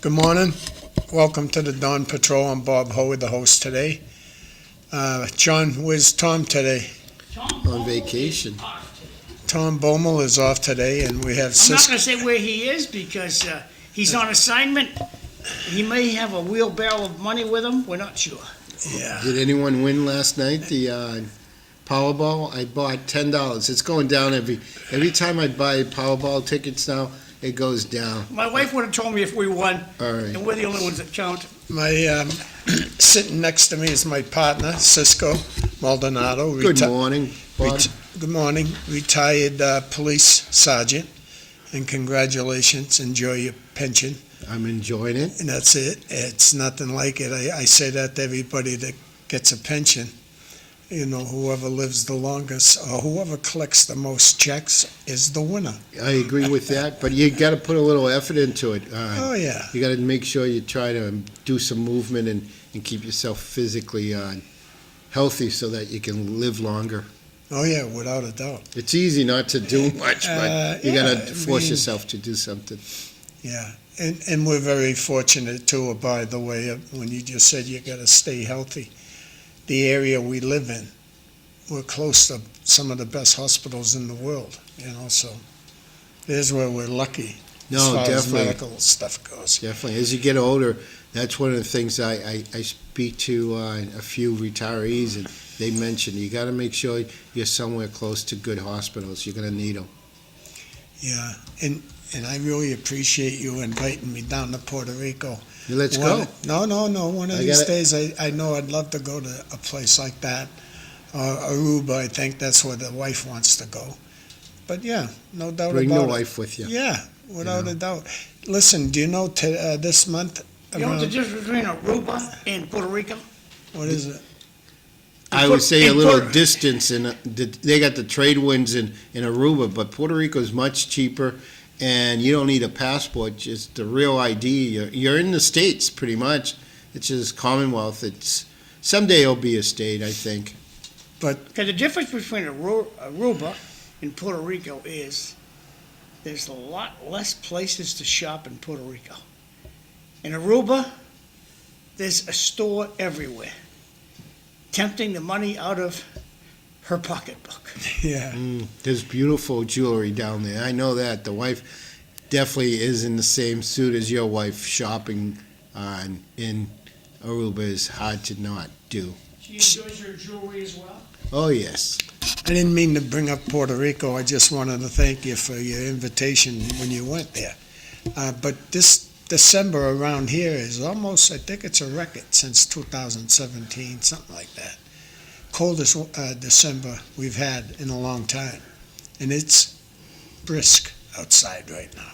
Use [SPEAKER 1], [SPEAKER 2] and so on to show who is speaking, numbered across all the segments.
[SPEAKER 1] Good morning. Welcome to the Dawn Patrol. I'm Bob Hoey, the host today. John, where's Tom today?
[SPEAKER 2] On vacation.
[SPEAKER 1] Tom Bomil is off today, and we have
[SPEAKER 3] I'm not
[SPEAKER 1] CISCO.
[SPEAKER 3] going to say where he is because he's on assignment. He may have a wheelbarrow of money with him. We're not sure.
[SPEAKER 1] Yeah.
[SPEAKER 2] Did anyone win last night? The Powerball? I bought $10. It's going down every time I buy Powerball tickets now. It goes down.
[SPEAKER 3] My wife would have told me if we won,
[SPEAKER 2] All right.
[SPEAKER 3] and we're the only ones that count.
[SPEAKER 1] My sitting next to me is my partner, CISCO, Maldonado.
[SPEAKER 2] Good morning, Bob.
[SPEAKER 1] Good morning. Retired police sergeant, and congratulations. Enjoy your pension.
[SPEAKER 2] I'm enjoying it.
[SPEAKER 1] And that's it. It's nothing like it. I say that to everybody that gets a pension. You know, whoever lives the longest or whoever collects the most checks is the winner.
[SPEAKER 2] I agree with that, but you got to put a little effort into it.
[SPEAKER 1] Oh, yeah.
[SPEAKER 2] You got to make sure you try to do some movement and keep yourself physically healthy so that you can live longer.
[SPEAKER 1] Oh, yeah, without a doubt.
[SPEAKER 2] It's easy not to do much, but you got to force yourself to do something.
[SPEAKER 1] Yeah, and we're very fortunate, too, by the way, when you just said you got to stay healthy. The area we live in, we're close to some of the best hospitals in the world, you know, so there's where we're lucky
[SPEAKER 2] No,
[SPEAKER 1] as far as
[SPEAKER 2] definitely.
[SPEAKER 1] medical stuff goes.
[SPEAKER 2] Definitely. As you get older, that's one of the things I speak to a few retirees, and they mention you got to make sure you're somewhere close to good hospitals. You're going to need them.
[SPEAKER 1] Yeah, and I really appreciate you inviting me down to Puerto Rico.
[SPEAKER 2] Let's go.
[SPEAKER 1] No. One of
[SPEAKER 2] I
[SPEAKER 1] these
[SPEAKER 2] gotta-
[SPEAKER 1] days, I know I'd love to go to a place like that. Aruba, I think that's where the wife wants to go. But yeah, no doubt
[SPEAKER 2] Bring
[SPEAKER 1] about
[SPEAKER 2] your
[SPEAKER 1] it.
[SPEAKER 2] wife with you.
[SPEAKER 1] Yeah, without
[SPEAKER 2] Yeah.
[SPEAKER 1] a doubt. Listen, do you know this month?
[SPEAKER 3] You know what the
[SPEAKER 1] around-
[SPEAKER 3] difference between Aruba and Puerto Rico?
[SPEAKER 1] What is it?
[SPEAKER 2] I would say a
[SPEAKER 3] in
[SPEAKER 2] little
[SPEAKER 3] Puerto-
[SPEAKER 2] distance, and they got the trade winds in Aruba, but Puerto Rico is much cheaper, and you don't need a passport, just the real ID. You're in the States, pretty much. It's just Commonwealth. Someday it'll be a state, I think.
[SPEAKER 3] Because the difference between Aruba and Puerto Rico is there's a lot less places to shop in Puerto Rico. In Aruba, there's a store everywhere, tempting the money out of her pocketbook.
[SPEAKER 1] Yeah.
[SPEAKER 2] There's beautiful jewelry down there. I know that. The wife definitely is in the same suit as your wife. Shopping in Aruba is hard to not do.
[SPEAKER 3] She enjoys her jewelry as well.
[SPEAKER 2] Oh, yes.
[SPEAKER 1] I didn't mean to bring up Puerto Rico. I just wanted to thank you for your invitation when you went there. But this December around here is almost, I think it's a record since 2017, something like that. Coldest December we've had in a long time. And it's brisk outside right now.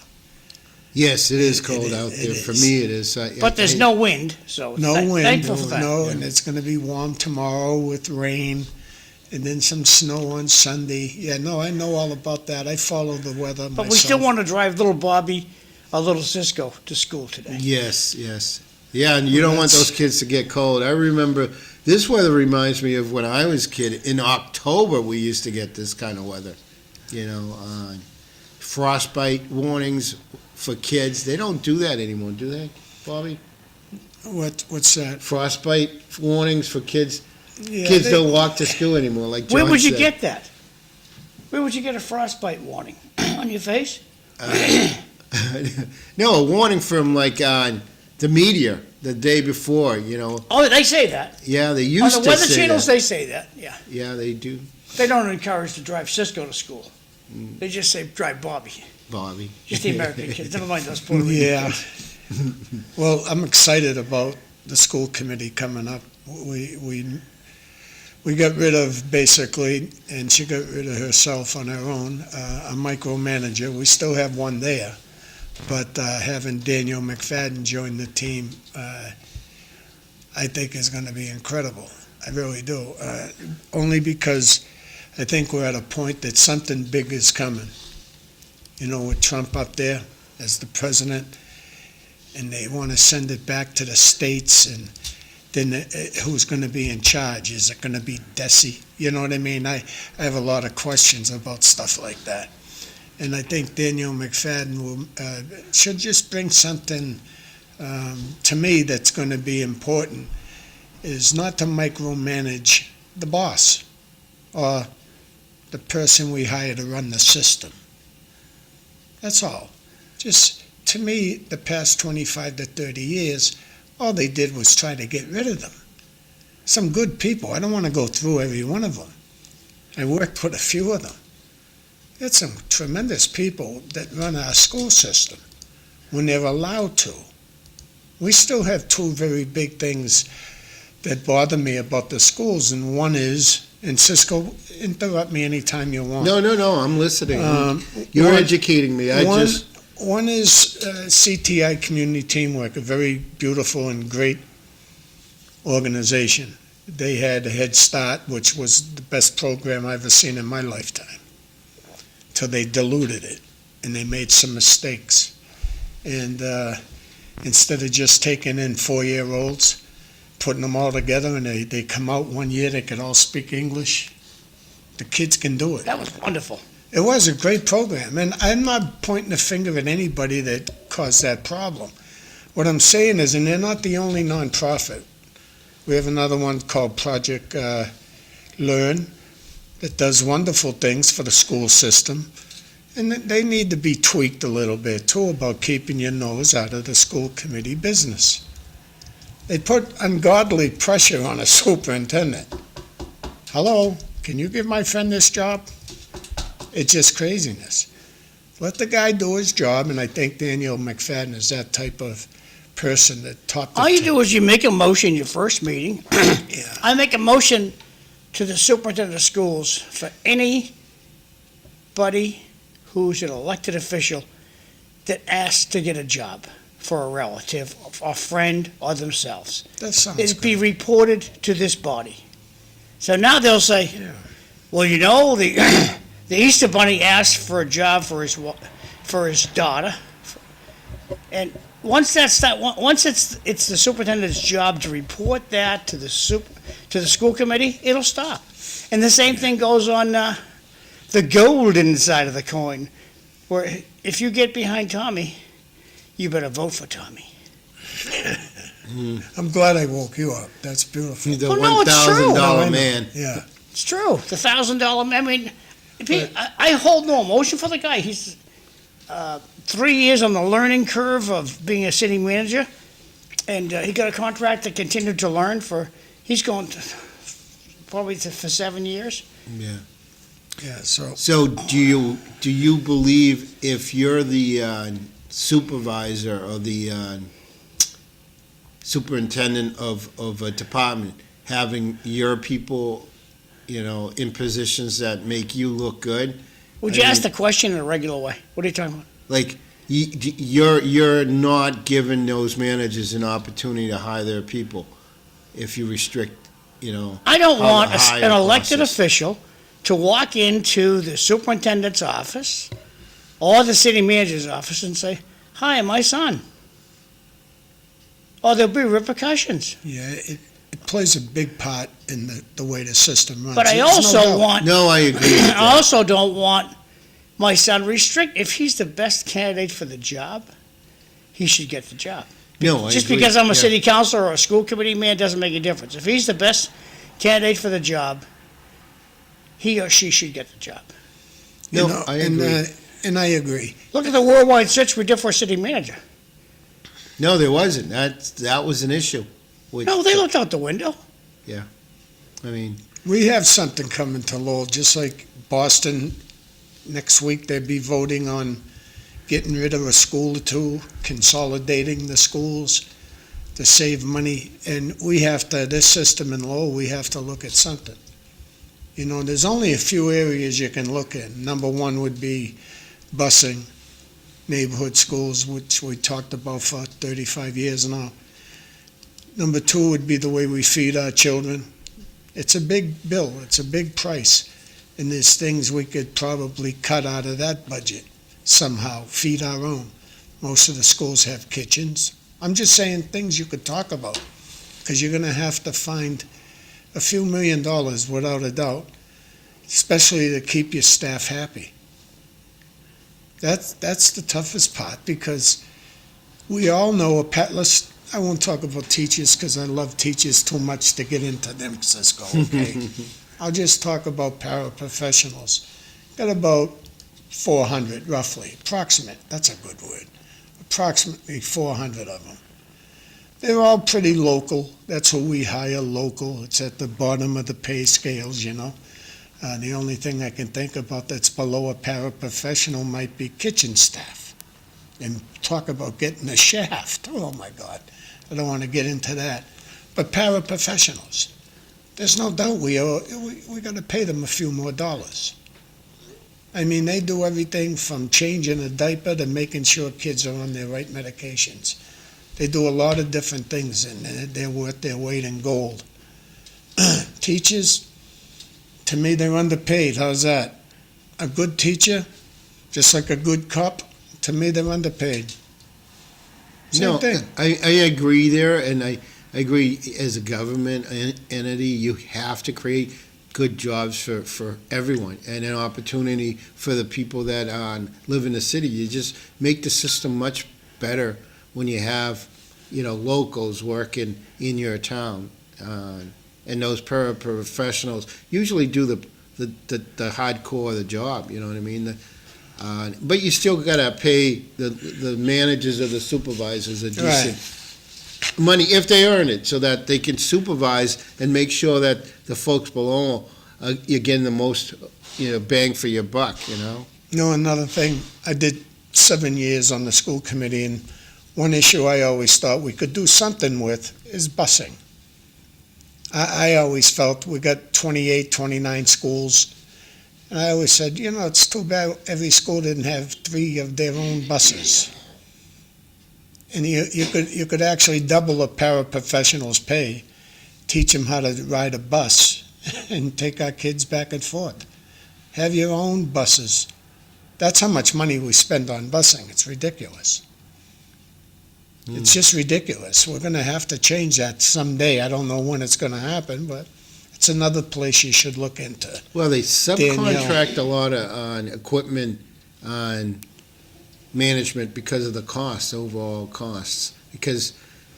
[SPEAKER 2] Yes, it is
[SPEAKER 1] It
[SPEAKER 2] cold
[SPEAKER 1] is,
[SPEAKER 2] out
[SPEAKER 1] it
[SPEAKER 2] there. For
[SPEAKER 1] is.
[SPEAKER 2] me, it is.
[SPEAKER 3] But there's no wind, so
[SPEAKER 1] No wind,
[SPEAKER 3] thankful for that.
[SPEAKER 1] no, and it's going to be warm tomorrow with rain, and then some snow on Sunday. Yeah, no, I know all about that. I follow the weather myself.
[SPEAKER 3] But we still want to drive little Bobby, or little CISCO, to school today.
[SPEAKER 2] Yes. Yeah, and you don't want those kids to get cold. I remember, this weather reminds me of when I was a kid. In October, we used to get this kind of weather. You know, frostbite warnings for kids. They don't do that anymore, do they, Bobby?
[SPEAKER 1] What's that?
[SPEAKER 2] Frostbite warnings for kids.
[SPEAKER 1] Yeah,
[SPEAKER 2] Kids don't walk to school anymore, like John
[SPEAKER 3] Where would you
[SPEAKER 2] said.
[SPEAKER 3] get that? Where would you get a frostbite warning? On your face?
[SPEAKER 2] No, a warning from like the media the day before, you know.
[SPEAKER 3] Oh, they say that.
[SPEAKER 2] Yeah, they
[SPEAKER 3] On
[SPEAKER 2] used
[SPEAKER 3] the
[SPEAKER 2] to
[SPEAKER 3] weather
[SPEAKER 2] say
[SPEAKER 3] channels,
[SPEAKER 2] that.
[SPEAKER 3] they say that, yeah.
[SPEAKER 2] Yeah, they do,
[SPEAKER 3] They don't encourage to drive CISCO to school. They just say drive Bobby.
[SPEAKER 2] Bobby.
[SPEAKER 3] Just the American kids, never mind those Puerto Rican
[SPEAKER 1] Yeah.
[SPEAKER 3] kids.
[SPEAKER 1] Well, I'm excited about the school committee coming up. We got rid of, basically, and she got rid of herself on her own, a micromanager. We still have one there, but having Daniel McFadden join the team, I think is going to be incredible. I really do. Only because I think we're at a point that something big is coming. You know, with Trump up there as the president, and they want to send it back to the states, and then who's going to be in charge? Is it going to be Desi? You know what I mean? I have a lot of questions about stuff like that. And I think Daniel McFadden should just bring something to me, that's going to be important is not to micromanage the boss or the person we hire to run the system. That's all. Just, to me, the past 25 to 30 years, all they did was try to get rid of them. Some good people. I don't want to go through every one of them. I worked with a few of them. There's some tremendous people that run our school system when they're allowed to. We still have two very big things that bother me about the schools, and one is, and CISCO, interrupt me anytime you want.
[SPEAKER 2] No, I'm listening. You're
[SPEAKER 1] one-
[SPEAKER 2] educating me.
[SPEAKER 1] One is CTI Community Teamwork, a very beautiful and great organization. They had a Head Start, which was the best program I've ever seen in my lifetime, till they diluted it, and they made some mistakes. And instead of just taking in 4-year-olds, putting them all together, and they come out one year, they could all speak English. The kids can do it.
[SPEAKER 3] That was wonderful.
[SPEAKER 1] It was a great program, and I'm not pointing a finger at anybody that caused that problem. What I'm saying is, and they're not the only nonprofit. We have another one called Project Learn that does wonderful things for the school system, and they need to be tweaked a little bit too about keeping your nose out of the school committee business. They put ungodly pressure on a superintendent. Hello, can you give my friend this job? It's just craziness. Let the guy do his job, and I think Daniel McFadden is that type of person that talked to.
[SPEAKER 3] All you do is you make a motion your first meeting.
[SPEAKER 1] Yeah.
[SPEAKER 3] I make a motion to the superintendent of schools for anybody who's an elected official that asks to get a job for a relative, a friend, or themselves.
[SPEAKER 1] That sounds
[SPEAKER 3] It'd be
[SPEAKER 1] good.
[SPEAKER 3] reported to this body. So now they'll say,
[SPEAKER 1] Yeah.
[SPEAKER 3] well, you know, the the Easter Bunny asked for a job for his daughter, and once it's the superintendent's job to report that to the school committee, it'll stop. And the same thing goes on the golden side of the coin, where if you get behind Tommy, you better vote for Tommy.
[SPEAKER 1] I'm glad I woke you up. That's beautiful.
[SPEAKER 2] The
[SPEAKER 3] Oh, no, it's true.
[SPEAKER 1] No, I
[SPEAKER 2] $1,000
[SPEAKER 1] know.
[SPEAKER 2] man.
[SPEAKER 1] Yeah.
[SPEAKER 3] It's true. The $1,000. I mean, I hold no emotion for the guy. He's 3 years on the learning curve of being a city manager, and he got a contract to continue to learn for. He's going to, probably for 7 years.
[SPEAKER 2] Yeah.
[SPEAKER 1] Yeah. So
[SPEAKER 2] So do you believe if you're the supervisor or the superintendent of a department, having your people, in positions that make you look good?
[SPEAKER 3] Would you ask the question in a regular way? What are you talking about?
[SPEAKER 2] Like, you're not giving those managers an opportunity to hire their people if you restrict,
[SPEAKER 3] I don't
[SPEAKER 2] how
[SPEAKER 3] want
[SPEAKER 2] the hire
[SPEAKER 3] an elected
[SPEAKER 2] process.
[SPEAKER 3] official to walk into the superintendent's office or the city manager's office and say, "Hi, my son." Or there'll be repercussions.
[SPEAKER 1] yeah, it plays a big part in the way the system runs.
[SPEAKER 3] But I
[SPEAKER 1] There's no
[SPEAKER 3] also
[SPEAKER 1] doubt.
[SPEAKER 3] want,
[SPEAKER 2] No, I agree with
[SPEAKER 3] I
[SPEAKER 2] that.
[SPEAKER 3] also don't want my son if he's the best candidate for the job, he should get the job.
[SPEAKER 2] No, I
[SPEAKER 3] Just
[SPEAKER 2] agree.
[SPEAKER 3] because I'm a
[SPEAKER 2] Yeah.
[SPEAKER 3] city councilor or a school committee man doesn't make a difference. If he's the best candidate for the job, he or she should get the job.
[SPEAKER 2] No, I agree.
[SPEAKER 1] And I agree.
[SPEAKER 3] Look at the worldwide search we did for a city manager.
[SPEAKER 2] No, there wasn't. That was an issue.
[SPEAKER 3] No, they looked out the window.
[SPEAKER 2] I mean,
[SPEAKER 1] We have something coming to Lowell, just like Boston. Next week, they'll be voting on getting rid of a school or two, consolidating the schools to save money. And we have to, this system in Lowell, we have to look at something. There's only a few areas you can look at. Number one would be busing, neighborhood schools, which we talked about for 35 years now. Number two would be the way we feed our children. It's a big bill, it's a big price, and there's things we could probably cut out of that budget somehow, feed our own. Most of the schools have kitchens. I'm just saying things you could talk about, because you're gonna have to find a few $1 million without a doubt, especially to keep your staff happy. That's the toughest part, because We all know I won't talk about teachers because I love teachers too much to get into them, CISCO, okay? I'll just talk about paraprofessionals. Got about 400, roughly, approximate, that's a good word. Approximately 400 of them. They're all pretty local. That's who we hire, local. It's at the bottom of the pay scales, you know. The only thing I can think about that's below a paraprofessional might be kitchen staff. And talk about getting a shaft. Oh, my God. I don't want to get into that. But paraprofessionals, there's no doubt we got to pay them a few more dollars. I mean, they do everything from changing a diaper to making sure kids are on their right medications. They do a lot of different things, and they're worth their weight in gold. Teachers, to me, they're underpaid. How's that? A good teacher, just like a good cop, to me, they're underpaid. Same thing.
[SPEAKER 2] I agree there, and I agree as a government entity, you have to create good jobs for everyone and an opportunity for the people that live in the city. You just make the system much better when you have, locals working in your town. And those paraprofessionals usually do the hardcore of the job, you know what I mean? But you still gotta pay the managers or the supervisors a decent money if they earn it, so that they can supervise and make sure that the folks below you're getting the most bang for your buck.
[SPEAKER 1] Another thing, I did 7 years on the school committee, and one issue I always thought we could do something with is busing. I always felt we got 28, 29 schools. And I always said, it's too bad every school didn't have 3 of their own buses. And you could actually double a paraprofessional's pay, teach them how to ride a bus, and take our kids back and forth. Have your own buses. That's how much money we spend on busing. It's ridiculous. It's just ridiculous. We're going to have to change that someday. I don't know when it's going to happen, but it's another place you should look into.
[SPEAKER 2] Well, they subcontract a lot of equipment on management because of the costs, overall costs. Because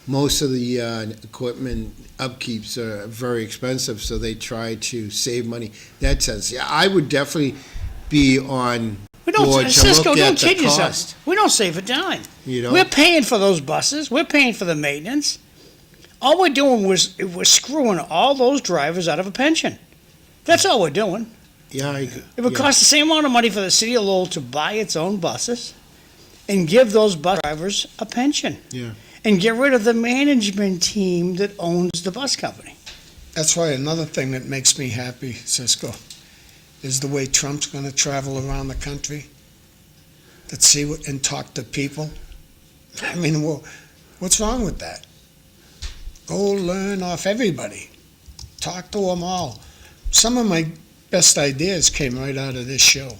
[SPEAKER 2] most of the equipment upkeeps are very expensive, so they try to save money. That sense, yeah, I would definitely be on board to
[SPEAKER 3] CISCO,
[SPEAKER 2] look
[SPEAKER 3] don't
[SPEAKER 2] at the
[SPEAKER 3] kid yourself.
[SPEAKER 2] cost.
[SPEAKER 3] We don't save a dime.
[SPEAKER 2] You
[SPEAKER 3] We're paying for those buses. We're paying for the maintenance. All we're doing we're screwing all those drivers out of a pension. That's all we're doing.
[SPEAKER 2] Yeah,
[SPEAKER 3] It would cost the same amount of money for the city of Lowell to buy its own buses and give those bus drivers a pension.
[SPEAKER 2] Yeah.
[SPEAKER 3] And get rid of the management team that owns the bus company.
[SPEAKER 1] That's why another thing that makes me happy, CISCO, is the way Trump's going to travel around the country to see and talk to people. I mean, what's wrong with that? Go learn off everybody. Talk to them all. Some of my best ideas came right out of this show.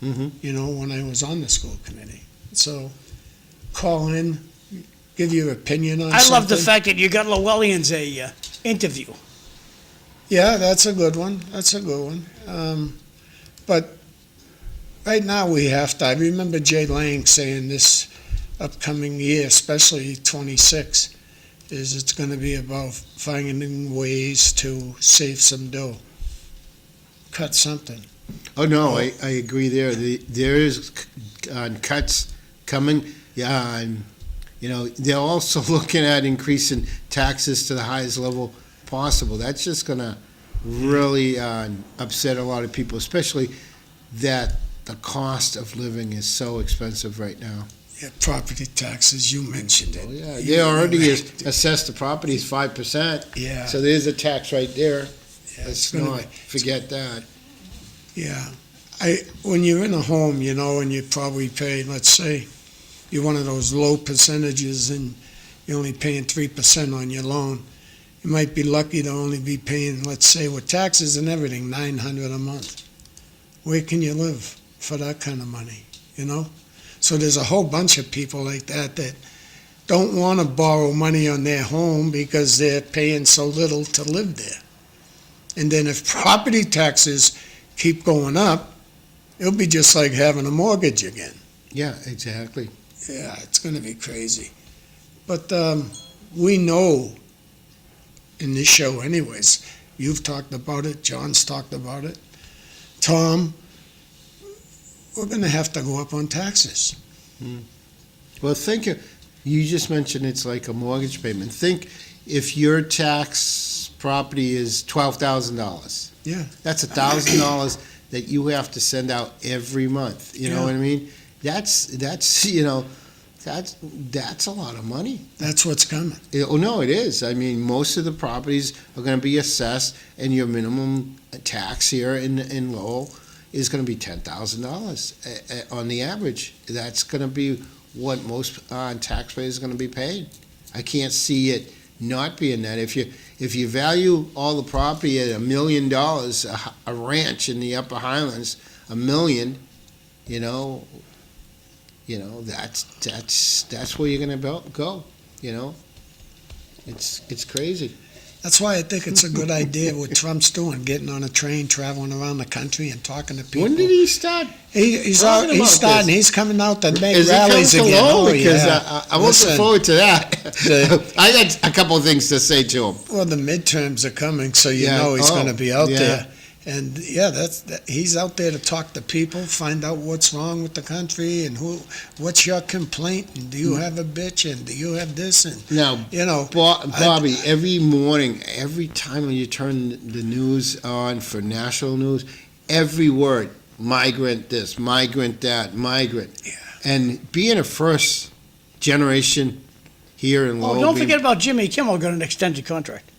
[SPEAKER 2] Mm-hmm.
[SPEAKER 1] When I was on the school committee. So call in, give your opinion on something.
[SPEAKER 3] I love the fact that you got Llewellyn's interview.
[SPEAKER 1] Yeah, that's a good one. But right now we have to. I remember Jay Lang saying this upcoming year, especially 26, it's going to be about finding ways to save some dough, cut something.
[SPEAKER 2] Oh, no, I agree there. There is cuts coming. Yeah, and, they're also looking at increasing taxes to the highest level possible. That's just going to really upset a lot of people, especially that the cost of living is so expensive right now.
[SPEAKER 1] Yeah, property taxes, you mentioned it.
[SPEAKER 2] Oh, yeah, they already assessed the properties 5%.
[SPEAKER 1] Yeah.
[SPEAKER 2] So there's a tax right there.
[SPEAKER 1] Yeah,
[SPEAKER 2] Let's not forget that.
[SPEAKER 1] Yeah. When you're in a home, and you probably pay, let's say, you're one of those low percentages and you're only paying 3% on your loan, you might be lucky to only be paying, let's say, with taxes and everything, $900 a month. Where can you live for that kind of money, So there's a whole bunch of people like that don't want to borrow money on their home because they're paying so little to live there. And then if property taxes keep going up, it'll be just like having a mortgage again.
[SPEAKER 2] Yeah, exactly.
[SPEAKER 1] Yeah, it's going to be crazy. But we know in this show anyways, you've talked about it, John's talked about it, Tom, we're going to have to go up on taxes.
[SPEAKER 2] Well, you just mentioned it's like a mortgage payment. Think if your tax property is $12,000.
[SPEAKER 1] Yeah.
[SPEAKER 2] That's $1,000 that you have to send out every month. You know
[SPEAKER 1] Yeah.
[SPEAKER 2] what I mean? That's a lot of money.
[SPEAKER 1] That's what's coming.
[SPEAKER 2] Oh, no, it is. I mean, most of the properties are going to be assessed, and your minimum tax here in Lowell is going to be $10,000 on the average. That's going to be what most taxpayers are going to be paid. I can't see it not being that. If you value all the property at $1 million, a ranch in the Upper Highlands, $1 million, that's where you're going to go. It's crazy.
[SPEAKER 1] That's why I think it's a good idea what Trump's doing, getting on a train, traveling around the country and talking to people.
[SPEAKER 2] When did he start?
[SPEAKER 1] He's
[SPEAKER 2] talking about
[SPEAKER 1] starting.
[SPEAKER 2] this?
[SPEAKER 1] He's coming out to make
[SPEAKER 2] Is
[SPEAKER 1] rallies
[SPEAKER 2] it coming
[SPEAKER 1] again.
[SPEAKER 2] to Lowell?
[SPEAKER 1] Oh,
[SPEAKER 2] Because
[SPEAKER 1] yeah.
[SPEAKER 2] I'm looking forward to that. I got a couple of things to say to him.
[SPEAKER 1] Well, the midterms are coming, so you
[SPEAKER 2] Yeah.
[SPEAKER 1] know he's
[SPEAKER 2] Oh,
[SPEAKER 1] going to be out
[SPEAKER 2] yeah.
[SPEAKER 1] there. And he's out there to talk to people, find out what's wrong with the country and what's your complaint, and do you have a bitch, and do you have this, and
[SPEAKER 2] Now,
[SPEAKER 1] you know.
[SPEAKER 2] Bobby, every morning, every time you turn the news on for national news, every word, migrant this, migrant that, migrant.
[SPEAKER 1] Yeah.
[SPEAKER 2] And being a first generation here in Lowell.
[SPEAKER 3] Oh, don't forget about Jimmy Kimmel got an extended contract.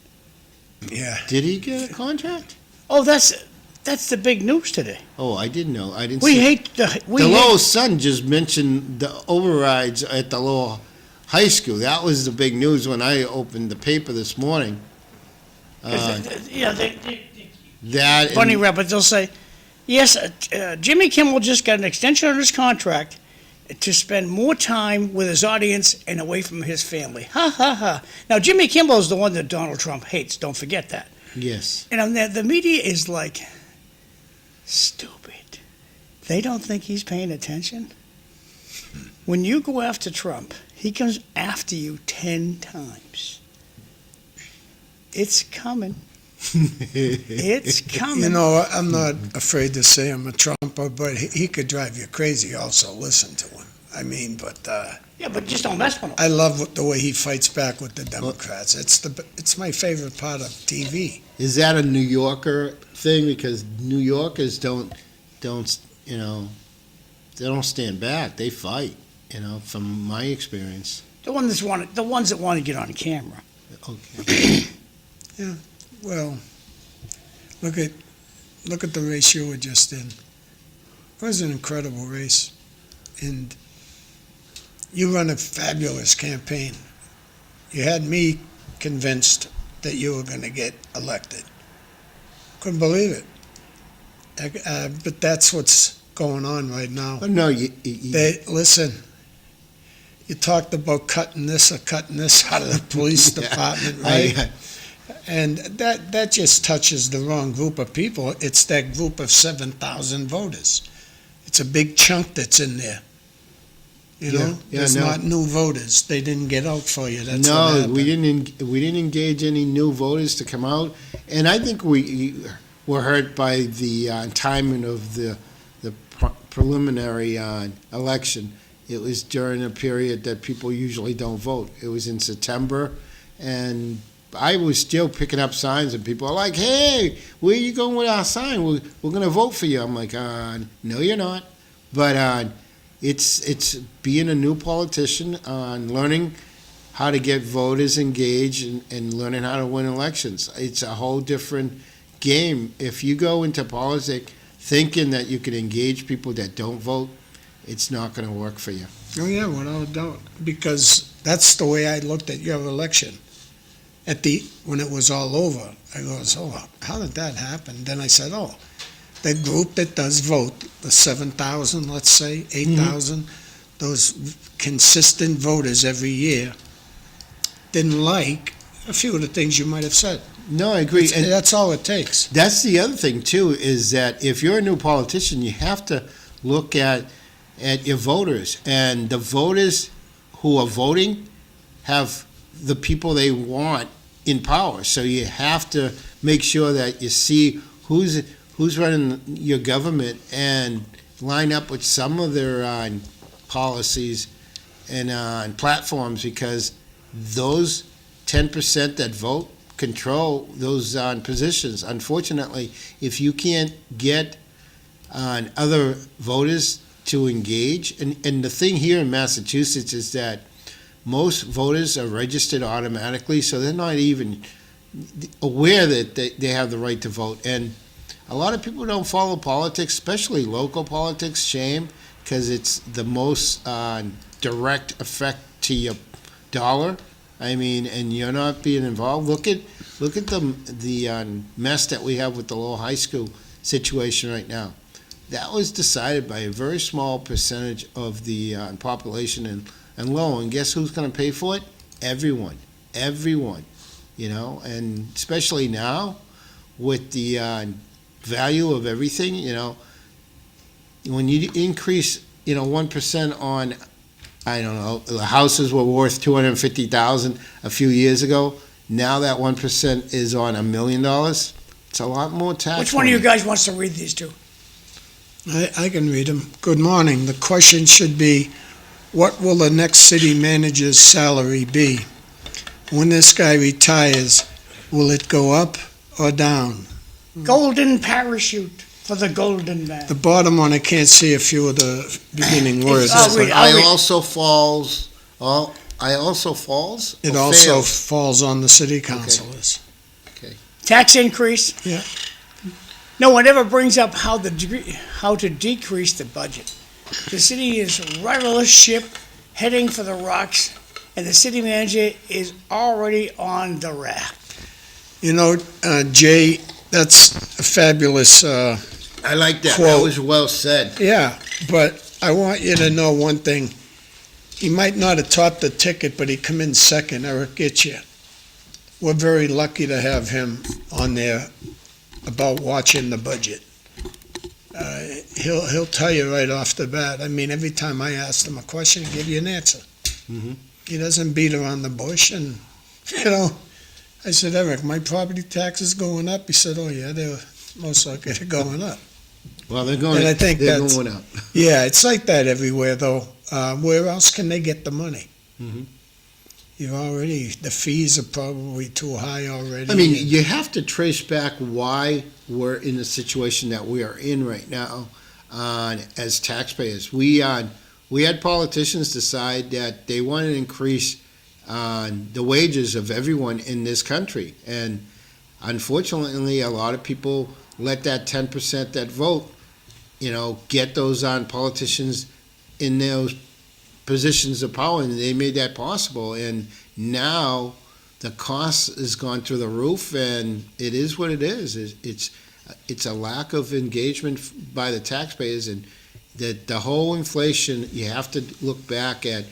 [SPEAKER 1] Yeah.
[SPEAKER 2] Did he get a contract?
[SPEAKER 3] Oh, that's the big news today.
[SPEAKER 2] Oh, I didn't know. I didn't
[SPEAKER 3] We
[SPEAKER 2] see.
[SPEAKER 3] hate
[SPEAKER 2] The Lowell Sun just mentioned the overrides at the Lowell High School. That was the big news when I opened the paper this morning. That
[SPEAKER 3] funny
[SPEAKER 2] and-
[SPEAKER 3] rabbit. They'll say, yes, Jimmy Kimmel just got an extension on his contract to spend more time with his audience and away from his family. Ha ha ha. Now Jimmy Kimmel is the one that Donald Trump hates. Don't forget that.
[SPEAKER 2] Yes.
[SPEAKER 3] And the media is like, stupid. They don't think he's paying attention. When you go after Trump, he comes after you 10 times. It's coming. It's coming.
[SPEAKER 1] You know, I'm not afraid to say I'm a Trumper, but he could drive you crazy also. Listen to him. I mean, but
[SPEAKER 3] Yeah, but just don't mess with him.
[SPEAKER 1] I love the way he fights back with the Democrats. It's my favorite part of TV.
[SPEAKER 2] Is that a New Yorker thing? Because New Yorkers don't they don't stand back. They fight. From my experience.
[SPEAKER 3] The ones that want to get on camera.
[SPEAKER 2] Okay.
[SPEAKER 1] Well, look at the race you were just in. It was an incredible race, and you run a fabulous campaign. You had me convinced that you were going to get elected. Couldn't believe it. But that's what's going on right now.
[SPEAKER 2] But no,
[SPEAKER 1] Listen, you talked about cutting this or cutting this out of the police department, right? And that just touches the wrong group of people. It's that group of 7,000 voters. It's a big chunk that's in there. It's not new voters. They didn't get out for you. That's what
[SPEAKER 2] no,
[SPEAKER 1] happened.
[SPEAKER 2] we didn't engage any new voters to come out, and I think we were hurt by the timing of the preliminary election. It was during a period that people usually don't vote. It was in September, and I was still picking up signs, and people are like, "Hey, where are you going with our sign? We're going to vote for you." I'm like, "No, you're not." But it's being a new politician, learning how to get voters engaged and learning how to win elections. It's a whole different game. If you go into politics thinking that you can engage people that don't vote, it's not going to work for you.
[SPEAKER 1] Oh yeah, without a doubt. Because that's the way I looked at your election. When it was all over, I goes, "Oh, how did that happen?" Then I said, "Oh, the group that does vote, the 7,000, let's say, 8,000, those consistent voters every year, didn't like a few of the things you might have said."
[SPEAKER 2] No, I agree. And
[SPEAKER 1] That's all it takes.
[SPEAKER 2] that's the other thing, too, is that if you're a new politician, you have to look at at your voters, and the voters who are voting have the people they want in power. So you have to make sure that you see who's running your government and line up with some of their policies and platforms, because those 10% that vote control those positions. Unfortunately, if you can't get other voters to engage, and the thing here in Massachusetts is that most voters are registered automatically, so they're not even aware that they have the right to vote. And a lot of people don't follow politics, especially local politics. Shame, because it's the most direct effect to your dollar. I mean, and you're not being involved. Look at the mess that we have with the Lowell High School situation right now. That was decided by a very small percentage of the population and Lowell. And guess who's going to pay for it? Everyone. You know, and especially now with the value of everything, you know, when you increase, 1% on, I don't know, the houses were worth $250,000 a few years ago. Now that 1% is on $1 million. It's a lot more tax.
[SPEAKER 3] Which one of you guys wants to read these two?
[SPEAKER 1] I can read them. Good morning. The question should be, what will the next city manager's salary be? When this guy retires, will it go up or down?
[SPEAKER 3] Golden parachute for the golden man.
[SPEAKER 1] The bottom one, I can't see a few of the beginning words.
[SPEAKER 3] I'll read.
[SPEAKER 2] It also falls
[SPEAKER 1] It also falls on the city councilors.
[SPEAKER 3] Tax increase.
[SPEAKER 1] Yeah.
[SPEAKER 3] No one ever brings up how to decrease the budget. The city is a rudderless ship heading for the rocks, and the city manager is already on the raft.
[SPEAKER 1] Jay, that's a fabulous
[SPEAKER 2] I like that.
[SPEAKER 1] quote.
[SPEAKER 2] That was well said.
[SPEAKER 1] Yeah, but I want you to know one thing. He might not have topped the ticket, but he come in second, Eric Gitcher. We're very lucky to have him on there about watching the budget. He'll tell you right off the bat. I mean, every time I ask him a question, he'll give you an answer.
[SPEAKER 2] Mhm.
[SPEAKER 1] He doesn't beat around the bush. And, I said, Eric, my property tax is going up. He said, oh, yeah, they're most likely going up.
[SPEAKER 2] Well, they're going.
[SPEAKER 1] And I think
[SPEAKER 2] they're
[SPEAKER 1] that's-
[SPEAKER 2] going up.
[SPEAKER 1] Yeah, it's like that everywhere, though. Where else can they get the money?
[SPEAKER 2] Mhm.
[SPEAKER 1] The fees are probably too high already.
[SPEAKER 2] I mean, you have to trace back why we're in the situation that we are in right now as taxpayers. We had politicians decide that they want to increase the wages of everyone in this country. And unfortunately, a lot of people let that 10% that vote, get those politicians in those positions of power, and they made that possible. And now the cost has gone through the roof, and it is what it is. It's a lack of engagement by the taxpayers, and the whole inflation. You have to look back at,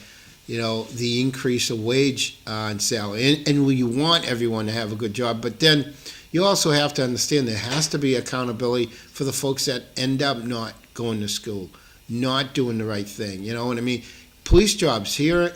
[SPEAKER 2] the increase of wage and salary, and you want everyone to have a good job, but then you also have to understand there has to be accountability for the folks that end up not going to school, not doing the right thing. You know what I mean? Police jobs here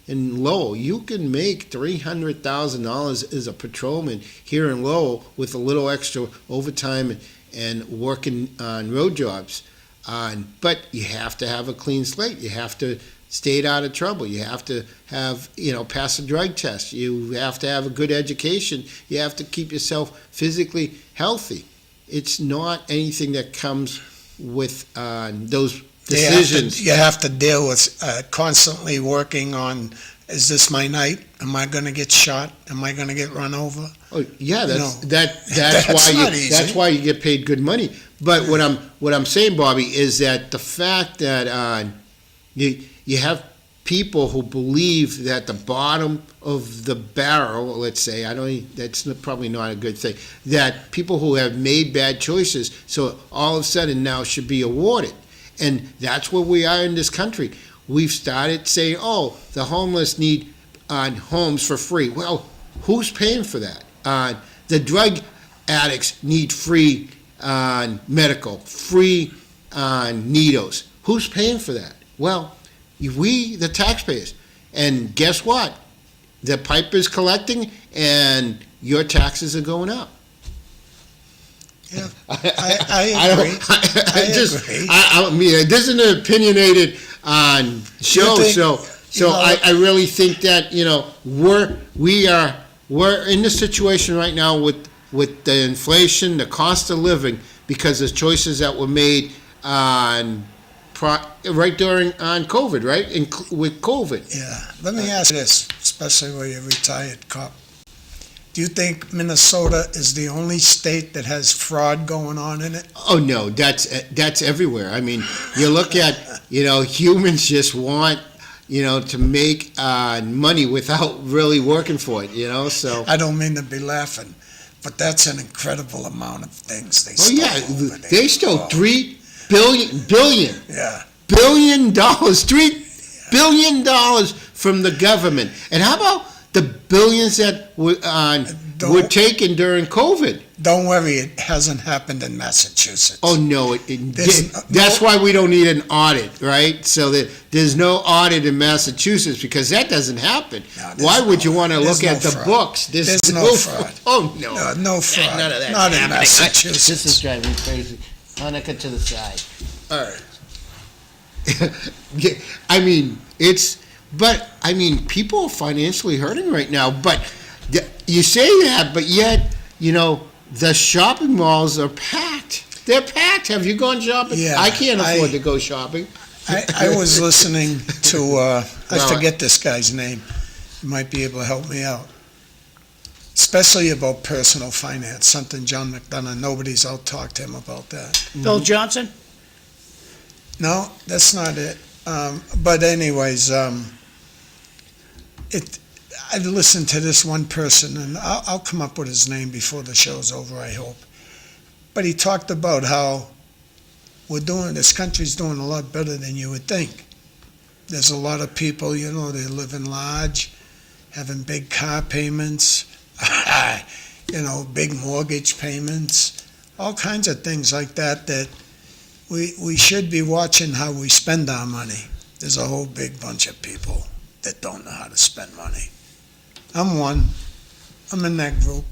[SPEAKER 2] in Lowell, you can make $300,000 as a patrolman here in Lowell with a little extra overtime and working on road jobs. But you have to have a clean slate. You have to stay out of trouble. You have to have, pass a drug test. You have to have a good education. You have to keep yourself physically healthy. It's not anything that comes with those decisions.
[SPEAKER 1] You have to deal with constantly working on, is this my night? Am I going to get shot? Am I going to get run over?
[SPEAKER 2] Oh yeah, that's
[SPEAKER 1] That's
[SPEAKER 2] why
[SPEAKER 1] not easy.
[SPEAKER 2] that's why you get paid good money. But what I'm saying, Bobby, is that the fact that you have people who believe that the bottom of the barrel, let's say, that's probably not a good thing, that people who have made bad choices, so all of a sudden now should be awarded. And that's where we are in this country. We've started saying, oh, the homeless need homes for free. Well, who's paying for that? The drug addicts need free medical, free needles. Who's paying for that? Well, we, the taxpayers. And guess what? The piper's collecting, and your taxes are going up.
[SPEAKER 1] Yeah, I agree.
[SPEAKER 2] I mean, this is an opinionated show, so I really think that we're in the situation right now with the inflation, the cost of living, because of choices that were made right during COVID, right? With COVID.
[SPEAKER 1] Yeah. Let me ask you this, especially where you're a retired cop. Do you think Minnesota is the only state that has fraud going on in it?
[SPEAKER 2] Oh no, that's everywhere. I mean, you look at humans just want to make money without really working for it. So
[SPEAKER 1] I don't mean to be laughing, but that's an incredible amount of things they stole. Over there.
[SPEAKER 2] They stole $3 billion.
[SPEAKER 1] Yeah.
[SPEAKER 2] $3 billion from the government. And how about the billions that were taken during COVID?
[SPEAKER 1] Don't worry, it hasn't happened in Massachusetts.
[SPEAKER 2] Oh no, that's why we don't need an audit, right? So that there's no audit in Massachusetts, because that doesn't happen.
[SPEAKER 1] No,
[SPEAKER 2] why would you want to look at the
[SPEAKER 1] fraud.
[SPEAKER 2] books?
[SPEAKER 1] There's no fraud.
[SPEAKER 2] Oh no,
[SPEAKER 1] No fraud.
[SPEAKER 2] None of that.
[SPEAKER 1] Not in Massachusetts.
[SPEAKER 2] This is driving me crazy. Hanukkah to the side.
[SPEAKER 1] All right.
[SPEAKER 2] I mean, people are financially hurting right now. But you say that, but yet, the shopping malls are packed. They're packed. Have you gone shopping?
[SPEAKER 1] Yeah,
[SPEAKER 2] I can't afford to go shopping.
[SPEAKER 1] I was listening to, I forget this guy's name. You might be able to help me out. Especially about personal finance, something John McDonough, nobody's out talked to him about that.
[SPEAKER 3] Bill Johnson?
[SPEAKER 1] No, that's not it. But anyways, I listened to this one person, and I'll come up with his name before the show's over, I hope. But he talked about how this country's doing a lot better than you would think. There's a lot of people, they're living large, having big car payments, big mortgage payments, all kinds of things like that we should be watching how we spend our money. There's a whole big bunch of people that don't know how to spend money. I'm one. I'm in that group.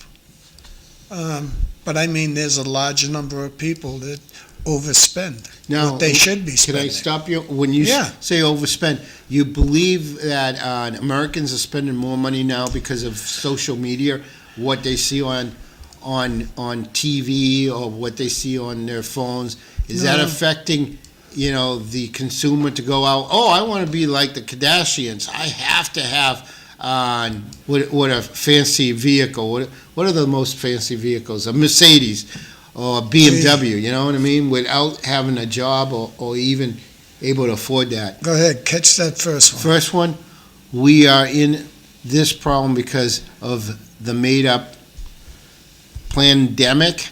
[SPEAKER 1] But I mean, there's a large number of people that overspend.
[SPEAKER 2] Now,
[SPEAKER 1] what they should be
[SPEAKER 2] can
[SPEAKER 1] spending.
[SPEAKER 2] I stop you? When you say overspend, you believe that Americans are spending more money now because of social media, what they see on TV or what they see on their phones? Is that affecting, the consumer to go out? Oh, I want to be like the Kardashians. I have to have what a fancy vehicle. What are the most fancy vehicles? A Mercedes or a BMW. You know what I mean? Without having a job or even able to afford that.
[SPEAKER 1] Go ahead, catch that first one.
[SPEAKER 2] First one, we are in this problem because of the made-up pandemic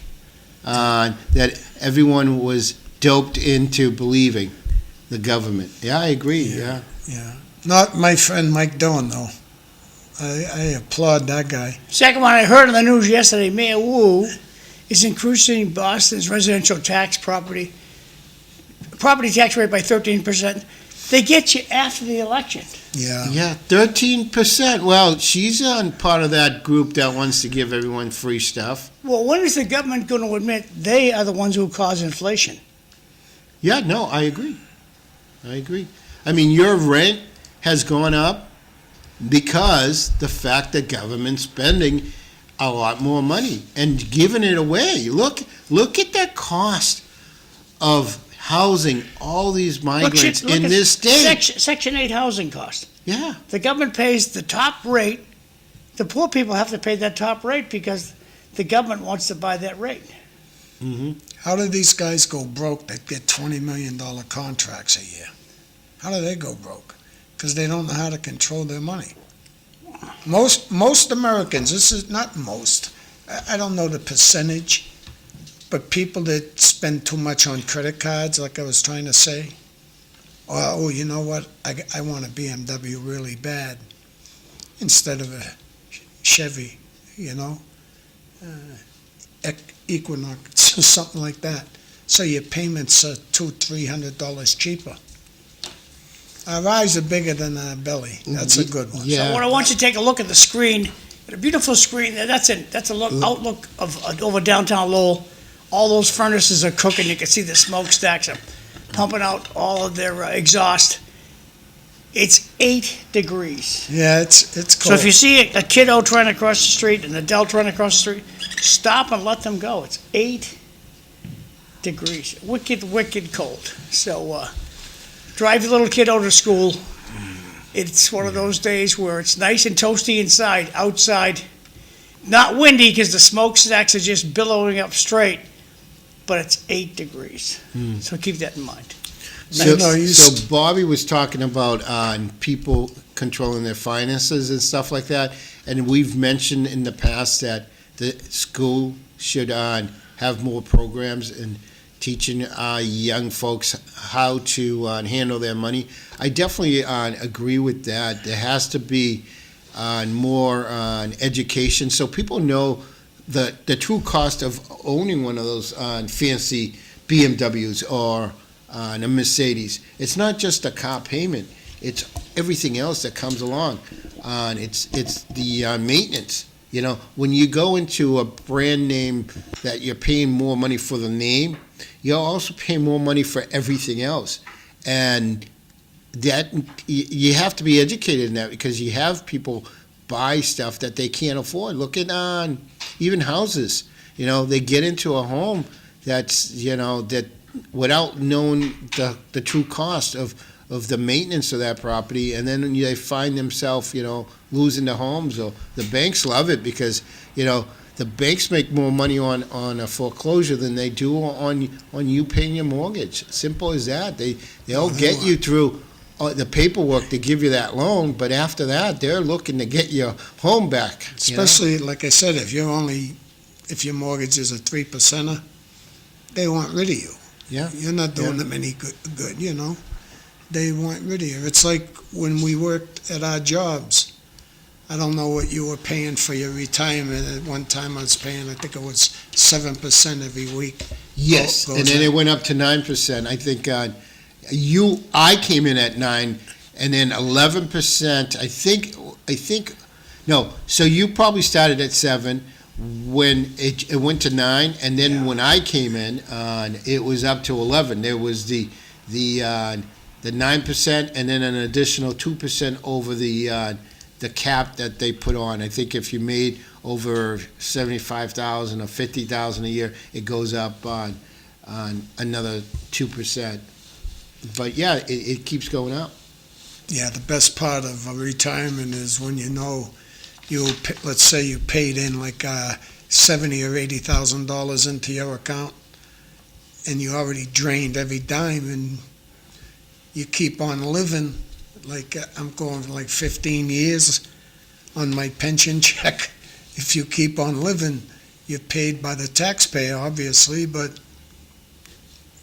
[SPEAKER 2] that everyone was doped into believing the government. Yeah, I agree. Yeah.
[SPEAKER 1] Not my friend Mike Dillon, though. I applaud that guy.
[SPEAKER 3] Second one, I heard on the news yesterday, Mayor Wu is increasing Boston's residential property tax rate by 13%. They get you after the election.
[SPEAKER 2] Yeah, 13%. Well, she's on part of that group that wants to give everyone free stuff.
[SPEAKER 3] Well, when is the government going to admit they are the ones who cause inflation?
[SPEAKER 2] Yeah, no, I agree. I mean, your rent has gone up because the fact that government's spending a lot more money and giving it away. Look at the cost of housing all these migrants in this state.
[SPEAKER 3] Section 8 housing cost.
[SPEAKER 2] Yeah.
[SPEAKER 3] The government pays the top rate. The poor people have to pay that top rate because the government wants to buy that rate.
[SPEAKER 2] Mm-hmm.
[SPEAKER 1] How do these guys go broke that get $20 million contracts a year? How do they go broke? Because they don't know how to control their money. Most Americans, this is not most, I don't know the percentage, but people that spend too much on credit cards, like I was trying to say, oh, you know what, I want a BMW really bad instead of a Chevy, Equinox or something like that. so your payments are $200-300 cheaper. Our eyes are bigger than our belly. That's a good one.
[SPEAKER 2] Yeah.
[SPEAKER 3] So what I want you to take a look at the screen, a beautiful screen. That's a outlook of over downtown Lowell. All those furnaces are cooking. You can see the smokestacks are pumping out all of their exhaust. It's 8 degrees.
[SPEAKER 1] Yeah, it's
[SPEAKER 3] So
[SPEAKER 1] cold.
[SPEAKER 3] if you see a kiddo trying to cross the street and an adult trying to cross the street, stop and let them go. It's 8 degrees. Wicked, wicked cold. So drive your little kiddo to school. It's one of those days where it's nice and toasty inside. Outside, not windy because the smokestacks are just billowing up straight, but it's 8 degrees. So keep that in mind.
[SPEAKER 2] So Bobby was talking about people controlling their finances and stuff like that, and we've mentioned in the past that the school should have more programs and teaching young folks how to handle their money. I definitely agree with that. There has to be more education so people know the true cost of owning one of those fancy BMWs or a Mercedes. It's not just a car payment, it's everything else that comes along. It's the maintenance. You know, when you go into a brand name that you're paying more money for the name, you're also paying more money for everything else. And that you have to be educated in that because you have people buy stuff that they can't afford. Look at even houses. You know, they get into a home that's, that without knowing the true cost of the maintenance of that property, and then they find themselves, losing the homes. Or the banks love it because, the banks make more money on a foreclosure than they do on you paying your mortgage. Simple as that. They'll get you through the paperwork to give you that loan, but after that, they're looking to get your home back.
[SPEAKER 1] Especially, like I said, if your mortgage is a 3%er, they want rid of you.
[SPEAKER 2] Yeah.
[SPEAKER 1] You're not doing them any good, They want rid of you. It's like when we worked at our jobs. I don't know what you were paying for your retirement. At one time I was paying, I think it was 7% every week.
[SPEAKER 2] Yes,
[SPEAKER 1] Goes
[SPEAKER 2] and then
[SPEAKER 1] in.
[SPEAKER 2] it went up to 9%. I think I came in at 9, and then 11%. I think no. So you probably started at 7 when it went to 9, and then when I came in, it was up to 11. There was the 9%, and then an additional 2% over the cap that they put on. I think if you made over $75,000 or $50,000 a year, it goes up on another 2%. But yeah, it keeps going up.
[SPEAKER 1] Yeah, the best part of a retirement is when let's say you paid in like $70,000 or $80,000 into your account, and you already drained every dime, and you keep on living. Like I'm going for like 15 years on my pension check. If you keep on living, you're paid by the taxpayer, obviously, but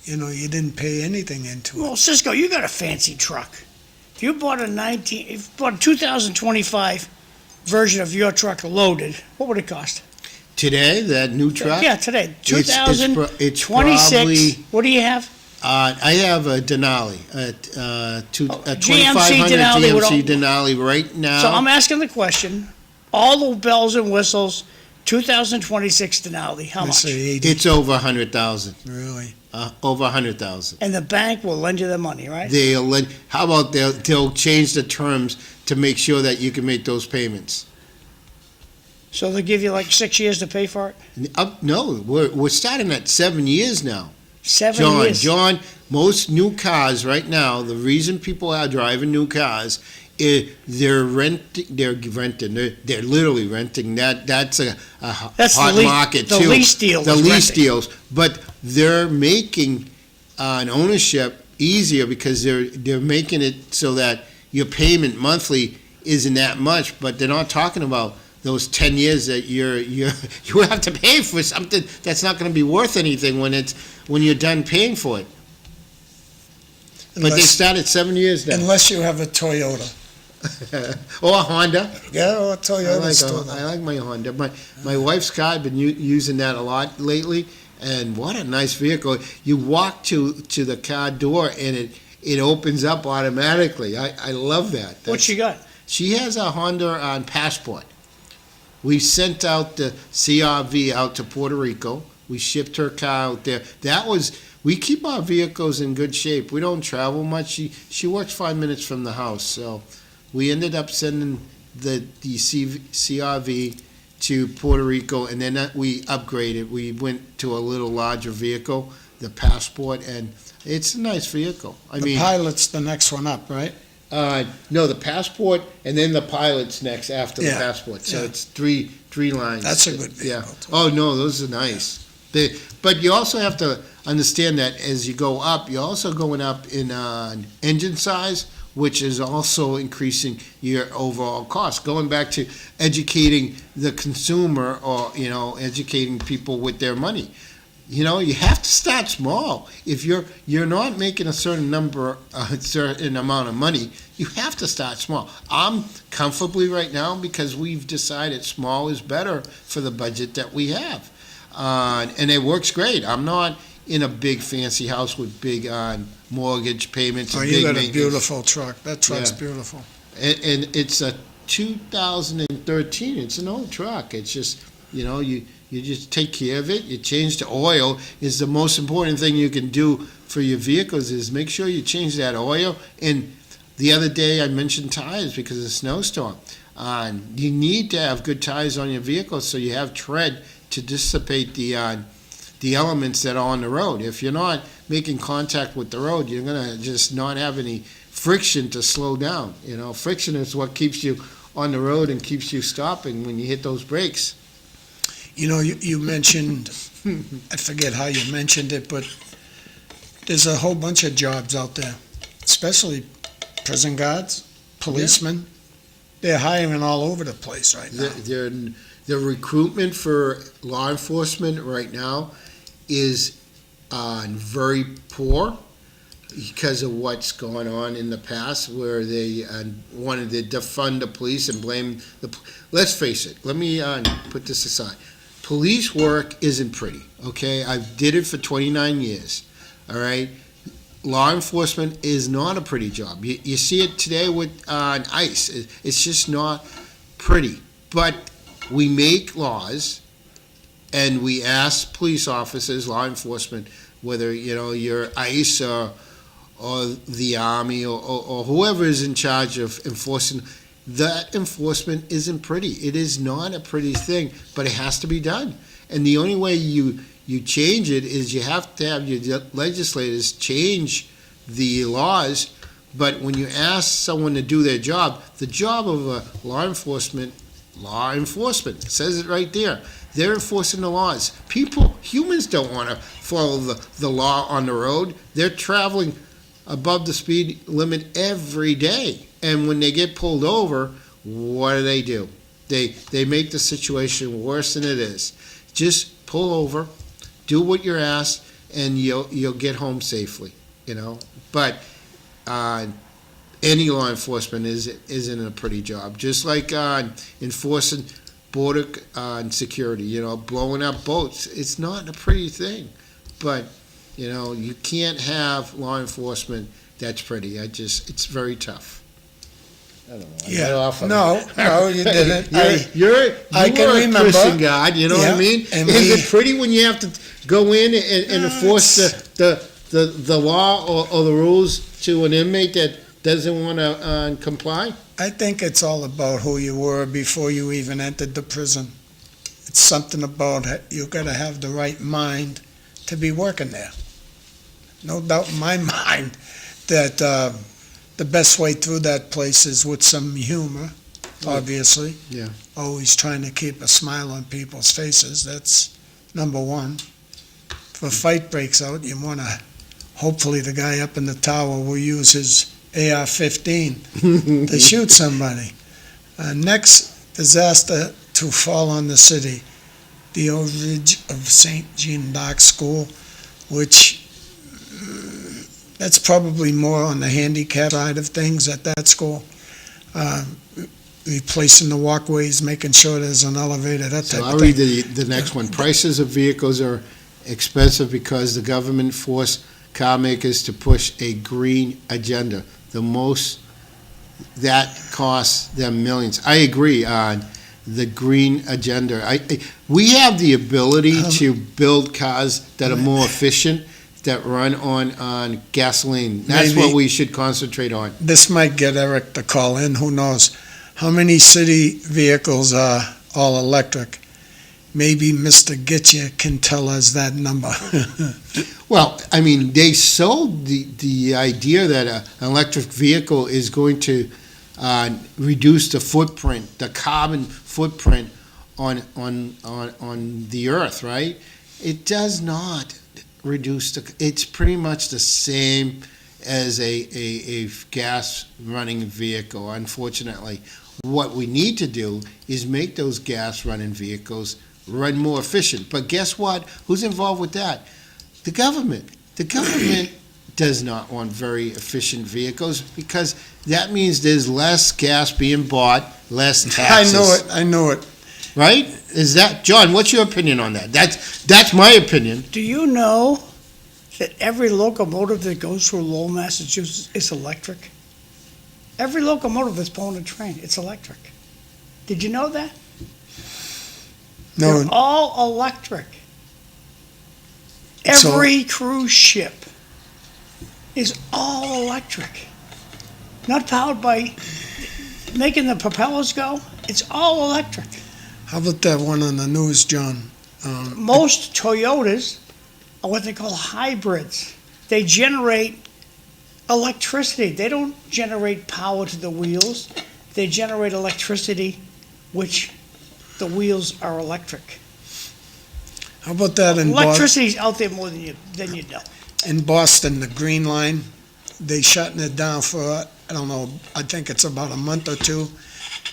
[SPEAKER 1] you didn't pay anything into it.
[SPEAKER 3] Well, Cisco, you got a fancy truck. If you bought a 2025 version of your truck loaded, what would it cost?
[SPEAKER 2] Today, that new truck?
[SPEAKER 3] Yeah, today.
[SPEAKER 2] It's
[SPEAKER 3] 2026.
[SPEAKER 2] probably,
[SPEAKER 3] What do you have?
[SPEAKER 2] I have a Denali, a
[SPEAKER 3] GMC
[SPEAKER 2] 2500
[SPEAKER 3] Denali with all-
[SPEAKER 2] GMC Denali right now.
[SPEAKER 3] So I'm asking the question, all the bells and whistles, 2026 Denali, how
[SPEAKER 1] They
[SPEAKER 3] much?
[SPEAKER 1] say 80,
[SPEAKER 2] It's over 100,000.
[SPEAKER 1] really.
[SPEAKER 2] Over 100,000.
[SPEAKER 3] And the bank will lend you the money, right?
[SPEAKER 2] How about they'll change the terms to make sure that you can make those payments?
[SPEAKER 3] So they'll give you like 6 years to pay for it?
[SPEAKER 2] No, we're starting at 7 years now.
[SPEAKER 3] 7 years?
[SPEAKER 2] John, most new cars right now, the reason people are driving new cars is they're literally renting. That's a
[SPEAKER 3] That's
[SPEAKER 2] hot
[SPEAKER 3] the lease-
[SPEAKER 2] market
[SPEAKER 3] the
[SPEAKER 2] too.
[SPEAKER 3] lease deal
[SPEAKER 2] The
[SPEAKER 3] is
[SPEAKER 2] lease
[SPEAKER 3] renting.
[SPEAKER 2] deals, but they're making an ownership easier because they're making it so that your payment monthly isn't that much, but they're not talking about those 10 years that you have to pay for something that's not going to be worth anything when you're done paying for it. But they start at 7 years now.
[SPEAKER 1] Unless you have a Toyota.
[SPEAKER 2] Or a Honda.
[SPEAKER 1] Yeah, or a
[SPEAKER 2] I
[SPEAKER 1] Toyota.
[SPEAKER 2] like my Honda. My wife's car, I've been using that a lot lately, And what a nice vehicle. You walk to the car door and it opens up automatically. I love that.
[SPEAKER 3] What she got?
[SPEAKER 2] She has a Honda on Passport. We sent out the CRV out to Puerto Rico. We shipped her car out there. We keep our vehicles in good shape. We don't travel much. She works 5 minutes from the house. So we ended up sending the CRV to Puerto Rico, and then we upgraded. We went to a little larger vehicle, the Passport, and it's a nice vehicle.
[SPEAKER 1] The Pilot's the next one up, right?
[SPEAKER 2] No, the Passport, and then the Pilot's next after the
[SPEAKER 1] Yeah,
[SPEAKER 2] Passport. So
[SPEAKER 1] yeah.
[SPEAKER 2] it's three lines.
[SPEAKER 1] That's a good
[SPEAKER 2] Yeah.
[SPEAKER 1] vehicle, too.
[SPEAKER 2] Oh, no, those are nice. But you also have to understand that as you go up, you're also going up in engine size, which is also increasing your overall cost. Going back to educating the consumer, or, educating people with their money. You have to start small. If you're not making a certain amount of money, you have to start small. I'm comfortably right now because we've decided small is better for the budget that we have. And it works great. I'm not in a big fancy house with big mortgage payments.
[SPEAKER 1] Oh,
[SPEAKER 2] and
[SPEAKER 1] you
[SPEAKER 2] big
[SPEAKER 1] got a
[SPEAKER 2] maintenance.
[SPEAKER 1] beautiful truck. That truck's
[SPEAKER 2] Yeah.
[SPEAKER 1] beautiful.
[SPEAKER 2] And it's a 2013. It's an old truck. It's just, you just take care of it. You change the oil. Is the most important thing you can do for your vehicles is make sure you change that oil. And the other day I mentioned tires because of the snowstorm. You need to have good tires on your vehicle so you have tread to dissipate the elements that are on the road. If you're not making contact with the road, you're going to just not have any friction to slow down. Friction is what keeps you on the road and keeps you stopping when you hit those brakes.
[SPEAKER 1] You mentioned, I forget how you mentioned it, but there's a whole bunch of jobs out there, especially prison guards, policemen. They're hiring all over the place right now.
[SPEAKER 2] The recruitment for law enforcement right now is very poor because of what's going on in the past, where they wanted to defund the police and blame the. Let's face it. Let me put this aside. Police work isn't pretty. Okay, I did it for 29 years. All right. Law enforcement is not a pretty job. You see it today with ICE. It's just not pretty. But we make laws, and we ask police officers, law enforcement, whether you're ICE or the Army or whoever is in charge of enforcing. That enforcement isn't pretty. It is not a pretty thing, but it has to be done. And the only way you change it is you have to have your legislators change the laws. But when you ask someone to do their job, the job of a law enforcement, it says it right there. They're enforcing the laws. Humans don't want to follow the law on the road. They're traveling above the speed limit every day. And when they get pulled over, what do? They make the situation worse than it is. Just pull over, do what you're asked, and you'll get home safely. But any law enforcement isn't a pretty job. Just like enforcing border security, blowing up boats. It's not a pretty thing. But you can't have law enforcement that's pretty. It's very tough. I don't know.
[SPEAKER 1] Yeah. No, you didn't.
[SPEAKER 2] I can remember. Christian God, you know what I mean?
[SPEAKER 1] And
[SPEAKER 2] is it pretty when you have to go in and enforce the law or the rules to an inmate that doesn't want to comply?
[SPEAKER 1] I think it's all about who you were before you even entered the prison. It's something about you got to have the right mind to be working there. No doubt in my mind that the best way through that place is with some humor, obviously.
[SPEAKER 2] Yeah.
[SPEAKER 1] Always trying to keep a smile on people's faces. That's number one. If a fight breaks out, you want to, hopefully the guy up in the tower will use his AR-15 to shoot somebody. Next disaster to fall on the city, the overreach of St. Jean d'Arc School, which that's probably more on the handicap side of things at that school. Replacing the walkways, making sure there's an elevator, that type
[SPEAKER 2] So
[SPEAKER 1] of
[SPEAKER 2] I'll
[SPEAKER 1] thing.
[SPEAKER 2] read the next one. Prices of vehicles are expensive because the government forced car makers to push a green agenda. The most that costs them millions. I agree on the green agenda. We have the ability to build cars that are more efficient, that run on gasoline. That's
[SPEAKER 1] Maybe.
[SPEAKER 2] what we should concentrate on.
[SPEAKER 1] This might get Eric to call in, who knows? How many city vehicles are all electric? Maybe Mr. Getcha can tell us that number.
[SPEAKER 2] Well, I mean, they sold the idea that an electric vehicle is going to reduce the footprint, the carbon footprint on the earth, right? It does not reduce it's pretty much the same as a gas running vehicle, unfortunately. What we need to do is make those gas running vehicles run more efficient. But guess what? Who's involved with that? The government. The government does not want very efficient vehicles because that means there's less gas being bought, less taxes.
[SPEAKER 1] I know it.
[SPEAKER 2] Right? Is that, John, what's your opinion on that? That's my opinion.
[SPEAKER 3] Do you know that every locomotive that goes through Lowell, Massachusetts is electric? Every locomotive that's pulling a train, it's electric. Did you know that?
[SPEAKER 1] No,
[SPEAKER 3] They're all electric.
[SPEAKER 1] So-
[SPEAKER 3] Every cruise ship is all electric. Not powered by making the propellers go. It's all electric.
[SPEAKER 1] how about that one on the news, John?
[SPEAKER 3] Most Toyotas are what they call hybrids. They generate electricity. They don't generate power to the wheels. They generate electricity, which the wheels are electric.
[SPEAKER 1] How about that in
[SPEAKER 3] Electricity's out there more than you know.
[SPEAKER 1] in Boston, the Green Line? They shutting it down for, I don't know, I think it's about a month or two,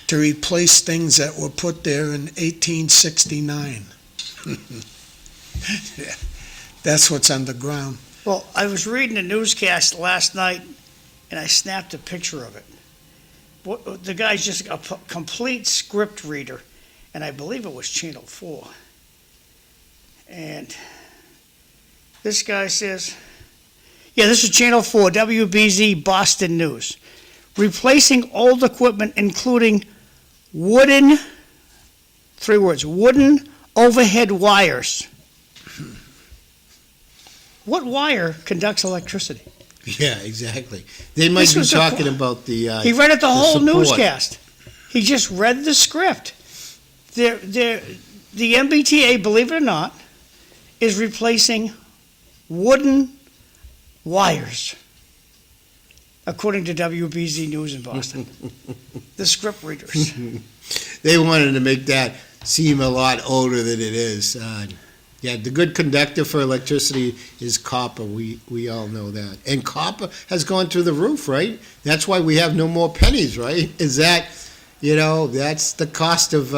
[SPEAKER 1] to replace things that were put there in 1869. Yeah, that's what's underground.
[SPEAKER 3] Well, I was reading a newscast last night, and I snapped a picture of it. The guy's just a complete script reader, and I believe it was Channel 4. And this guy says, yeah, this is Channel 4, WBZ Boston News. Replacing old equipment, including wooden, 3 words, wooden overhead wires. What wire conducts electricity?
[SPEAKER 2] Yeah, exactly. They might
[SPEAKER 3] This
[SPEAKER 2] be
[SPEAKER 3] was a-
[SPEAKER 2] talking about the
[SPEAKER 3] He read it the whole
[SPEAKER 2] support.
[SPEAKER 3] newscast. He just read the script. The MBTA, believe it or not, is replacing wooden wires, according to WBZ News in Boston. The script readers.
[SPEAKER 2] They wanted to make that seem a lot older than it is. Yeah, the good conductor for electricity is copper. We all know that. And copper has gone through the roof, right? That's why we have no more pennies, right? Is that, that's the cost of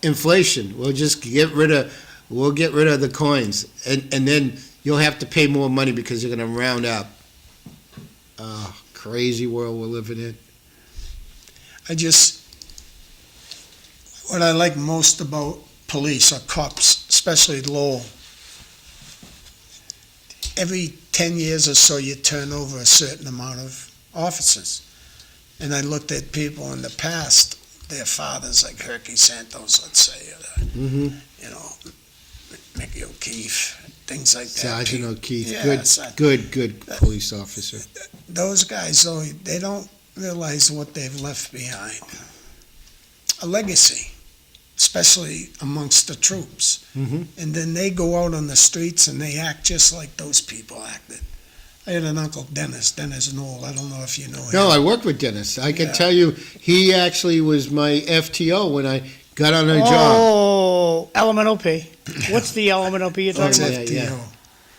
[SPEAKER 2] inflation. We'll get rid of the coins. And then you'll have to pay more money because you're going to round up. Crazy world we're living in.
[SPEAKER 1] What I like most about police or cops, especially Lowell, every 10 years or so you turn over a certain amount of officers. And I looked at people in the past, their fathers, like Herky Santos, let's say,
[SPEAKER 2] Mm-hmm.
[SPEAKER 1] Mickey O'Keefe, things like that.
[SPEAKER 2] Sergeant O'Keefe,
[SPEAKER 1] Yeah,
[SPEAKER 2] good police officer.
[SPEAKER 1] Those guys, though, they don't realize what they've left behind. A legacy, especially amongst the troops.
[SPEAKER 2] Mm-hmm.
[SPEAKER 1] And then they go out on the streets and they act just like those people acted. I had an uncle, Dennis Knoll. I don't know if you know him.
[SPEAKER 2] No, I worked with Dennis. I can
[SPEAKER 1] Yeah.
[SPEAKER 2] tell you, he actually was my FTO when I got on a job.
[SPEAKER 3] Oh, elemental P. What's the elemental P you're
[SPEAKER 1] What's
[SPEAKER 3] talking about?
[SPEAKER 2] yeah.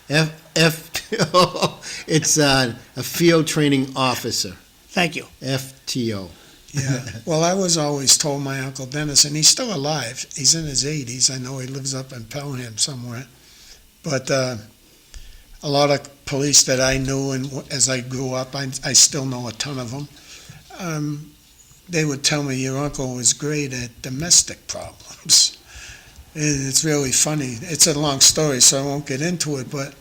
[SPEAKER 1] FTO?
[SPEAKER 2] FTO, it's a field training officer,
[SPEAKER 3] Thank you.
[SPEAKER 2] FTO.
[SPEAKER 1] Yeah. Well, I was always told my Uncle Dennis, and he's still alive. He's in his 80s. I know he lives up in Pelham somewhere. But a lot of police that I knew, and as I grew up, I still know a ton of them. They would tell me your uncle was great at domestic problems. And it's really funny. It's a long story, so I won't get into it, but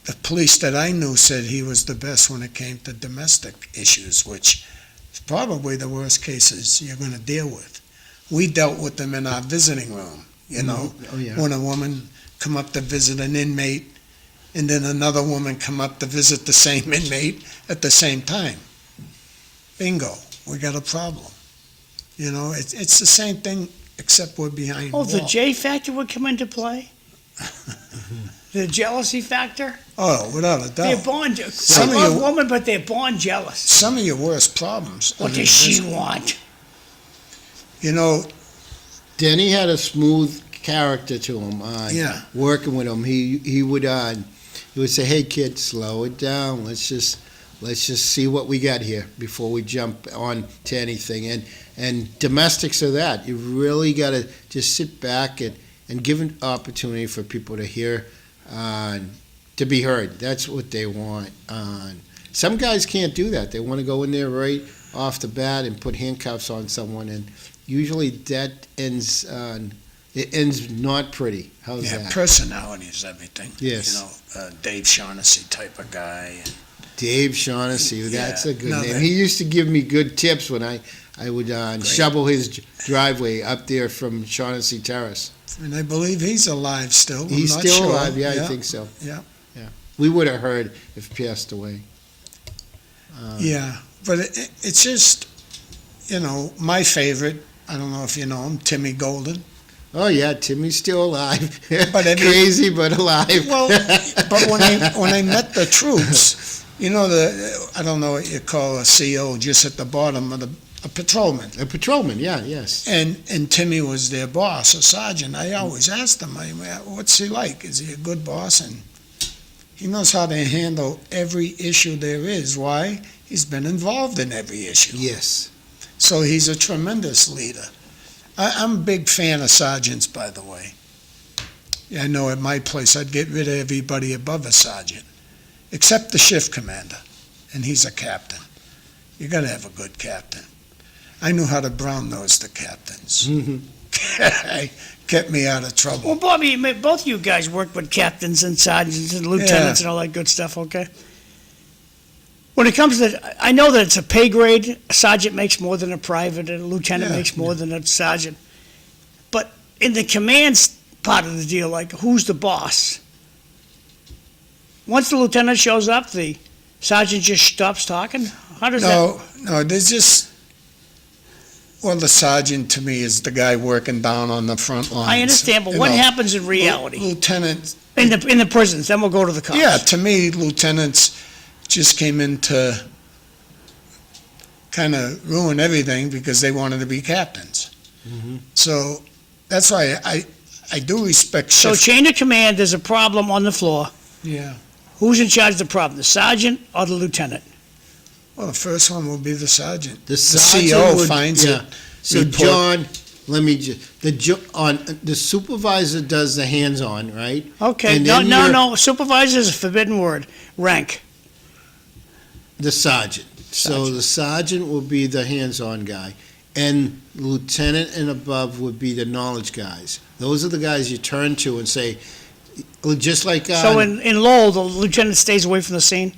[SPEAKER 1] the police that I knew said he was the best when it came to domestic issues, which is probably the worst cases you're going to deal with. We dealt with them in our visiting room, you know,
[SPEAKER 2] Oh, yeah.
[SPEAKER 1] when a woman come up to visit an inmate, and then another woman come up to visit the same inmate at the same time. Bingo, we got a problem. You know, it's the same thing, except we're behind
[SPEAKER 3] Oh, the
[SPEAKER 1] wall.
[SPEAKER 3] J factor would come into play? The jealousy factor?
[SPEAKER 1] Oh, without a
[SPEAKER 3] They're
[SPEAKER 1] doubt.
[SPEAKER 3] born,
[SPEAKER 1] Some
[SPEAKER 3] I
[SPEAKER 1] of
[SPEAKER 3] love
[SPEAKER 1] you-
[SPEAKER 3] women, but they're born jealous.
[SPEAKER 1] Some of your worst problems.
[SPEAKER 3] What does she want?
[SPEAKER 1] You know,
[SPEAKER 2] Denny had a smooth character to him.
[SPEAKER 1] Yeah.
[SPEAKER 2] Working with him, he would say, "Hey kid, slow it down. Let's just see what we got here before we jump on to anything." And domestics are that. You really got to just sit back and give an opportunity for people to hear, to be heard. That's what they want. Some guys can't do that. They want to go in there right off the bat and put handcuffs on someone, and usually that ends not pretty. How's
[SPEAKER 1] yeah,
[SPEAKER 2] that?
[SPEAKER 1] personality is everything.
[SPEAKER 2] Yes.
[SPEAKER 1] You know, Dave Shaughnessy type of guy.
[SPEAKER 2] Dave Shaughnessy, that's
[SPEAKER 1] Yeah,
[SPEAKER 2] a good
[SPEAKER 1] no,
[SPEAKER 2] name.
[SPEAKER 1] that-
[SPEAKER 2] He used to give me good tips when I would shovel his driveway up there from Shaughnessy Terrace.
[SPEAKER 1] And I believe he's alive still. I'm
[SPEAKER 2] He's
[SPEAKER 1] not
[SPEAKER 2] still
[SPEAKER 1] sure.
[SPEAKER 2] alive, yeah, I think so.
[SPEAKER 1] Yeah.
[SPEAKER 2] We would have heard if he passed away.
[SPEAKER 1] Yeah, but it's just, you know, my favorite, I don't know if you know him, Timmy Golden.
[SPEAKER 2] Oh yeah, Timmy's still alive.
[SPEAKER 1] But every-
[SPEAKER 2] Crazy but alive.
[SPEAKER 1] Well, but when I met the troops, you know, I don't know what you call a CO, just at the bottom of a patrolman.
[SPEAKER 2] A patrolman, yeah, yes.
[SPEAKER 1] And Timmy was their boss, a sergeant. I always asked him, what's he like? Is he a good boss? And he knows how to handle every issue there is. Why? He's been involved in every issue.
[SPEAKER 2] Yes.
[SPEAKER 1] So he's a tremendous leader. I'm a big fan of sergeants, by the way. Yeah, I know at my place I'd get rid of everybody above a sergeant, except the shift commander, and he's a captain. You got to have a good captain. I knew how to brown nose the captains. Kept me out of trouble.
[SPEAKER 3] Well, Bobby, both of you guys worked with captains and sergeants and lieutenants and all that good stuff, okay? When it comes to, I know that it's a pay grade. A sergeant makes more than a private, and a lieutenant
[SPEAKER 1] Yeah,
[SPEAKER 3] makes more than a sergeant. But in the command part of the deal, like who's the boss? Once the lieutenant shows up, the sergeant just stops talking? How does that?
[SPEAKER 1] No, there's just, well, the sergeant to me is the guy working down on the front lines.
[SPEAKER 3] I understand, but
[SPEAKER 1] You
[SPEAKER 3] what
[SPEAKER 1] know,
[SPEAKER 3] happens in reality?
[SPEAKER 1] Lieutenant,
[SPEAKER 3] In the prisons, then we'll go to the cops.
[SPEAKER 1] yeah, to me, lieutenants just came in to kind of ruin everything because they wanted to be captains.
[SPEAKER 2] Mhm.
[SPEAKER 1] So that's why I do respect
[SPEAKER 3] So
[SPEAKER 1] shift.
[SPEAKER 3] chain of command, there's a problem on the floor.
[SPEAKER 1] Yeah.
[SPEAKER 3] Who's in charge of the problem, the sergeant or the lieutenant?
[SPEAKER 1] Well, the first one will be the sergeant.
[SPEAKER 2] The
[SPEAKER 1] CO
[SPEAKER 2] would-
[SPEAKER 1] finds
[SPEAKER 2] yeah.
[SPEAKER 1] it.
[SPEAKER 2] So
[SPEAKER 1] report-
[SPEAKER 2] John, let me just, the supervisor does the hands-on, right?
[SPEAKER 3] Okay,
[SPEAKER 2] And
[SPEAKER 3] no,
[SPEAKER 2] then
[SPEAKER 3] no,
[SPEAKER 2] you're-
[SPEAKER 3] no, supervisor is a forbidden word. Rank.
[SPEAKER 2] The sergeant. So the sergeant will be the hands-on guy, and lieutenant and above would be the knowledge guys. Those are the guys you turn to and say, just like
[SPEAKER 3] So in Lowell, the lieutenant stays away from the scene?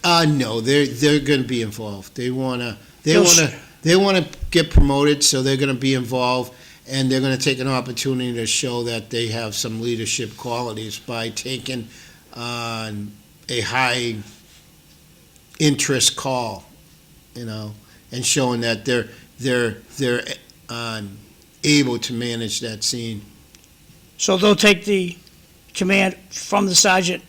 [SPEAKER 2] no, they're going to be involved. They want
[SPEAKER 3] He'll
[SPEAKER 2] to get promoted, so they're going to be involved, and they're going to take an opportunity to show that they have some leadership qualities by taking on a high interest call, and showing that they're able to manage that scene.
[SPEAKER 3] So they'll take the command from the sergeant.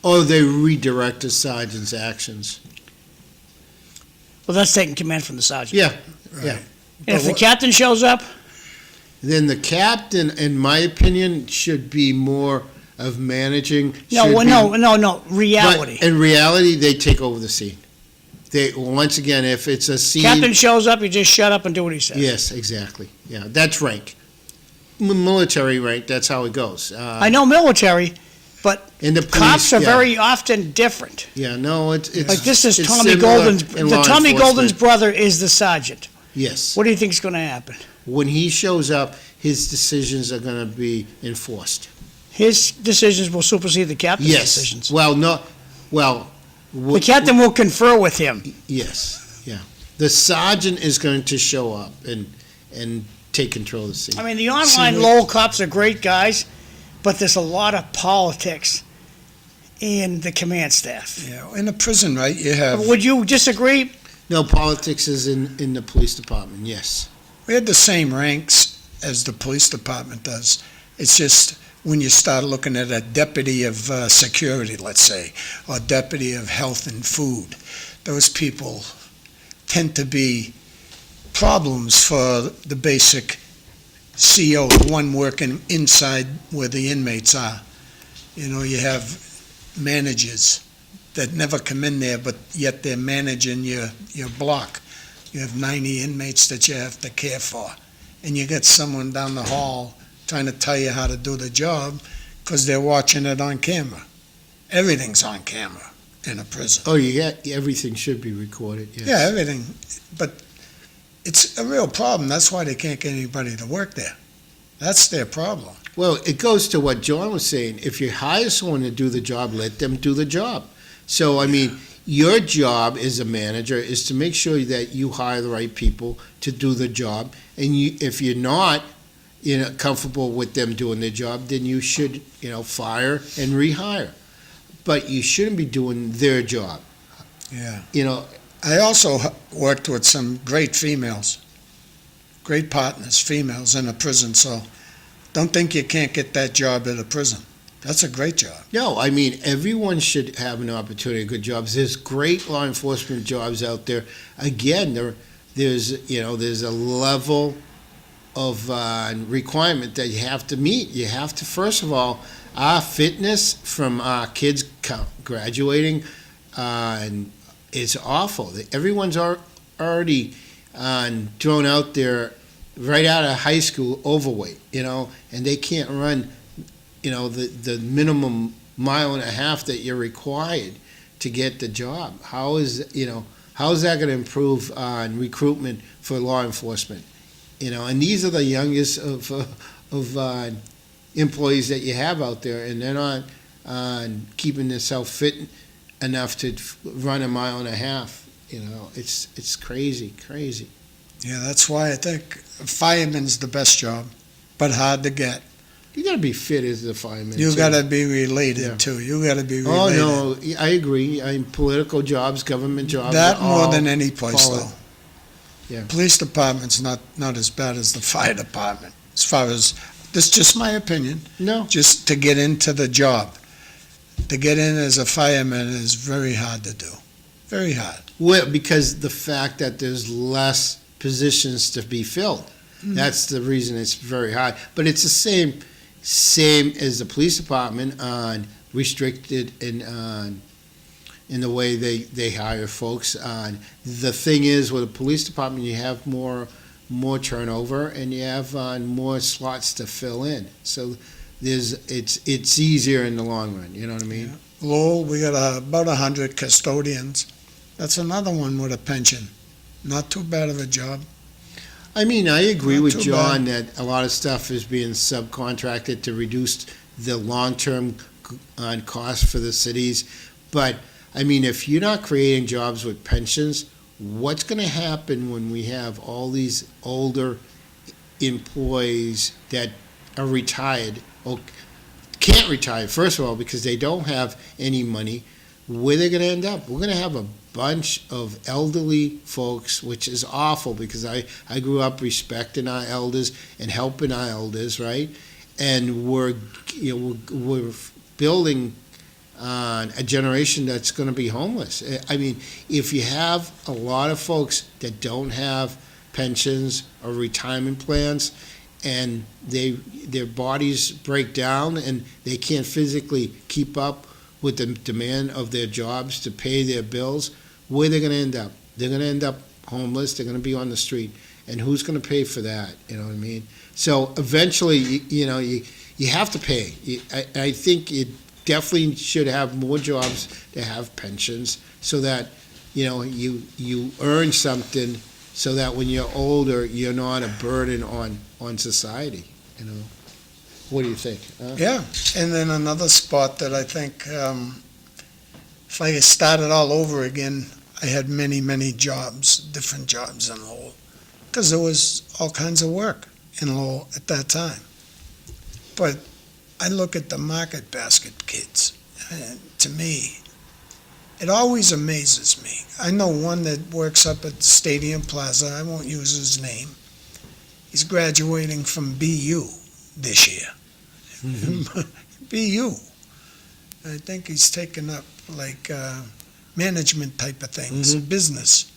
[SPEAKER 2] Or they redirect the sergeant's actions.
[SPEAKER 3] Well, that's taking command from the sergeant.
[SPEAKER 2] Yeah,
[SPEAKER 1] Right.
[SPEAKER 2] yeah.
[SPEAKER 3] And if the
[SPEAKER 1] what-
[SPEAKER 3] captain shows up,
[SPEAKER 2] Then the captain, in my opinion, should be more of managing.
[SPEAKER 3] no,
[SPEAKER 2] should be-
[SPEAKER 3] no, reality.
[SPEAKER 2] But in reality, they take over the scene. Once again, if it's a scene.
[SPEAKER 3] Captain shows up, you just shut up and do what he says.
[SPEAKER 2] Yes, exactly. Yeah, that's rank. Military rank, that's how it goes.
[SPEAKER 3] I know military, but
[SPEAKER 2] In the police,
[SPEAKER 3] cops are
[SPEAKER 2] yeah.
[SPEAKER 3] very often different.
[SPEAKER 2] Yeah, no, it's.
[SPEAKER 3] Like this is
[SPEAKER 2] it's
[SPEAKER 3] Tommy
[SPEAKER 2] similar
[SPEAKER 3] Golden's,
[SPEAKER 2] in
[SPEAKER 3] the
[SPEAKER 2] law
[SPEAKER 3] Tommy
[SPEAKER 2] enforcement.
[SPEAKER 3] Golden's brother is the sergeant.
[SPEAKER 2] Yes.
[SPEAKER 3] What do you think is going to happen?
[SPEAKER 2] When he shows up, his decisions are going to be enforced.
[SPEAKER 3] His decisions will supersede the captain's
[SPEAKER 2] Yes.
[SPEAKER 3] decisions.
[SPEAKER 2] Well, no, well.
[SPEAKER 3] The captain will confer with him.
[SPEAKER 2] Yes, yeah. The sergeant is going to show up and take control of the scene.
[SPEAKER 3] I mean, the online
[SPEAKER 1] See,
[SPEAKER 3] Lowell cops are great guys, but there's a lot of politics in the command staff.
[SPEAKER 1] Yeah, in a prison, right, you have,
[SPEAKER 3] Would you disagree?
[SPEAKER 2] No, politics is in the police department, yes.
[SPEAKER 1] we had the same ranks as the police department does. It's just when you start looking at a deputy of security, let's say, or deputy of health and food, those people tend to be problems for the basic CO, the one working inside where the inmates are. You know, you have managers that never come in there, but yet they're managing your block. You have 90 inmates that you have to care for. And you get someone down the hall trying to tell you how to do the job because they're watching it on camera. Everything's on camera in a prison.
[SPEAKER 2] Oh, everything should be recorded, yes.
[SPEAKER 1] Yeah, everything. But it's a real problem. That's why they can't get anybody to work there. That's their problem.
[SPEAKER 2] Well, it goes to what John was saying. If you hire someone to do the job, let them do the job. So, I mean, your job as a manager is to make sure that you hire the right people to do the job. And if you're not, comfortable with them doing their job, then you should, fire and rehire. But you shouldn't be doing their job.
[SPEAKER 1] Yeah.
[SPEAKER 2] You
[SPEAKER 1] I also worked with some great females, great partners, females in a prison, so don't think you can't get that job at a prison. That's a great job.
[SPEAKER 2] No, I mean, everyone should have an opportunity at good jobs. There's great law enforcement jobs out there. Again, there's a level of requirement that you have to meet. You have to, first of all, our fitness from our kids graduating, and it's awful. Everyone's already thrown out there right out of high school overweight, and they can't run, the minimum mile and a half that you're required to get the job. How is that going to improve on recruitment for law enforcement? And these are the youngest of employees that you have out there, and they're not keeping themselves fit enough to run a mile and a half. It's crazy.
[SPEAKER 1] Yeah, that's why I think fireman's the best job, but hard to get.
[SPEAKER 2] You got to be fit as a fireman.
[SPEAKER 1] You
[SPEAKER 2] too.
[SPEAKER 1] got to be related,
[SPEAKER 2] Yeah.
[SPEAKER 1] too. You got to be
[SPEAKER 2] Oh
[SPEAKER 1] related.
[SPEAKER 2] no, I agree. Political jobs, government jobs.
[SPEAKER 1] That
[SPEAKER 2] are
[SPEAKER 1] more
[SPEAKER 2] all
[SPEAKER 1] than any place,
[SPEAKER 2] follow-
[SPEAKER 1] though.
[SPEAKER 2] Yeah.
[SPEAKER 1] Police department's not as bad as the fire department, as far as, this is just my opinion,
[SPEAKER 2] No.
[SPEAKER 1] just to get into the job. To get in as a fireman is very hard to do. Very hard.
[SPEAKER 2] Well, because the fact that there's less positions to be filled. That's the reason it's very hard. But it's the same as the police department on restricted in the way they hire folks. The thing is, with the police department, you have more turnover and you have more slots to fill in. So it's easier in the long run. You know what I mean?
[SPEAKER 1] Yeah. Lowell, we got about 100 custodians. That's another one with a pension. Not too bad of a job.
[SPEAKER 2] I mean, I agree
[SPEAKER 1] Not
[SPEAKER 2] with
[SPEAKER 1] too
[SPEAKER 2] John that a lot of stuff is being subcontracted to reduce the long-term cost for the cities. But, I mean, if you're not creating jobs with pensions, what's going to happen when we have all these older employees that are retired or can't retire, first of all, because they don't have any money? Where they're going to end up? We're going to have a bunch of elderly folks, which is awful because I grew up respecting our elders and helping our elders, right? And we're building a generation that's going to be homeless. I mean, if you have a lot of folks that don't have pensions or retirement plans, and their bodies break down and they can't physically keep up with the demand of their jobs to pay their bills, where they're going to end up? They're going to end up homeless. They're going to be on the street. And who's going to pay for that? You know what I mean? So eventually, you have to pay. I think it definitely should have more jobs to have pensions so that, you earn something so that when you're older, you're not a burden on society, you know. What do you think?
[SPEAKER 1] Yeah, and then another spot that I think, if I started all over again, I had many, many jobs, different jobs in Lowell, because there was all kinds of work in Lowell at that time. But I look at the market basket kids, and to me, it always amazes me. I know one that works up at Stadium Plaza, I won't use his name. He's graduating from BU this year. BU. I think he's taken up like management type of things, business.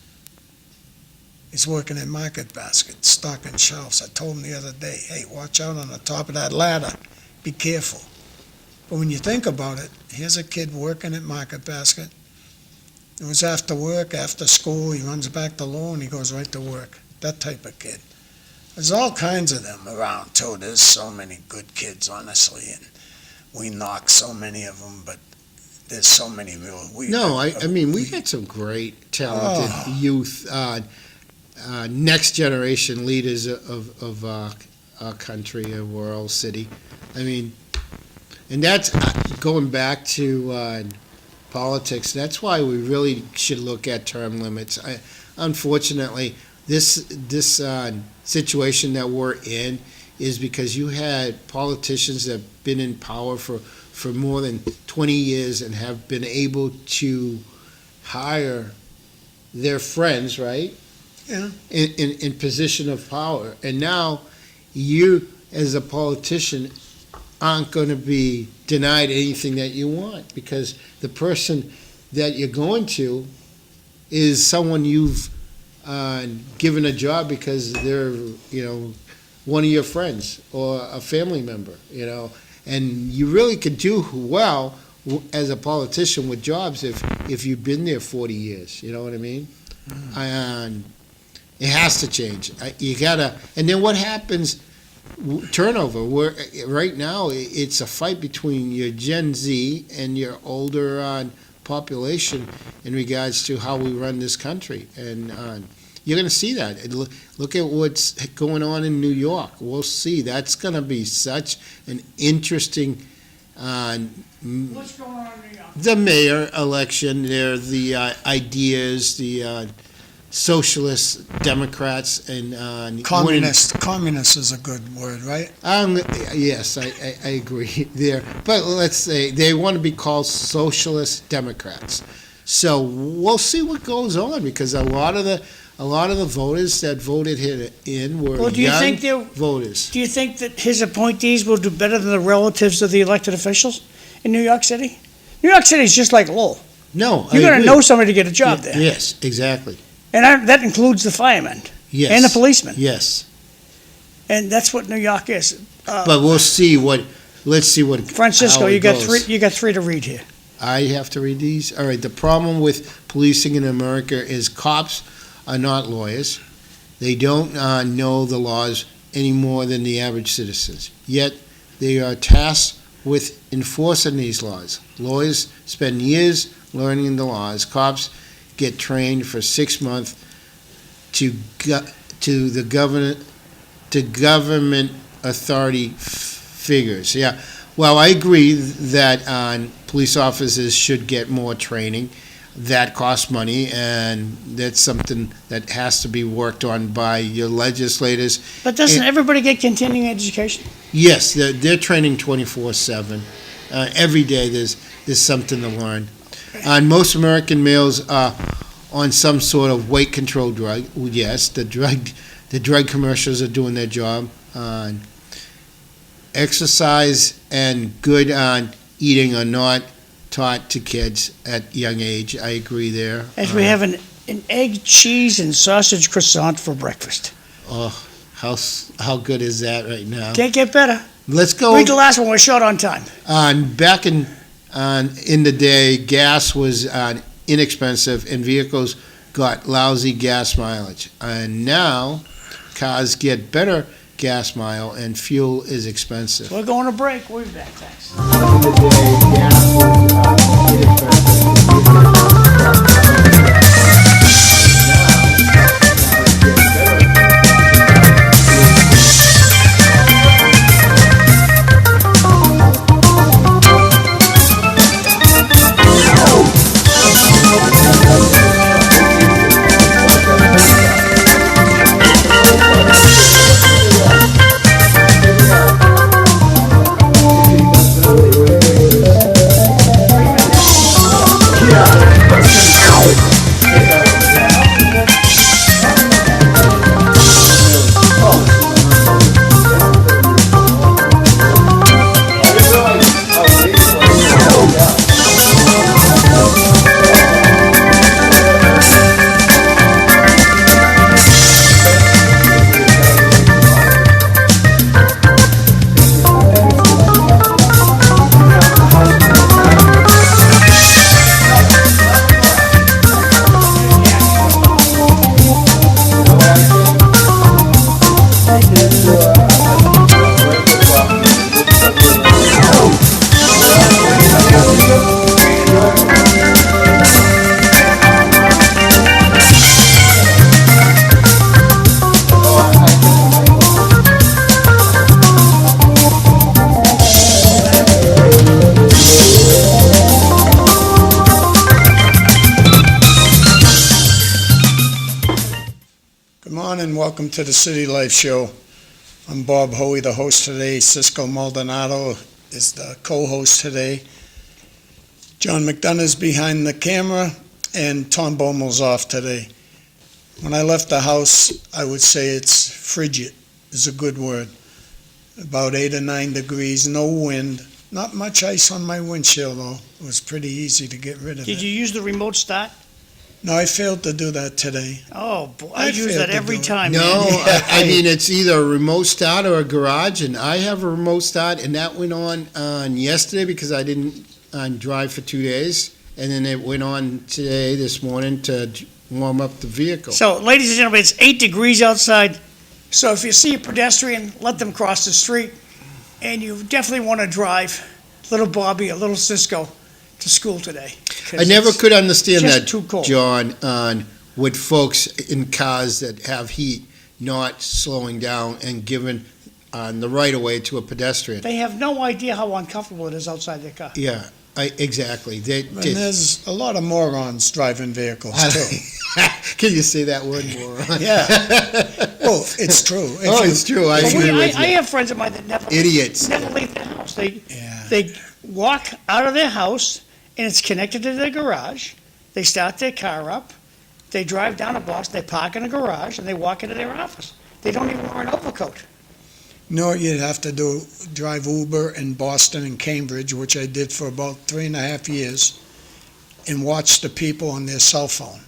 [SPEAKER 1] He's working at Market Basket, stocking shelves. I told him the other day, hey, watch out on the top of that ladder. Be careful. But when you think about it, here's a kid working at Market Basket. It was after work, after school, he runs back to Lowell and he goes right to work. That type of kid. There's all kinds of them around, too. There's so many good kids, honestly, and we knock so many of them, but there's so many real...
[SPEAKER 2] I mean, we got some great, talented youth, next generation leaders of our country, of our city. I mean, and that's going back to politics. That's why we really should look at term limits. Unfortunately, this situation that we're in is because you had politicians that have been in power for more than 20 years and have been able to hire their friends, right?
[SPEAKER 1] Yeah.
[SPEAKER 2] In position of power. And now you, as a politician, aren't going to be denied anything that you want, because the person that you're going to is someone you've given a job because they're, one of your friends or a family member, and you really could do well as a politician with jobs if you've been there 40 years. You know what I mean? It has to change. You gotta. And then what happens? Turnover. Where right now it's a fight between your Gen Z and your older population in regards to how we run this country, and you're going to see that. Look at what's going on in New York. We'll see. That's going to be such an interesting.
[SPEAKER 3] What's going on in New York?
[SPEAKER 2] The mayor election. There, the ideas, the socialist Democrats and
[SPEAKER 1] communist. Communist is a good word, right?
[SPEAKER 2] Yes, I agree there. But let's say they want to be called socialist Democrats. So we'll see what goes on, because a lot of the voters that voted him in were young voters.
[SPEAKER 3] Do you think that his appointees will do better than the relatives of the elected officials in New York City? New York City is just like Lowell.
[SPEAKER 2] No,
[SPEAKER 3] you're going to know somebody to get a job there.
[SPEAKER 2] Yes, exactly.
[SPEAKER 3] And that includes the firemen.
[SPEAKER 2] Yes.
[SPEAKER 3] And the policemen.
[SPEAKER 2] Yes.
[SPEAKER 3] And that's what New York is.
[SPEAKER 2] But we'll see what. Let's see what.
[SPEAKER 3] Francisco, you got three to read here.
[SPEAKER 2] I have to read these. All right. The problem with policing in America is cops are not lawyers. They don't know the laws any more than the average citizens. Yet they are tasked with enforcing these laws. Lawyers spend years learning the laws. Cops get trained for 6 months to the government authority figures. Yeah. Well, I agree that police officers should get more training. That costs money, and that's something that has to be worked on by your legislators.
[SPEAKER 3] But doesn't everybody get continuing education?
[SPEAKER 2] Yes, they're training 24/7. Every day there's something to learn. Most American males are on some sort of weight control drug. Yes, the drug commercials are doing their job. Exercise and good eating are not taught to kids at young age. I agree there.
[SPEAKER 3] As we have an egg, cheese, and sausage croissant for breakfast.
[SPEAKER 2] Oh, how good is that right now?
[SPEAKER 3] Can't get better.
[SPEAKER 2] Let's go.
[SPEAKER 3] Read the last one. We're short on time.
[SPEAKER 2] Back in the day, gas was inexpensive and vehicles got lousy gas mileage. And now cars get better gas mile and fuel is expensive.
[SPEAKER 3] We're going to break. We'll be back. Thanks.
[SPEAKER 2] In the day, gas was inexpensive.
[SPEAKER 1] welcome to the City Life Show. I'm Bob Hoey, the host today. CISCO Maldonado is the co-host today. John McDonough is behind the camera, and Tom Bomil's off today. When I left the house, I would say it's frigid, is a good word. About 8 or 9 degrees, no wind. Not much ice on my windshield, though. It was pretty easy to get rid of
[SPEAKER 3] Did
[SPEAKER 1] it.
[SPEAKER 3] you use the remote start?
[SPEAKER 1] No, I failed to do that today.
[SPEAKER 3] Oh, boy, I
[SPEAKER 1] I
[SPEAKER 3] use
[SPEAKER 1] failed
[SPEAKER 3] that
[SPEAKER 1] to
[SPEAKER 3] every
[SPEAKER 1] do it.
[SPEAKER 3] time,
[SPEAKER 2] No,
[SPEAKER 3] man.
[SPEAKER 2] I mean, it's either a remote start or a garage, and I have a remote start, and that went on yesterday because I didn't drive for 2 days, and then it went on today, this morning, to warm up the vehicle.
[SPEAKER 3] So, ladies and gentlemen, it's 8 degrees outside. So if you see a pedestrian, let them cross the street. And you definitely want to drive little Bobby or little Cisco to school today. 'Cause
[SPEAKER 2] I never
[SPEAKER 3] it's
[SPEAKER 2] could understand
[SPEAKER 3] just
[SPEAKER 2] that,
[SPEAKER 3] too cold.
[SPEAKER 2] John, with folks in cars that have heat not slowing down and giving the right of way to a pedestrian.
[SPEAKER 3] They have no idea how uncomfortable it is outside their car.
[SPEAKER 2] Yeah, exactly.
[SPEAKER 1] And there's a lot of morons driving vehicles, too.
[SPEAKER 2] Can you say that word more?
[SPEAKER 1] Yeah. Well, it's true.
[SPEAKER 2] It's true. I
[SPEAKER 3] But
[SPEAKER 2] agree with
[SPEAKER 3] I
[SPEAKER 2] you.
[SPEAKER 3] have friends of mine that never
[SPEAKER 2] Idiots.
[SPEAKER 3] leave their house.
[SPEAKER 1] Yeah.
[SPEAKER 3] They walk out of their house, and it's connected to their garage. They start their car up. They drive down a block. They park in a garage, and they walk into their office. They don't even wear an overcoat.
[SPEAKER 1] No, you'd have to drive Uber in Boston and Cambridge, which I did for about 3.5 years, and watch the people on their cell phone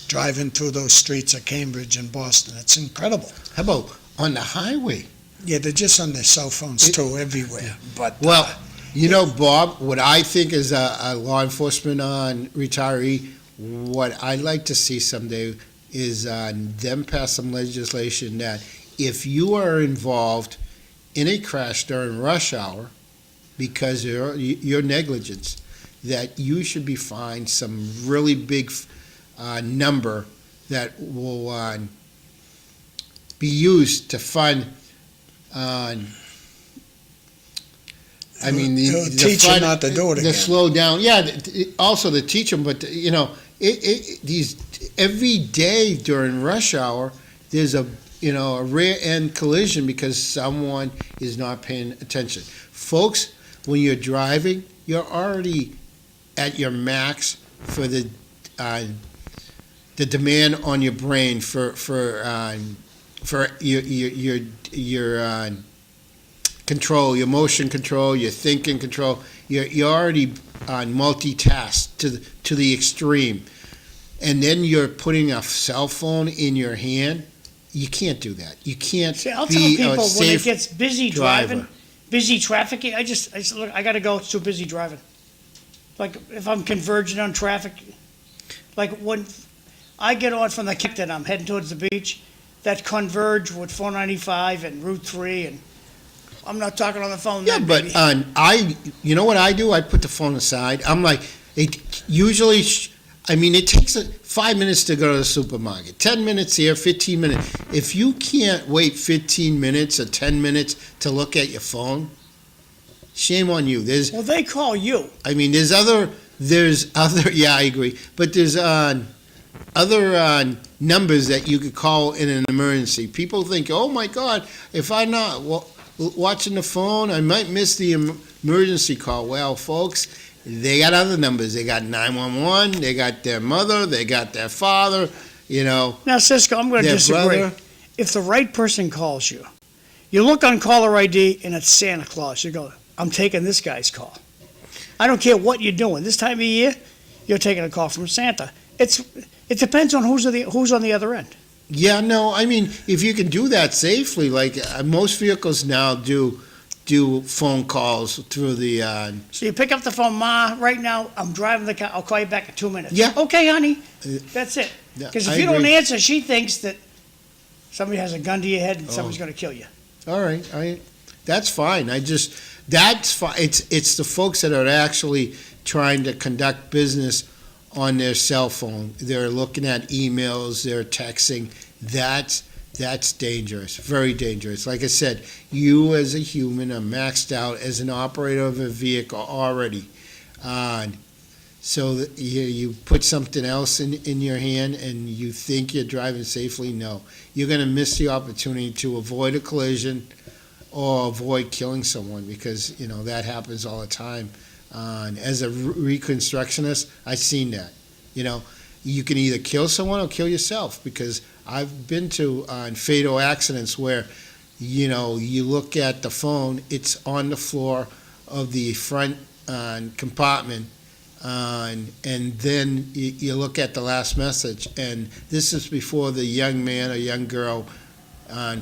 [SPEAKER 1] driving through those streets of Cambridge and Boston. It's incredible.
[SPEAKER 2] How about on the highway?
[SPEAKER 1] Yeah, they're just on their cell phones too, everywhere. But
[SPEAKER 2] Well, you know, Bob, what I think is a law enforcement retiree, what I'd like to see someday is them pass some legislation that if you are involved in a crash during rush hour because of your negligence, that you should be fined some really big number that will be used to fund. I mean,
[SPEAKER 1] It'll teach you not to do it
[SPEAKER 2] The
[SPEAKER 1] again.
[SPEAKER 2] slow down, yeah. Also to teach them, but these every day during rush hour, there's a rear end collision because someone is not paying attention. Folks, when you're driving, you're already at your max for the demand on your brain for your control, your motion control, your thinking control. You're already on multitask to the extreme, and then you're putting a cell phone in your hand. You can't do that. You can't
[SPEAKER 3] See, I'll tell
[SPEAKER 2] be
[SPEAKER 3] people
[SPEAKER 2] a
[SPEAKER 3] when it
[SPEAKER 2] safe
[SPEAKER 3] gets busy
[SPEAKER 2] driver.
[SPEAKER 3] driving, busy trafficking, I just look, I gotta go, it's too busy driving. Like, if I'm converging on traffic, like when I get on from the kick that I'm heading towards the beach, that converge with 495 and Route 3, and I'm not talking on the phone
[SPEAKER 2] Yeah,
[SPEAKER 3] then,
[SPEAKER 2] but
[SPEAKER 3] baby.
[SPEAKER 2] you know what I do? I put the phone aside. I'm like, it takes 5 minutes to go to the supermarket. 10 minutes here, 15 minutes. If you can't wait 15 minutes or 10 minutes to look at your phone, shame on you.
[SPEAKER 3] Well, they call you.
[SPEAKER 2] There's other, yeah, I agree. But there's other numbers that you could call in an emergency. People think, oh my God, if I'm not watching the phone, I might miss the emergency call. Well, folks, they got other numbers. They got 911, they got their mother, they got their father,
[SPEAKER 3] Now, Cisco, I'm gonna
[SPEAKER 2] their
[SPEAKER 3] disagree.
[SPEAKER 2] brother.
[SPEAKER 3] If the right person calls you, you look on caller ID and it's Santa Claus, you go, I'm taking this guy's call. I don't care what you're doing. This time of year, you're taking a call from Santa. It depends on who's on the other end.
[SPEAKER 2] Yeah, no, if you can do that safely, like most vehicles now do phone calls through the,
[SPEAKER 3] So you pick up the phone, Ma, right now, I'm driving the car, I'll call you back in 2 minutes.
[SPEAKER 2] Yeah.
[SPEAKER 3] Okay, honey, that's it.
[SPEAKER 2] Yeah,
[SPEAKER 3] Because
[SPEAKER 2] I
[SPEAKER 3] if you don't
[SPEAKER 2] agree.
[SPEAKER 3] answer, she thinks that somebody has a gun to your head and somebody's gonna kill you.
[SPEAKER 2] all right, that's fine. That's fine. It's the folks that are actually trying to conduct business on their cell phone. They're looking at emails, they're texting. That's dangerous, very dangerous. Like I said, you as a human are maxed out as an operator of a vehicle already. so that you put something else in your hand and you think you're driving safely, no. You're going to miss the opportunity to avoid a collision or avoid killing someone, because, that happens all the time. And as a reconstructionist, I've seen that. You can either kill someone or kill yourself, because I've been to fatal accidents where, you look at the phone, it's on the floor of the front compartment, and then you look at the last message, and this is before the young man or young girl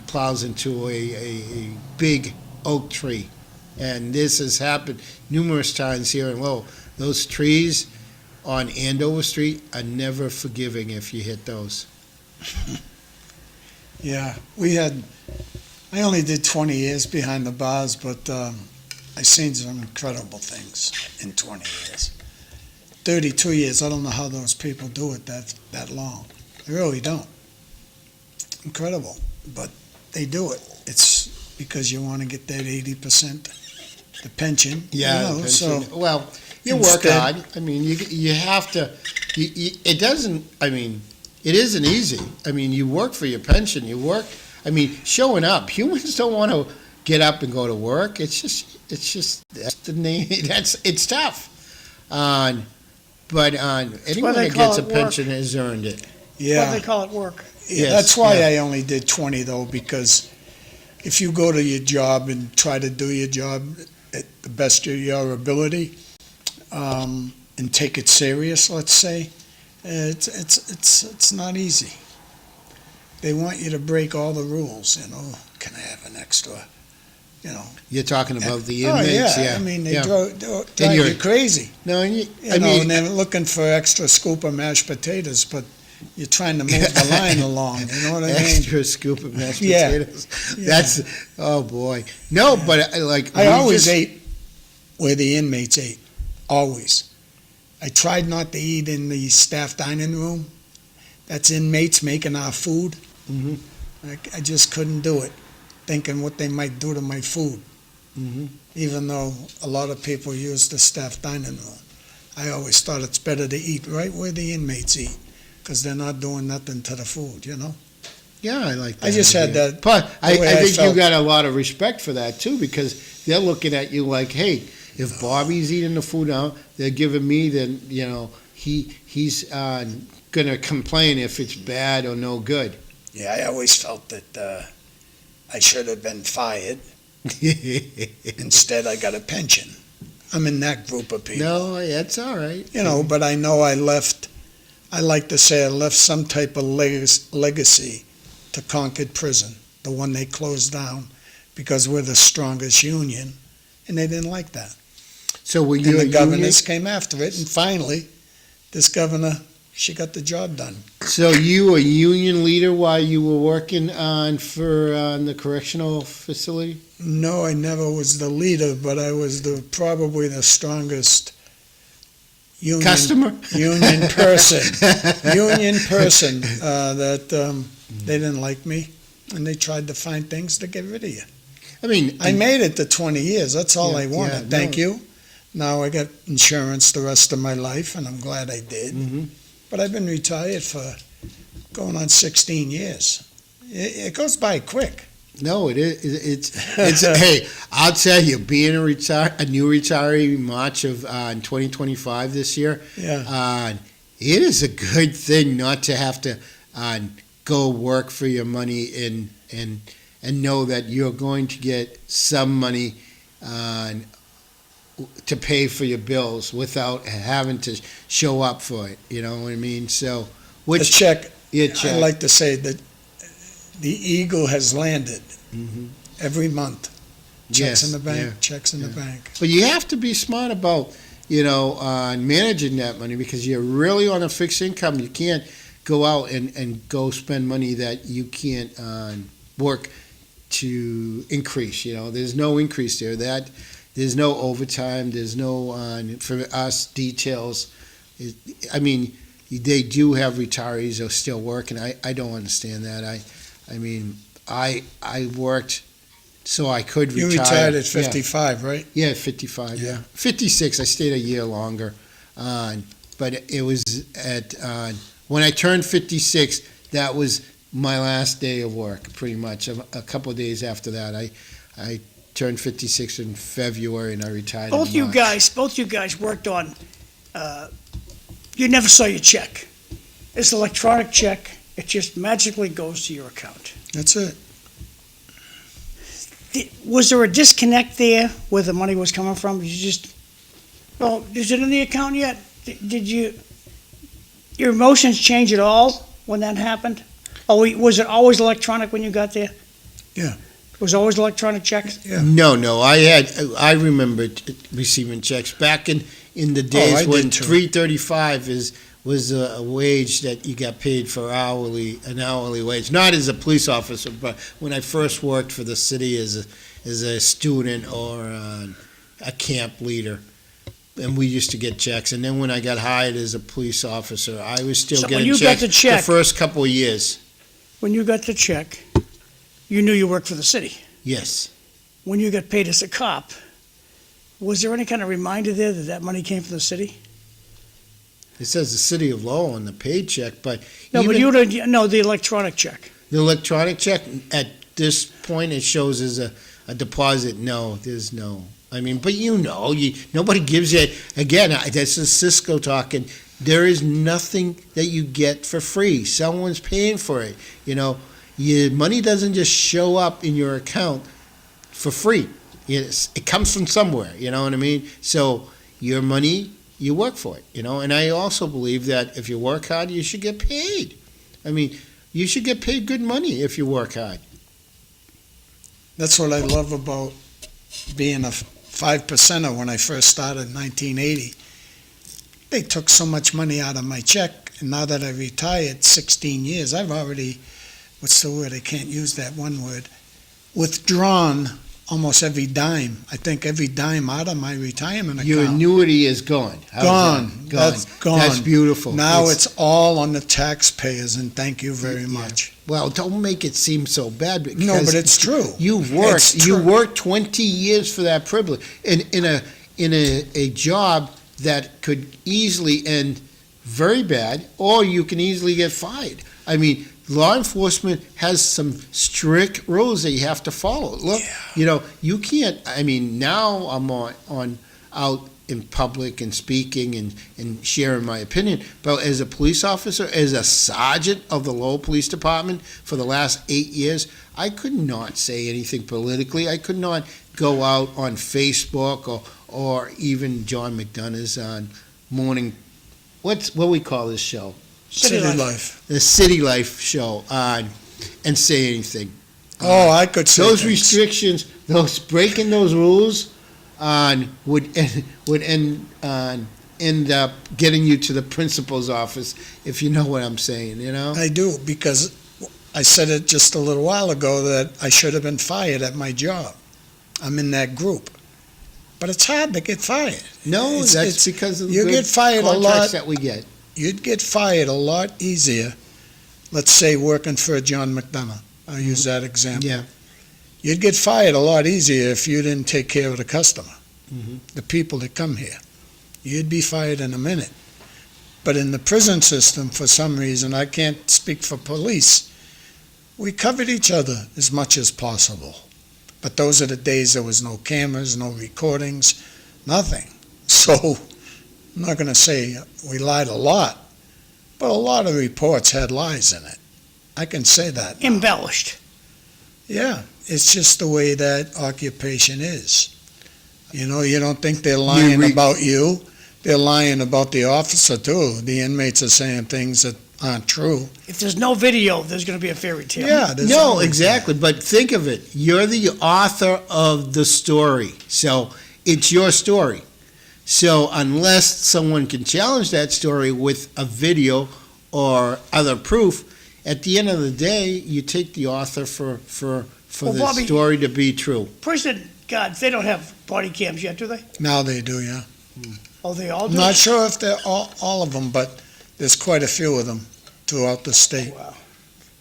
[SPEAKER 2] plows into a big oak tree. And this has happened numerous times here in Lowell. Those trees on Andover Street are never forgiving if you hit those.
[SPEAKER 1] Yeah, I only did 20 years behind the bars, but I've seen some incredible things in 20 years. 32 years, I don't know how those people do it that long. I really don't. Incredible, but they do it. It's because you want to get that 80%, the pension.
[SPEAKER 2] Yeah,
[SPEAKER 1] pension. So
[SPEAKER 2] well, you work hard. I mean, you have to. It doesn't. I mean, it isn't easy. I mean, you work for your pension. You work. I mean, showing up. Humans don't want to get up and go to work. It's just that's the name. It's tough. But anyone that gets a pension has earned it.
[SPEAKER 1] yeah,
[SPEAKER 3] Well, they call it work.
[SPEAKER 1] yeah.
[SPEAKER 2] Yes,
[SPEAKER 1] That's why
[SPEAKER 2] yeah.
[SPEAKER 1] I only did 20 though, because if you go to your job and try to do your job at the best of your ability, and take it serious, let's say, it's not easy. They want you to break all the rules. Can I have an extra?
[SPEAKER 2] You're talking about the
[SPEAKER 1] Oh
[SPEAKER 2] inmates.
[SPEAKER 1] yeah, I mean they
[SPEAKER 2] yeah.
[SPEAKER 1] drive you crazy.
[SPEAKER 2] No,
[SPEAKER 1] You
[SPEAKER 2] I
[SPEAKER 1] know,
[SPEAKER 2] mean,
[SPEAKER 1] and they're looking for extra scoop of mashed potatoes, but you're trying to move the line along. You know what I mean?
[SPEAKER 2] extra scoop of mashed
[SPEAKER 1] Yeah.
[SPEAKER 2] potatoes.
[SPEAKER 1] Yeah.
[SPEAKER 2] That's oh boy. No, but
[SPEAKER 1] I always ate where the inmates ate. Always. I tried not to eat in the staff dining room. That's inmates making our food.
[SPEAKER 2] Mhm.
[SPEAKER 1] I just couldn't do it, thinking what they might do to my food.
[SPEAKER 2] Mhm.
[SPEAKER 1] Even though a lot of people use the staff dining room. I always thought it's better to eat right where the inmates eat, because they're not doing nothing to the food,
[SPEAKER 2] Yeah, I like that.
[SPEAKER 1] I just had
[SPEAKER 2] idea.
[SPEAKER 1] that.
[SPEAKER 2] But I
[SPEAKER 1] the way I
[SPEAKER 2] think you
[SPEAKER 1] felt.
[SPEAKER 2] got a lot of respect for that too, because they're looking at you like, hey, if Bobby's eating the food out, they're giving me, then he's gonna complain if it's bad or no good.
[SPEAKER 1] Yeah, I always felt that I should have been fired. Instead, I got a pension. I'm in that group of people.
[SPEAKER 2] No, that's all right.
[SPEAKER 1] But I know I left, I like to say I left some type of legacy to Concord Prison, the one they closed down, because we're the strongest union, and they didn't like that.
[SPEAKER 2] So were
[SPEAKER 1] And
[SPEAKER 2] you a
[SPEAKER 1] the
[SPEAKER 2] union?
[SPEAKER 1] governors came after it, and finally, this governor, she got the job done.
[SPEAKER 2] So you were a union leader while you were working for the correctional facility?
[SPEAKER 1] No, I never was the leader, but I was probably the strongest union
[SPEAKER 2] Customer?
[SPEAKER 1] union person. Union person that they didn't like me, and they tried to find things to get rid of you.
[SPEAKER 2] I mean,
[SPEAKER 1] I made it to 20 years. That's all
[SPEAKER 2] Yeah,
[SPEAKER 1] I wanted.
[SPEAKER 2] yeah,
[SPEAKER 1] Thank
[SPEAKER 2] no.
[SPEAKER 1] you. Now I got insurance the rest of my life, and I'm glad I did.
[SPEAKER 2] Mhm.
[SPEAKER 1] But I've been retired for going on 16 years. It goes by quick.
[SPEAKER 2] No, it is. It's hey, I'll tell you, being a new retiree in March of 2025 this year,
[SPEAKER 1] Yeah.
[SPEAKER 2] it is a good thing not to have to go work for your money and know that you're going to get some money to pay for your bills without having to show up for it. You know what I mean? So,
[SPEAKER 1] The check,
[SPEAKER 2] I
[SPEAKER 1] I like to say that the eagle has landed
[SPEAKER 2] Mhm.
[SPEAKER 1] every month. Checks
[SPEAKER 2] Yes,
[SPEAKER 1] in the bank,
[SPEAKER 2] yeah,
[SPEAKER 1] checks in the
[SPEAKER 2] yeah.
[SPEAKER 1] bank.
[SPEAKER 2] But you have to be smart about, managing that money, because you're really on a fixed income. You can't go out and go spend money that you can't work to increase. There's no increase there. There's no overtime. There's no, for us, details. They do have retirees who are still working. I don't understand that. I worked so I could
[SPEAKER 1] You
[SPEAKER 2] retire.
[SPEAKER 1] retired at
[SPEAKER 2] Yeah.
[SPEAKER 1] 55, right?
[SPEAKER 2] Yeah, 55, yeah.
[SPEAKER 1] Yeah.
[SPEAKER 2] 56, I stayed a year longer. But it was when I turned 56, that was my last day of work, pretty much. A couple of days after that, I turned 56 in February, and I retired in
[SPEAKER 3] Both you guys worked on, you never saw your check. It's electronic check. It just magically goes to your account.
[SPEAKER 1] That's it.
[SPEAKER 3] Was there a disconnect there where the money was coming from? Well, is it in the account yet? Did your emotions change at all when that happened? Oh, was it always electronic when you got there?
[SPEAKER 1] Yeah.
[SPEAKER 3] It was always electronic checks?
[SPEAKER 1] Yeah.
[SPEAKER 2] No. I remember receiving checks back in the days
[SPEAKER 1] I
[SPEAKER 2] when
[SPEAKER 1] did too.
[SPEAKER 2] $3.35 was a wage that you got paid for an hourly wage. Not as a police officer, but when I first worked for the city as a student or a camp leader. And we used to get checks. And then when I got hired as a police officer, I was still
[SPEAKER 3] So when
[SPEAKER 2] getting
[SPEAKER 3] you got
[SPEAKER 2] checks
[SPEAKER 3] the check-
[SPEAKER 2] the first couple of years.
[SPEAKER 3] When you got the check, you knew you worked for the city.
[SPEAKER 2] Yes.
[SPEAKER 3] When you got paid as a cop, was there any kind of reminder there that money came from the city?
[SPEAKER 2] It says the city of Lowell on the paycheck, but
[SPEAKER 3] No, but
[SPEAKER 2] even
[SPEAKER 3] you don't know the electronic check.
[SPEAKER 2] the electronic check, at this point, it shows as a deposit. No, there's no. I mean, but nobody gives you, again, that's the CISCO talking. There is nothing that you get for free. Someone's paying for it. Your money doesn't just show up in your account for free. It comes from somewhere, you know what I mean? So your money, you work for it, And I also believe that if you work hard, you should get paid. I mean, you should get paid good money if you work hard.
[SPEAKER 1] That's what I love about being a 5%er when I first started in 1980. They took so much money out of my check, and now that I retired 16 years, I've already, what's the word? I can't use that one word. Withdrawn almost every dime. I think every dime out of my retirement account.
[SPEAKER 2] Your annuity is gone. How's
[SPEAKER 1] Gone.
[SPEAKER 2] that?
[SPEAKER 1] That's gone.
[SPEAKER 2] That's beautiful.
[SPEAKER 1] Now it's all on the taxpayers, and thank you very much.
[SPEAKER 2] Well, don't make it seem so bad. Because
[SPEAKER 1] No, but it's true.
[SPEAKER 2] You
[SPEAKER 1] It's true.
[SPEAKER 2] worked 20 years for that privilege in a job that could easily end very bad, or you can easily get fired. I mean, law enforcement has some strict rules that you have to follow. Look, you can't. I mean, now I'm on out in public and speaking and sharing my opinion. But as a police officer, as a sergeant of the Lowell Police Department for the last 8 years, I could not say anything politically. I could not go out on Facebook or even John McDonough's on morning. What we call this show?
[SPEAKER 1] City life.
[SPEAKER 2] The City Life show and say anything.
[SPEAKER 1] Oh, I could say
[SPEAKER 2] Those
[SPEAKER 1] things.
[SPEAKER 2] restrictions, breaking those rules, would end up getting you to the principal's office, if you know what I'm saying.
[SPEAKER 1] I do, because I said it just a little while ago that I should have been fired at my job. I'm in that group. But it's hard to get fired.
[SPEAKER 2] No,
[SPEAKER 1] It's-
[SPEAKER 2] that's
[SPEAKER 1] it's-
[SPEAKER 2] because of the
[SPEAKER 1] you
[SPEAKER 2] good
[SPEAKER 1] get fired a
[SPEAKER 2] contracts
[SPEAKER 1] lot.
[SPEAKER 2] that we get.
[SPEAKER 1] You'd get fired a lot easier, let's say working for John McDonough. I'll use that example.
[SPEAKER 2] Yeah.
[SPEAKER 1] You'd get fired a lot easier if you didn't take care of the customer,
[SPEAKER 2] Mhm.
[SPEAKER 1] the people that come here. You'd be fired in a minute. But in the prison system, for some reason, I can't speak for police, we covered each other as much as possible. But those are the days there was no cameras, no recordings, nothing. So I'm not going to say we lied a lot, but a lot of reports had lies in it. I can say that now.
[SPEAKER 3] Embellished.
[SPEAKER 1] Yeah, it's just the way that occupation is. You don't think they're lying about you. They're lying about the officer, too. The inmates are saying things that aren't true.
[SPEAKER 3] If there's no video, there's going to be a fairy tale.
[SPEAKER 1] Yeah, there's
[SPEAKER 2] No,
[SPEAKER 1] always-
[SPEAKER 2] exactly. But think of it. You're the author of the story. So it's your story. So unless someone can challenge that story with a video or other proof, at the end of the day, you take the author for
[SPEAKER 3] Well,
[SPEAKER 2] the
[SPEAKER 3] Bobby-
[SPEAKER 2] story to be true.
[SPEAKER 3] Prison guards, they don't have body cams yet, do they?
[SPEAKER 1] Now they do, yeah.
[SPEAKER 3] Oh, they all do?
[SPEAKER 1] I'm not sure if they're all of them, but there's quite a few of them throughout the state.
[SPEAKER 3] Wow.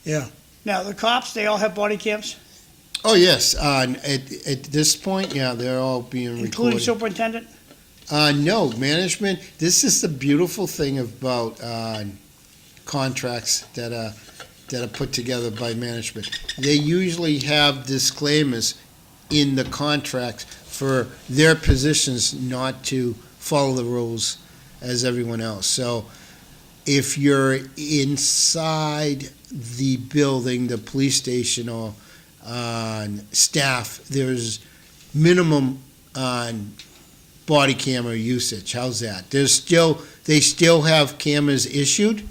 [SPEAKER 1] Yeah.
[SPEAKER 3] Now, the cops, they all have body cams,
[SPEAKER 2] Oh, yes. At this point, yeah, they're all being
[SPEAKER 3] including
[SPEAKER 2] recorded.
[SPEAKER 3] superintendent?
[SPEAKER 2] No, management, this is the beautiful thing about contracts that are put together by management. They usually have disclaimers in the contracts for their positions not to follow the rules as everyone else. So if you're inside the building, the police station, or staff, there's minimum on body camera usage. How's that? They still have cameras issued,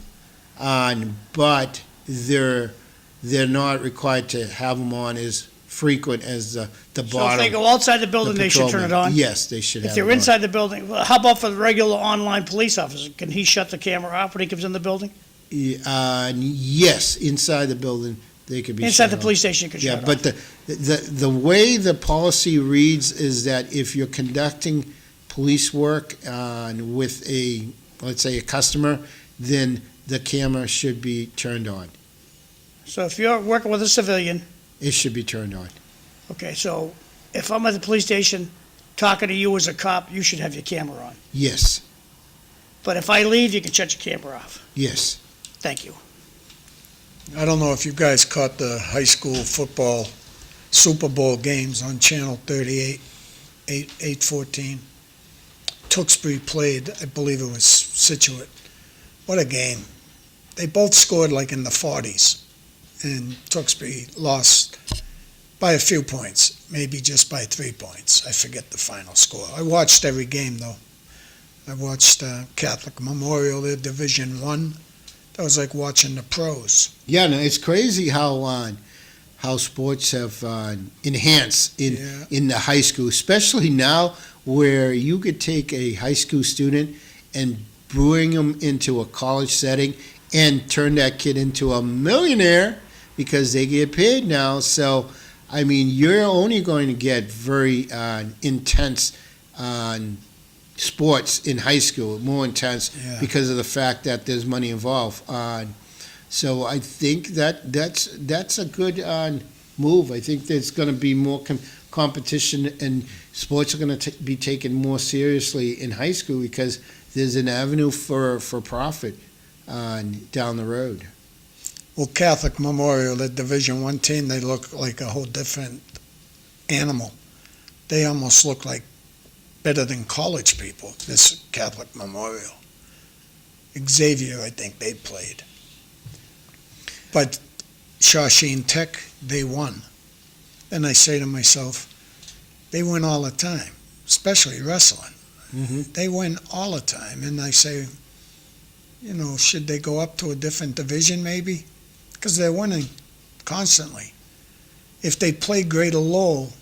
[SPEAKER 2] but they're not required to have them on as frequent as the
[SPEAKER 3] So if
[SPEAKER 2] bottom.
[SPEAKER 3] they go outside the building,
[SPEAKER 2] the
[SPEAKER 3] they should turn it
[SPEAKER 2] patrolman.
[SPEAKER 3] on?
[SPEAKER 2] Yes, they should have
[SPEAKER 3] If
[SPEAKER 2] it
[SPEAKER 3] they're
[SPEAKER 2] on.
[SPEAKER 3] inside the building, well, how about for the regular online police officer? Can he shut the camera off when he comes in the building?
[SPEAKER 2] Yes, inside the building, they could be
[SPEAKER 3] Inside
[SPEAKER 2] shut
[SPEAKER 3] the
[SPEAKER 2] off.
[SPEAKER 3] police station, you can
[SPEAKER 2] Yeah,
[SPEAKER 3] shut
[SPEAKER 2] but
[SPEAKER 3] off.
[SPEAKER 2] the way the policy reads is that if you're conducting police work with let's say a customer, then the camera should be turned on.
[SPEAKER 3] So if you're working with a civilian,
[SPEAKER 2] It should be turned on.
[SPEAKER 3] okay, so if I'm at the police station talking to you as a cop, you should have your camera on.
[SPEAKER 2] Yes,
[SPEAKER 3] But if I leave, you can shut your camera off.
[SPEAKER 2] yes.
[SPEAKER 3] Thank you.
[SPEAKER 1] I don't know if you guys caught the high school football Super Bowl games on Channel 38, 814. Tewksbury played, I believe it was Situate. What a game. They both scored like in the 40s, and Tewksbury lost by a few points, maybe just by 3 points. I forget the final score. I watched every game, though. I watched Catholic Memorial, their Division I. That was like watching the pros.
[SPEAKER 2] Yeah, no, it's crazy how sports have enhanced
[SPEAKER 1] Yeah.
[SPEAKER 2] in the high school, especially now where you could take a high school student and bring them into a college setting and turn that kid into a millionaire because they get paid now. So, I mean, you're only going to get very intense sports in high school, more intense
[SPEAKER 1] Yeah.
[SPEAKER 2] because of the fact that there's money involved. So I think that's a good move. I think there's going to be more competition, and sports are going to be taken more seriously in high school because there's an avenue for profit down the road.
[SPEAKER 1] Well, Catholic Memorial, the Division I team, they look like a whole different animal. They almost look like better than college people, this Catholic Memorial. Xavier, I think they played. But Shawsheen Tech, they won. And I say to myself, they win all the time, especially wrestling.
[SPEAKER 2] Mhm.
[SPEAKER 1] They win all the time. And I say, should they go up to a different division maybe? Because they're winning constantly. If they play Greater Lowell,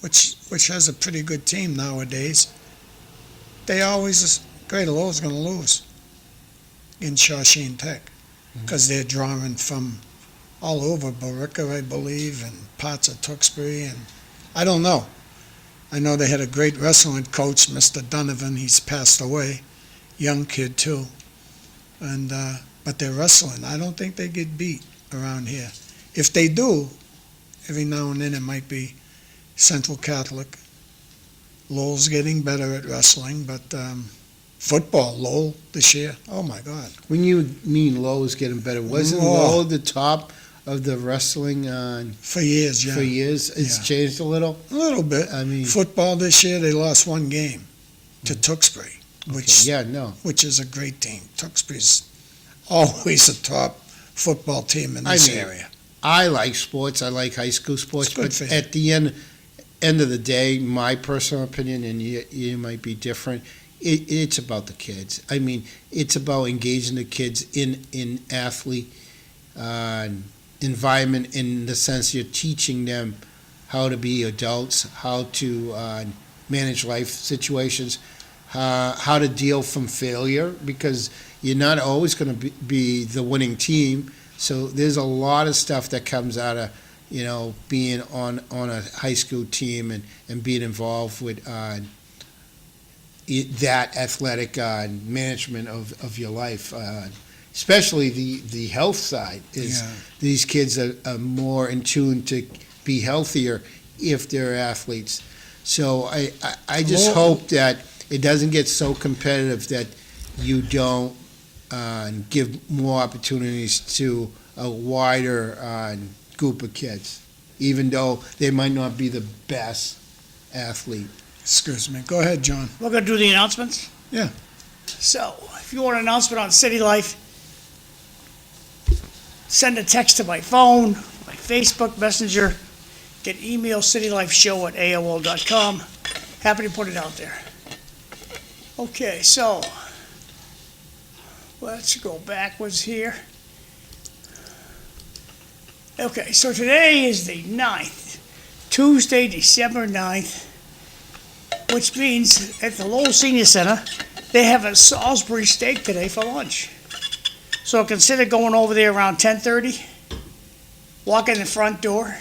[SPEAKER 1] which has a pretty good team nowadays, Greater Lowell's going to lose in Shawsheen Tech because they're drawing from all over Borica, I believe, and parts of Tewksbury, and I don't know. I know they had a great wrestling coach, Mr. Donovan. He's passed away, young kid too, and but they're wrestling. I don't think they get beat around here. If they do, every now and then it might be Central Catholic. Lowell's getting better at wrestling, but football, Lowell this year, oh my God.
[SPEAKER 2] When you mean Lowell is getting better, wasn't
[SPEAKER 1] Oh.
[SPEAKER 2] Lowell the top of the wrestling
[SPEAKER 1] For years, yeah.
[SPEAKER 2] for years? It's
[SPEAKER 1] Yeah.
[SPEAKER 2] changed a little.
[SPEAKER 1] A little bit.
[SPEAKER 2] I mean,
[SPEAKER 1] Football this year, they lost one game to Tewksbury,
[SPEAKER 2] okay, yeah, no.
[SPEAKER 1] which is a great team. Tewksbury's always a top football team in this area.
[SPEAKER 2] I like sports. I like high school sports.
[SPEAKER 1] It's good
[SPEAKER 2] But
[SPEAKER 1] for you.
[SPEAKER 2] at the end of the day, my personal opinion, and you might be different, it's about the kids. I mean, it's about engaging the kids in athlete environment in the sense you're teaching them how to be adults, how to manage life situations, how to deal from failure, because you're not always going to be the winning team. So there's a lot of stuff that comes out of being on a high school team and being involved with that athletic management of your life, especially the health side. Is
[SPEAKER 1] Yeah.
[SPEAKER 2] these kids are more in tune to be healthier if they're athletes. So I just
[SPEAKER 1] Well-
[SPEAKER 2] hope that it doesn't get so competitive that you don't give more opportunities to a wider group of kids, even though they might not be the best athlete.
[SPEAKER 1] Excuse me. Go ahead, John.
[SPEAKER 3] We're gonna do the announcements?
[SPEAKER 1] Yeah.
[SPEAKER 3] So, if you want an announcement on City Life, send a text to my phone, my Facebook Messenger, get email citylifeshow@aol.com. Happy to put it out there. Okay, so, let's go backwards here. Okay, so today is the 9th, Tuesday, December 9th, which means at the Lowell Senior Center, they have a Salisbury steak today for lunch. So consider going over there around 10:30, walk in the front door.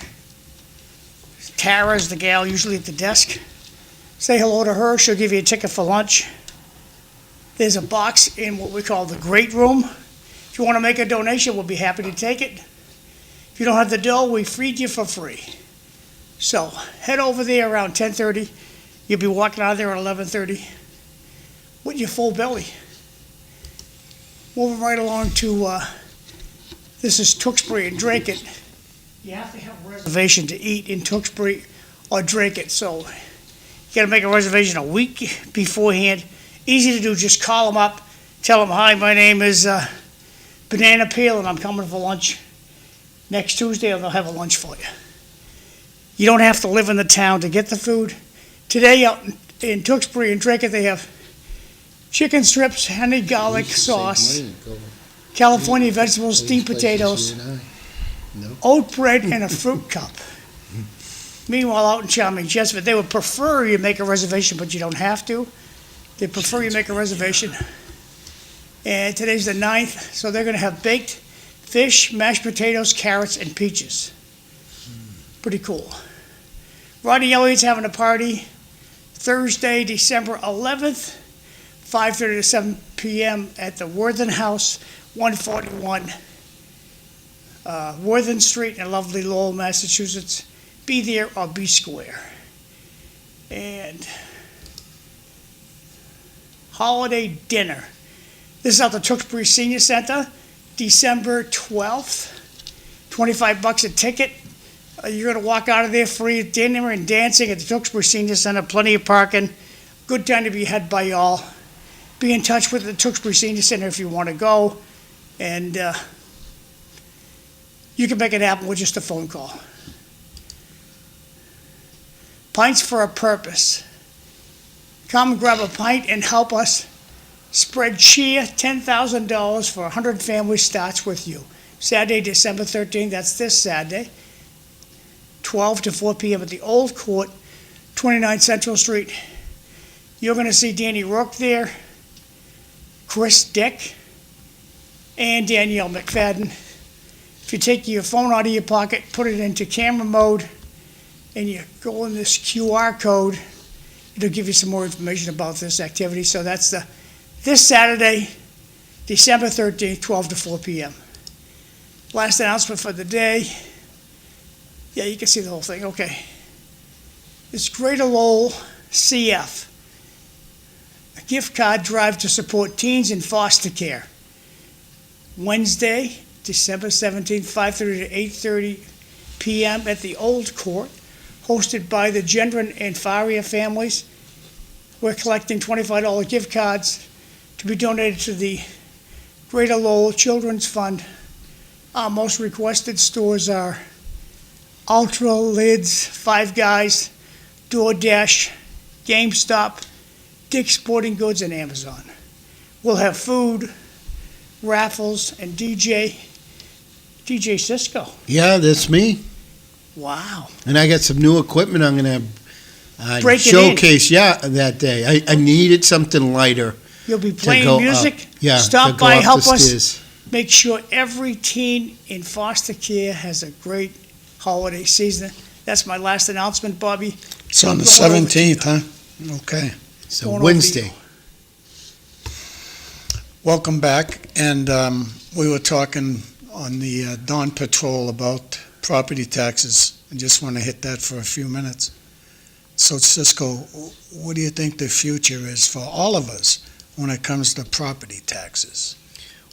[SPEAKER 3] Tara's the gal usually at the desk. Say hello to her, she'll give you a ticket for lunch. There's a box in what we call the great room. If you want to make a donation, we'll be happy to take it. If you don't have the dough, we feed you for free. So head over there around 10:30. You'll be walking out of there at 11:30 with your full belly. Moving right along to, this is Tewksbury and Drake It. You have to have a reservation to eat in Tewksbury or Drake It, so you gotta make a reservation a week beforehand. Easy to do, just call them up, tell them, hi, my name is Banana Peel and I'm coming for lunch next Tuesday, and they'll have a lunch for you. You don't have to live in the town to get the food. Today out in Tewksbury and Drake It, they have chicken strips, honey garlic sauce, California vegetables, steamed potatoes, oat bread, and a fruit cup. Meanwhile, out in Charming Chesterfield, they would prefer you make a reservation, but you don't have to. They prefer you make a reservation. And today's the 9th, so they're gonna have baked fish, mashed potatoes, carrots, and peaches. Pretty cool. Rodney Elliott's having a party Thursday, December 11th, 5:30 to 7 p.m. at the Worthen House, 141 Worthen Street in lovely Lowell, Massachusetts. Be there or be square. And holiday dinner. This is at the Tewksbury Senior Center, December 12th. $25 a ticket. You're going to walk out of there free dinner and dancing at the Tewksbury Senior Center. Plenty of parking. Good time to be had by y'all. Be in touch with the Tewksbury Senior Center if you want to go. And you can make it happen with just a phone call. Pints for a Purpose. Come grab a pint and help us spread cheer. $10,000 for 100 families starts with you. Saturday, December 13th, that's this Saturday, 12 to 4 p.m. at the Old Court, 29 Central Street. You're going to see Danny Rourke there, Chris Dick, and Danielle McFadden. If you take your phone out of your pocket, put it into camera mode, and you go in this QR code, it'll give you some more information about this activity. So that's this Saturday, December 13th, 12 to 4 p.m. Last announcement for the day. Yeah, you can see the whole thing. Okay. It's Greater Lowell CF, a gift card drive to support teens in foster care. Wednesday, December 17th, 5:30 to 8:30 p.m. at the Old Court, hosted by the Gendron and Faria families. We're collecting $25 gift cards to be donated to the Greater Lowell Children's Fund. Our most requested stores are Ultra, Lids, Five Guys, DoorDash, GameStop, Dick's Sporting Goods, and Amazon. We'll have food, raffles, and DJ CISCO.
[SPEAKER 2] Yeah, that's me.
[SPEAKER 3] Wow.
[SPEAKER 2] And I got some new equipment I'm going to
[SPEAKER 3] Break it
[SPEAKER 2] showcase, that day. I needed something lighter.
[SPEAKER 3] You'll be
[SPEAKER 2] to
[SPEAKER 3] playing
[SPEAKER 2] go
[SPEAKER 3] music.
[SPEAKER 2] up. Yeah,
[SPEAKER 3] Stop
[SPEAKER 2] to go
[SPEAKER 3] by,
[SPEAKER 2] up
[SPEAKER 3] help
[SPEAKER 2] the
[SPEAKER 3] us.
[SPEAKER 2] stairs.
[SPEAKER 3] Make sure every teen in foster care has a great holiday season. That's my last announcement, Bobby.
[SPEAKER 1] It's on the
[SPEAKER 3] Going over to
[SPEAKER 1] 17th, huh? Okay.
[SPEAKER 2] So
[SPEAKER 3] Going over
[SPEAKER 2] Wednesday.
[SPEAKER 1] Welcome back. And we were talking on the Dawn Patrol about property taxes. I just want to hit that for a few minutes. So Cisco, what do you think the future is for all of us when it comes to property taxes?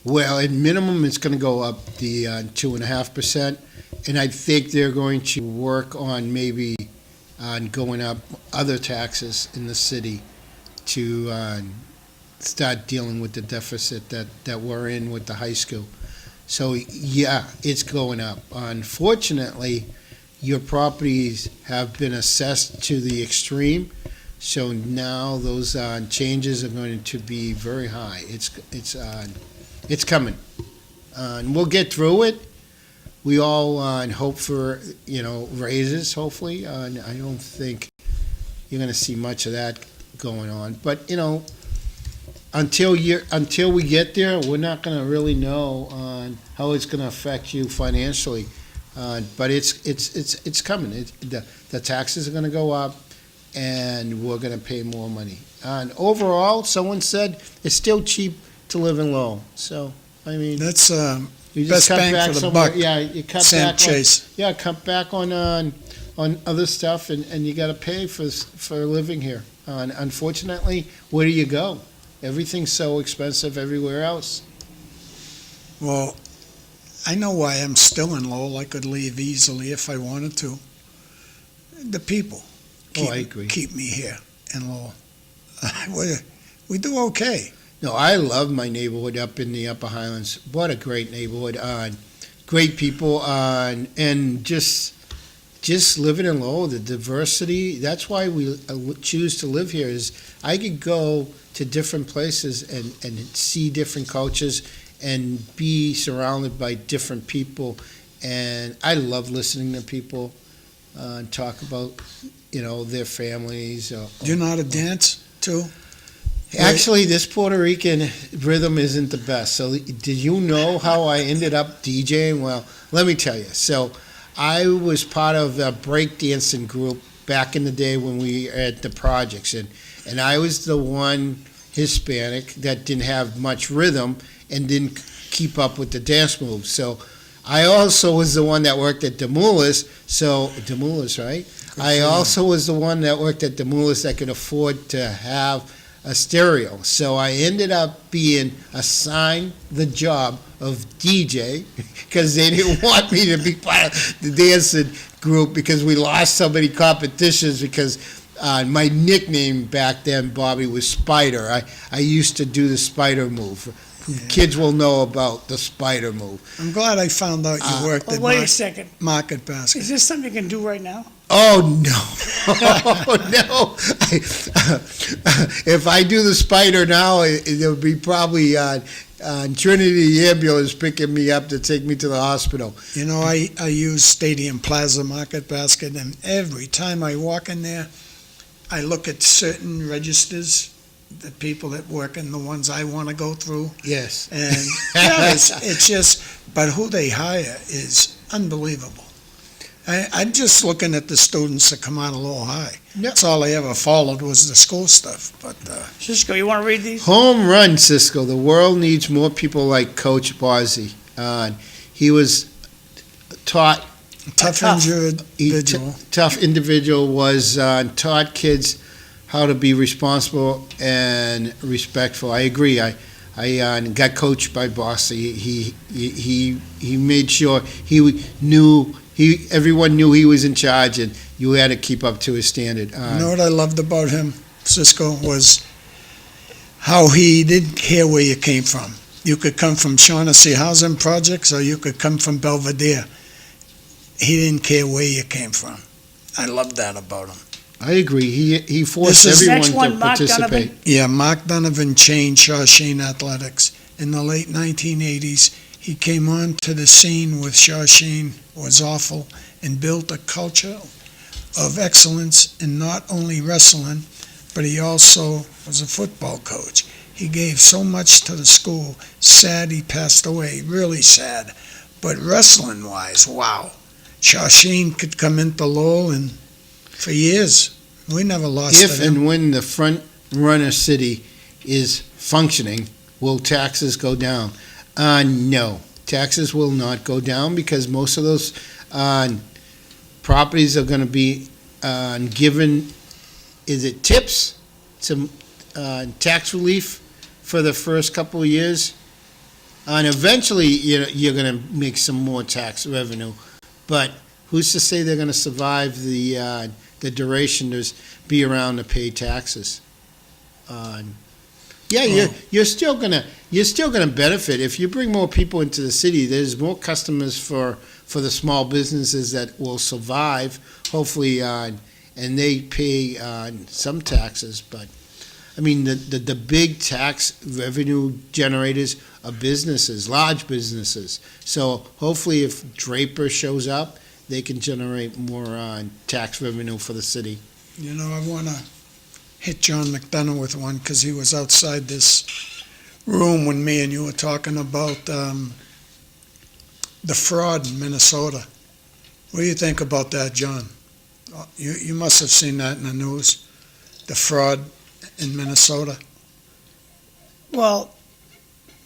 [SPEAKER 2] Well, at minimum, it's going to go up the 2.5%, and I think they're going to work on maybe on going up other taxes in the city to start dealing with the deficit that we're in with the high school. So, yeah, it's going up. Unfortunately, your properties have been assessed to the extreme, so now those changes are going to be very high. It's coming. And we'll get through it. We all hope for, raises, hopefully. I don't think you're going to see much of that going on. But, until we get there, we're not going to really know on how it's going to affect you financially. But it's coming. The taxes are going to go up, and we're going to pay more money. And overall, someone said it's still cheap to live in Lowell. So, I mean,
[SPEAKER 1] That's
[SPEAKER 2] you
[SPEAKER 1] best
[SPEAKER 2] cut
[SPEAKER 1] bang
[SPEAKER 2] back
[SPEAKER 1] for the
[SPEAKER 2] somewhere.
[SPEAKER 1] buck.
[SPEAKER 2] Yeah, you cut
[SPEAKER 1] Sam
[SPEAKER 2] back.
[SPEAKER 1] Chase.
[SPEAKER 2] Cut back on other stuff, and you got to pay for living here. Unfortunately, where do you go? Everything's so expensive everywhere else.
[SPEAKER 1] Well, I know why I'm still in Lowell. I could leave easily if I wanted to. The people
[SPEAKER 2] I agree.
[SPEAKER 1] keep me here in Lowell. We do okay.
[SPEAKER 2] No, I love my neighborhood up in the Upper Highlands. What a great neighborhood. Great people, and just living in Lowell, the diversity. That's why we choose to live here. Is I could go to different places and see different cultures and be surrounded by different people. And I love listening to people talk about, their families.
[SPEAKER 1] Do you know how to dance too?
[SPEAKER 2] Actually, this Puerto Rican rhythm isn't the best. So did you know how I ended up DJing? Well, let me tell you. So I was part of a breakdancing group back in the day when we were at the projects. And I was the one Hispanic that didn't have much rhythm and didn't keep up with the dance moves. So I also was the one that worked at Demoulas. So Demoulas, right? I also was the one that worked at Demoulas that could afford to have a stereo. So I ended up being assigned the job of DJ because they didn't want me to be part of the dancing group because we lost so many competitions because my nickname back then, Bobby, was Spider. I used to do the Spider move.
[SPEAKER 1] Yeah.
[SPEAKER 2] Kids will know about the Spider move.
[SPEAKER 1] I'm glad I found out you worked at
[SPEAKER 3] Wait a second.
[SPEAKER 1] Market Basket.
[SPEAKER 3] Is this something you can do right now?
[SPEAKER 2] Oh, no. Oh, no. If I do the Spider now, it'll be probably on Trinity ambulance picking me up to take me to the hospital.
[SPEAKER 1] I use Stadium Plaza Market Basket, and every time I walk in there, I look at certain registers, the people that work in the ones I want to go through.
[SPEAKER 2] Yes.
[SPEAKER 1] And it's just, but who they hire is unbelievable. I'm just looking at the students that come out of Lowell High.
[SPEAKER 2] Yep.
[SPEAKER 1] That's all I ever followed was the school stuff. But
[SPEAKER 3] Cisco, you want to read these?
[SPEAKER 2] Home run, Cisco. The world needs more people like Coach Bozzi. He was taught
[SPEAKER 1] tough individual.
[SPEAKER 2] tough individual, was taught kids how to be responsible and respectful. I agree. I got coached by Bossie. He made sure everyone knew he was in charge, and you had to keep up to his standard.
[SPEAKER 1] You know what I loved about him, Cisco, was how he didn't care where you came from. You could come from Shaughnessy Housing Projects, or you could come from Belvedere. He didn't care where you came from. I loved that about him.
[SPEAKER 2] I agree. He forced
[SPEAKER 1] This is-
[SPEAKER 2] everyone
[SPEAKER 3] Next one,
[SPEAKER 2] to
[SPEAKER 3] Mark
[SPEAKER 2] participate.
[SPEAKER 3] Donovan.
[SPEAKER 1] Yeah, Mark Donovan changed Shawshene athletics. In the late 1980s, he came onto the scene with Shawshene was awful and built a culture of excellence in not only wrestling, but he also was a football coach. He gave so much to the school. Sad he passed away, really sad. But wrestling-wise, wow. Shawshene could come into Lowell, and for years, we never lost
[SPEAKER 2] If
[SPEAKER 1] to them.
[SPEAKER 2] and when the front runner city is functioning, will taxes go down? No, taxes will not go down because most of those properties are going to be given is it tips, some tax relief for the first couple of years, and eventually you're going to make some more tax revenue. But who's to say they're going to survive the duration to be around to pay taxes? You're still gonna benefit if you bring more people into the city. There's more customers for the small businesses that will survive, hopefully, and they pay some taxes. But I mean, the big tax revenue generators are businesses, large businesses. So hopefully, if Draper shows up, they can generate more tax revenue for the city.
[SPEAKER 1] You know, I want to hit John McDonough with one because he was outside this room when me and you were talking about the fraud in Minnesota. What do you think about that, John? You must have seen that in the news, the fraud in Minnesota.
[SPEAKER 3] Well,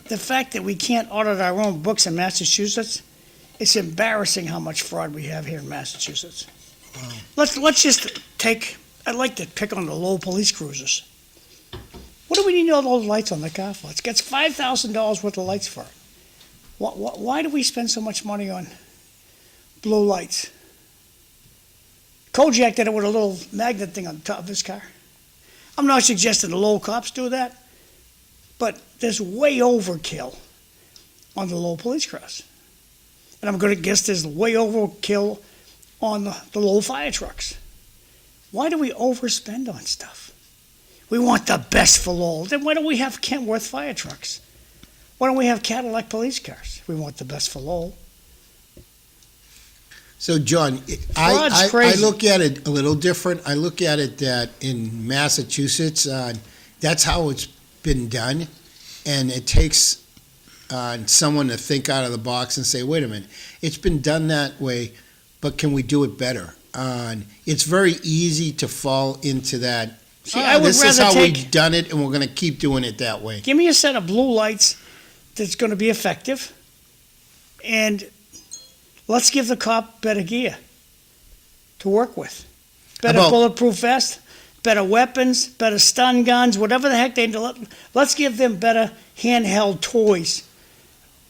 [SPEAKER 3] the fact that we can't audit our own books in Massachusetts, it's embarrassing how much fraud we have here in Massachusetts.
[SPEAKER 1] Wow.
[SPEAKER 3] Let's just take, I'd like to pick on the Lowell police cruisers. What do we need all those lights on the car for? It gets $5,000 worth of lights for it. Why do we spend so much money on blue lights? Kojak did it with a little magnet thing on the top of his car. I'm not suggesting the Lowell cops do that, but there's way overkill on the Lowell police cars. And I'm going to guess there's way overkill on the Lowell fire trucks. Why do we overspend on stuff? We want the best for Lowell. Then why don't we have Kentworth fire trucks? Why don't we have Cadillac police cars? We want the best for Lowell.
[SPEAKER 2] So, John, I look at it a little different. I look at it that in Massachusetts, that's how it's been done, and it takes someone to think out of the box and say, wait a minute, it's been done that way, but can we do it better? It's very easy to fall into that. This is how we've done it, and we're going to keep doing it that way.
[SPEAKER 3] Give me a set of blue lights that's going to be effective, and let's give the cop better gear to work with. Better bulletproof vest, better weapons, better stun guns, whatever the heck they do. Let's give them better handheld toys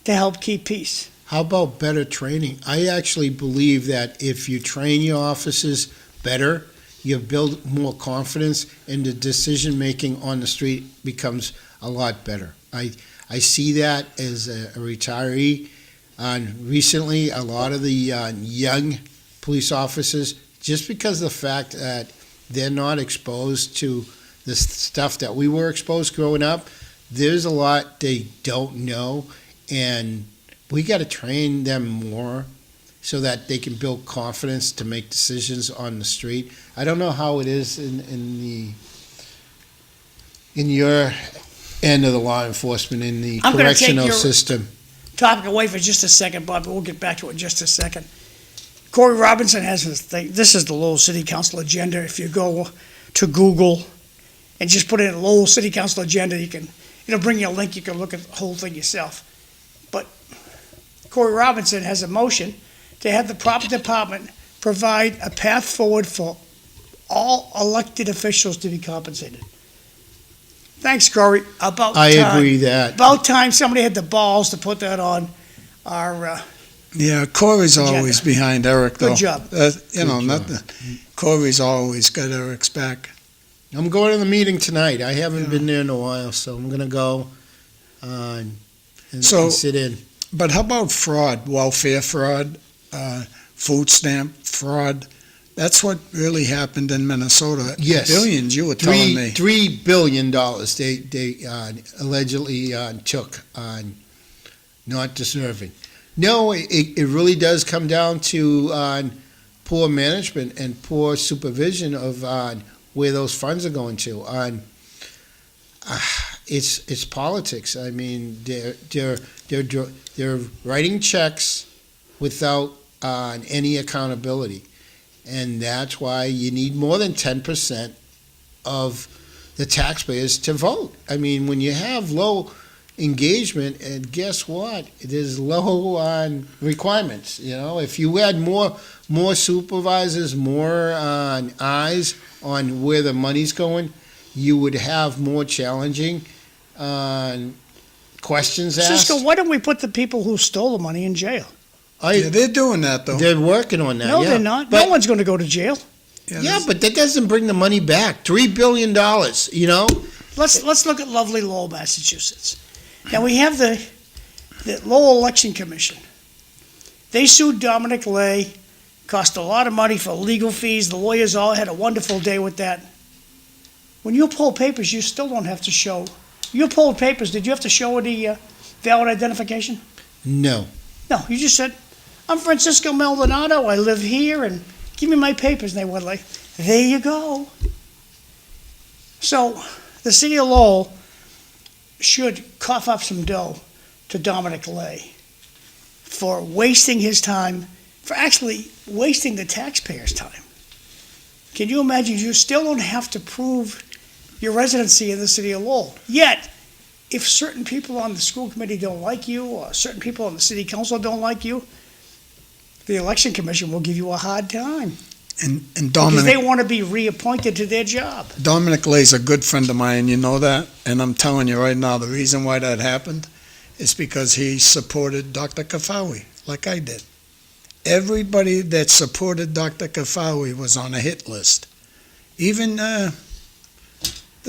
[SPEAKER 3] to help keep peace.
[SPEAKER 2] How about better training? I actually believe that if you train your officers better, you build more confidence, and the decision-making on the street becomes a lot better. I see that as a retiree. Recently, a lot of the young police officers, just because of the fact that they're not exposed to the stuff that we were exposed growing up, there's a lot they don't know, and we got to train them more so that they can build confidence to make decisions on the street. I don't know how it is in your end of the law enforcement, in the correctional system.
[SPEAKER 3] Topic away for just a second, Bob, but we'll get back to it in just a second. Corey Robinson has this thing. This is the Lowell City Council agenda. If you go to Google and just put in Lowell City Council agenda, it'll bring you a link. You can look at the whole thing yourself. But Corey Robinson has a motion to have the proper department provide a path forward for all elected officials to be compensated. Thanks, Corey.
[SPEAKER 2] I agree that.
[SPEAKER 3] About time somebody had the balls to put that on our
[SPEAKER 1] Yeah, Corey's always behind Eric, though.
[SPEAKER 3] Good job.
[SPEAKER 1] Corey's always got Eric's back.
[SPEAKER 2] I'm going to the meeting tonight. I haven't been there in a while, so I'm going to go and sit in.
[SPEAKER 1] But how about fraud, welfare fraud, food stamp fraud? That's what really happened in Minnesota.
[SPEAKER 2] Yes.
[SPEAKER 1] Billions, you were telling me.
[SPEAKER 2] $3 billion they allegedly took on not deserving. No, it really does come down to poor management and poor supervision of where those funds are going to. It's politics. I mean, they're writing checks without any accountability. And that's why you need more than 10% of the taxpayers to vote. I mean, when you have low engagement, and guess what? There's low on requirements. If you had more supervisors, more eyes on where the money's going, you would have more challenging questions asked.
[SPEAKER 3] Cisco, why don't we put the people who stole the money in jail?
[SPEAKER 1] Yeah, they're doing that, though.
[SPEAKER 2] They're working on that.
[SPEAKER 3] No,
[SPEAKER 2] yeah.
[SPEAKER 3] they're not.
[SPEAKER 2] But,
[SPEAKER 3] No one's going to go to jail.
[SPEAKER 2] yeah, but that doesn't bring the money back. $3 billion.
[SPEAKER 3] Let's look at lovely Lowell, Massachusetts. Now, we have the Lowell Election Commission. They sued Dominic Lay, cost a lot of money for legal fees. The lawyers all had a wonderful day with that. When you poll papers, you still don't have to show. You polled papers, did you have to show any valid identification?
[SPEAKER 2] No.
[SPEAKER 3] No, you just said, I'm Francisco Maldonado, I live here, and give me my papers. And they went like, there you go. So the city of Lowell should cough up some dough to Dominic Lay for wasting his time, for actually wasting the taxpayers' time. Can you imagine? You still don't have to prove your residency in the city of Lowell. Yet, if certain people on the school committee don't like you, or certain people on the city council don't like you, the election commission will give you a hard time.
[SPEAKER 1] And
[SPEAKER 3] Because they
[SPEAKER 1] Dominic,
[SPEAKER 3] want to be reappointed to their job.
[SPEAKER 1] Dominic Lay's a good friend of mine, you know that? And I'm telling you right now, the reason why that happened is because he supported Dr. Kafawi, like I did. Everybody that supported Dr. Kafawi was on a hit list. Even the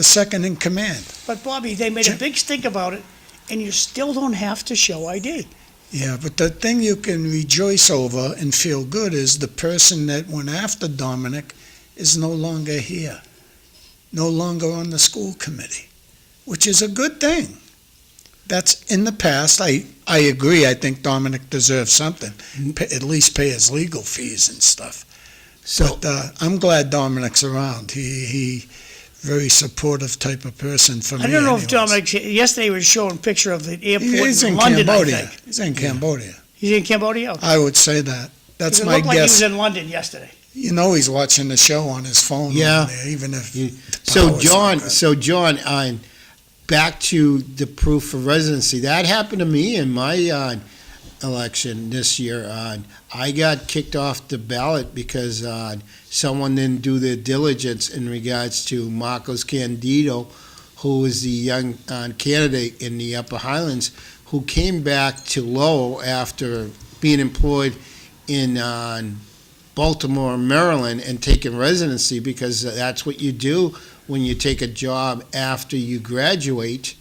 [SPEAKER 1] second in command.
[SPEAKER 3] But Bobby, they made a big stink about it, and you still don't have to show ID.
[SPEAKER 1] Yeah, but the thing you can rejoice over and feel good is the person that went after Dominic is no longer here, no longer on the school committee, which is a good thing. That's in the past. I agree. I think Dominic deserves something, at least pay his legal fees and stuff.
[SPEAKER 2] So
[SPEAKER 1] But I'm glad Dominic's around. He very supportive type of person for me.
[SPEAKER 3] I don't know if
[SPEAKER 1] anyways.
[SPEAKER 3] Dominic, yesterday he was showing a picture of the airport
[SPEAKER 1] He's
[SPEAKER 3] in
[SPEAKER 1] in
[SPEAKER 3] London,
[SPEAKER 1] Cambodia.
[SPEAKER 3] I think.
[SPEAKER 1] He's in Cambodia.
[SPEAKER 3] He's in Cambodia?
[SPEAKER 1] I would say that. That's
[SPEAKER 3] It
[SPEAKER 1] my
[SPEAKER 3] looked like he was
[SPEAKER 1] guess.
[SPEAKER 3] in London yesterday.
[SPEAKER 1] You know he's watching the show on his phone.
[SPEAKER 2] Yeah.
[SPEAKER 1] over there, even if.
[SPEAKER 2] You-
[SPEAKER 1] the
[SPEAKER 2] So
[SPEAKER 1] power's
[SPEAKER 2] John,
[SPEAKER 1] not good.
[SPEAKER 2] back to the proof of residency. That happened to me in my election this year. I got kicked off the ballot because someone didn't do their diligence in regards to Marcos Candido, who was the young candidate in the Upper Highlands, who came back to Lowell after being employed in Baltimore, Maryland, and taking residency, because that's what you do when you take a job after you graduate,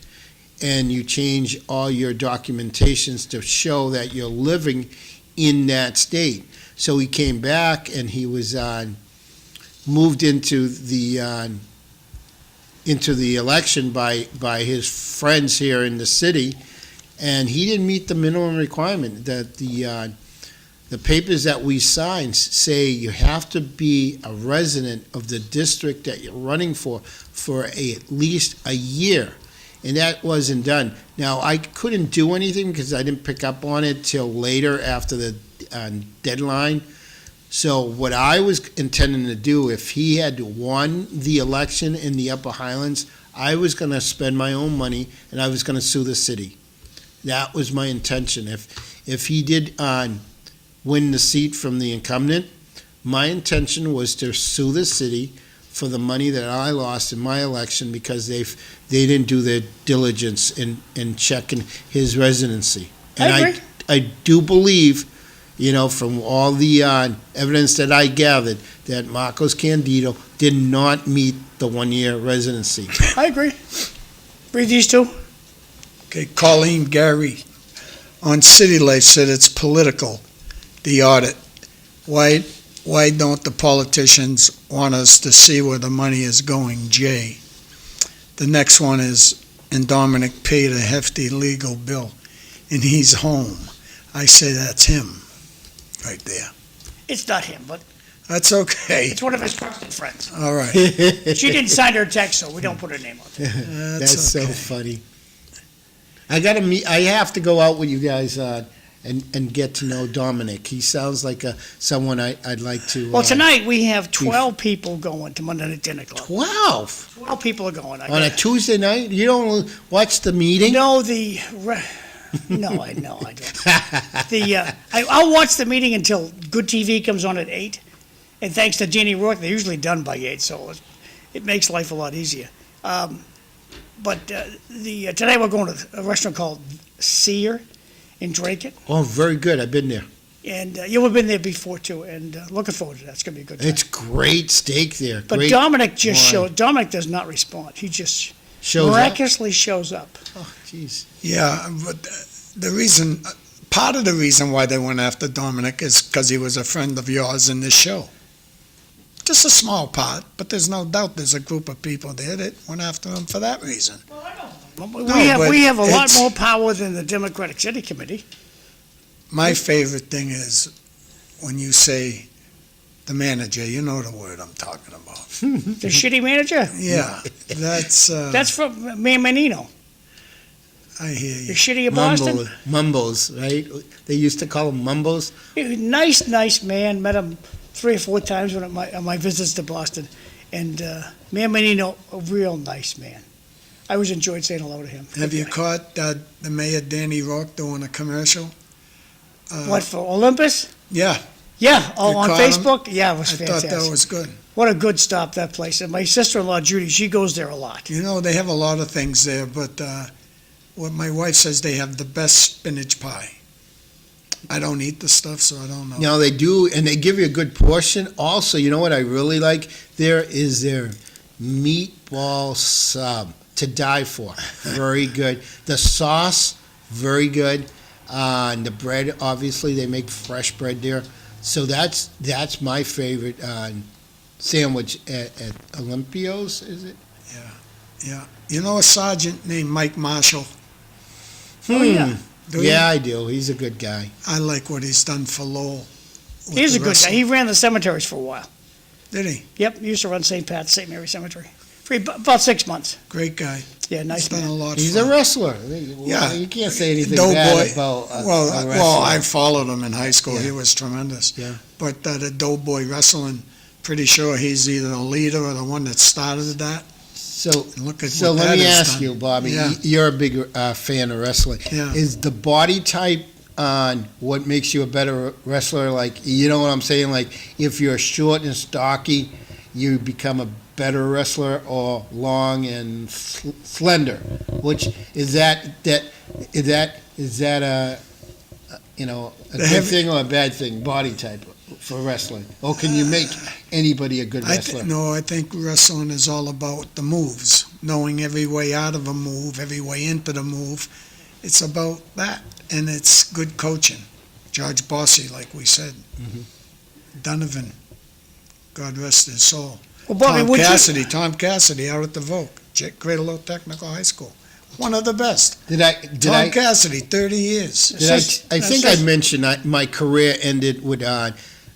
[SPEAKER 2] and you change all your documentations to show that you're living in that state. So he came back, and he was moved into the election by his friends here in the city, and he didn't meet the minimum requirement. That the papers that we signed say you have to be a resident of the district that you're running for at least a year, and that wasn't done. Now, I couldn't do anything because I didn't pick up on it till later after the deadline. So what I was intending to do, if he had won the election in the Upper Highlands, I was going to spend my own money and I was going to sue the city. That was my intention. If he did win the seat from the incumbent, my intention was to sue the city for the money that I lost in my election because they didn't do their diligence in checking his residency. And
[SPEAKER 3] I agree.
[SPEAKER 2] I do believe, from all the evidence that I gathered, that Marcos Candido did not meet the one-year residency.
[SPEAKER 3] I agree. Read these two.
[SPEAKER 1] Okay, Colleen Gary on City Life said it's political, the audit. Why don't the politicians want us to see where the money is going, Jay? The next one is, and Dominic paid a hefty legal bill, and he's home. I say that's him, right there.
[SPEAKER 3] It's not him, but
[SPEAKER 1] That's okay.
[SPEAKER 3] it's one of his trusted friends.
[SPEAKER 1] All right.
[SPEAKER 3] She didn't sign her text, so we don't put her name on there.
[SPEAKER 2] That's so
[SPEAKER 1] okay.
[SPEAKER 2] funny. I have to go out with you guys and get to know Dominic. He sounds like someone I'd like to.
[SPEAKER 3] Well, tonight we have 12 people going to Monday Night Dinner Club.
[SPEAKER 2] 12
[SPEAKER 3] 12 people are going.
[SPEAKER 2] on a Tuesday night. You don't watch the meeting?
[SPEAKER 3] No, no, I don't. I'll watch the meeting until Good TV comes on at 8. And thanks to Jeannie Rourke, they're usually done by 8, so it makes life a lot easier. But today we're going to a restaurant called Sear in Drake.
[SPEAKER 2] Oh, very good. I've been there.
[SPEAKER 3] And you've been there before, too, and looking forward to that. It's going to be a good time.
[SPEAKER 2] It's great steak there.
[SPEAKER 3] But
[SPEAKER 2] Great
[SPEAKER 3] Dominic
[SPEAKER 2] wine.
[SPEAKER 3] Dominic does not respond. He just
[SPEAKER 2] Shows up.
[SPEAKER 3] miraculously shows up.
[SPEAKER 2] Oh, jeez.
[SPEAKER 1] Yeah, but part of the reason why they went after Dominic is because he was a friend of yours in this show. Just a small part, but there's no doubt there's a group of people there that went after him for that reason.
[SPEAKER 3] We have a lot
[SPEAKER 1] it's-
[SPEAKER 3] more power than the Democratic City Committee.
[SPEAKER 1] My favorite thing is when you say the manager, you know the word I'm talking about.
[SPEAKER 3] The shitty manager?
[SPEAKER 1] Yeah,
[SPEAKER 3] That's from Menino.
[SPEAKER 1] I hear
[SPEAKER 3] The
[SPEAKER 1] you.
[SPEAKER 3] shitty of Boston.
[SPEAKER 2] Mumbles, right? They used to call him Mumbles.
[SPEAKER 3] Nice man. Met him 3 or 4 times on my visits to Boston. And Menino, a real nice man. I always enjoyed saying hello to him.
[SPEAKER 1] Have you caught the mayor Danny Rourke doing a commercial?
[SPEAKER 3] What, for Olympus?
[SPEAKER 1] Yeah,
[SPEAKER 3] Yeah,
[SPEAKER 1] You
[SPEAKER 3] on
[SPEAKER 1] caught him?
[SPEAKER 3] Facebook? Yeah, it was
[SPEAKER 1] I
[SPEAKER 3] fantastic.
[SPEAKER 1] thought that was good.
[SPEAKER 3] What a good stop, that place. And my sister-in-law, Judy, she goes there a lot.
[SPEAKER 1] You know, they have a lot of things there, but what my wife says, they have the best spinach pie. I don't eat the stuff, so I don't know.
[SPEAKER 2] No, they do, and they give you a good portion. Also, you know what I really like there is their meatball sub to die for. Very good. The sauce, very good. And the bread, obviously, they make fresh bread there. So that's my favorite sandwich at Olympios, is it?
[SPEAKER 1] Yeah. You know a sergeant named Mike Marshall?
[SPEAKER 3] Oh, yeah.
[SPEAKER 1] Do you?
[SPEAKER 2] Yeah, I do. He's a good guy.
[SPEAKER 1] I like what he's done for Lowell. with
[SPEAKER 3] He's
[SPEAKER 1] the
[SPEAKER 3] a good guy.
[SPEAKER 1] wrestling.
[SPEAKER 3] He ran the cemeteries for a while.
[SPEAKER 1] Did he?
[SPEAKER 3] Yep, he used to run St. Pat's, St. Mary Cemetery. For about 6 months.
[SPEAKER 1] Great guy.
[SPEAKER 3] Yeah, nice
[SPEAKER 1] He's done a
[SPEAKER 3] man.
[SPEAKER 1] lot
[SPEAKER 2] He's
[SPEAKER 1] for
[SPEAKER 2] a wrestler.
[SPEAKER 1] Yeah.
[SPEAKER 2] You can't say anything
[SPEAKER 1] Doughboy.
[SPEAKER 2] bad about a
[SPEAKER 1] Well,
[SPEAKER 2] wrestler.
[SPEAKER 1] I followed him in high school.
[SPEAKER 2] Yeah.
[SPEAKER 1] He was tremendous.
[SPEAKER 2] Yeah.
[SPEAKER 1] But the Doughboy wrestling, pretty sure he's either the leader or the one that started that.
[SPEAKER 2] So,
[SPEAKER 1] And look at
[SPEAKER 2] so
[SPEAKER 1] what
[SPEAKER 2] let
[SPEAKER 1] that
[SPEAKER 2] me
[SPEAKER 1] has
[SPEAKER 2] ask
[SPEAKER 1] done.
[SPEAKER 2] you, Bobby.
[SPEAKER 1] Yeah.
[SPEAKER 2] You're a big fan of wrestling.
[SPEAKER 1] Yeah.
[SPEAKER 2] Is the body type on what makes you a better wrestler? Like, you know what I'm saying? Like, if you're short and stocky, you become a better wrestler, or long and slender. Which is that a good
[SPEAKER 1] heavy-
[SPEAKER 2] thing or a bad thing? Body type for wrestling, or can you make anybody a good wrestler?
[SPEAKER 1] I think wrestling is all about the moves, knowing every way out of a move, every way into the move. It's about that, and it's good coaching. George Bossy, like we said.
[SPEAKER 2] Mhm.
[SPEAKER 1] Donovan, God rest his soul.
[SPEAKER 3] Well, Bobby,
[SPEAKER 1] Tom Cassidy out at the Vogue, Cradle Technical High School. One of the best. Tom Cassidy, 30 years.
[SPEAKER 2] I think I mentioned my career ended with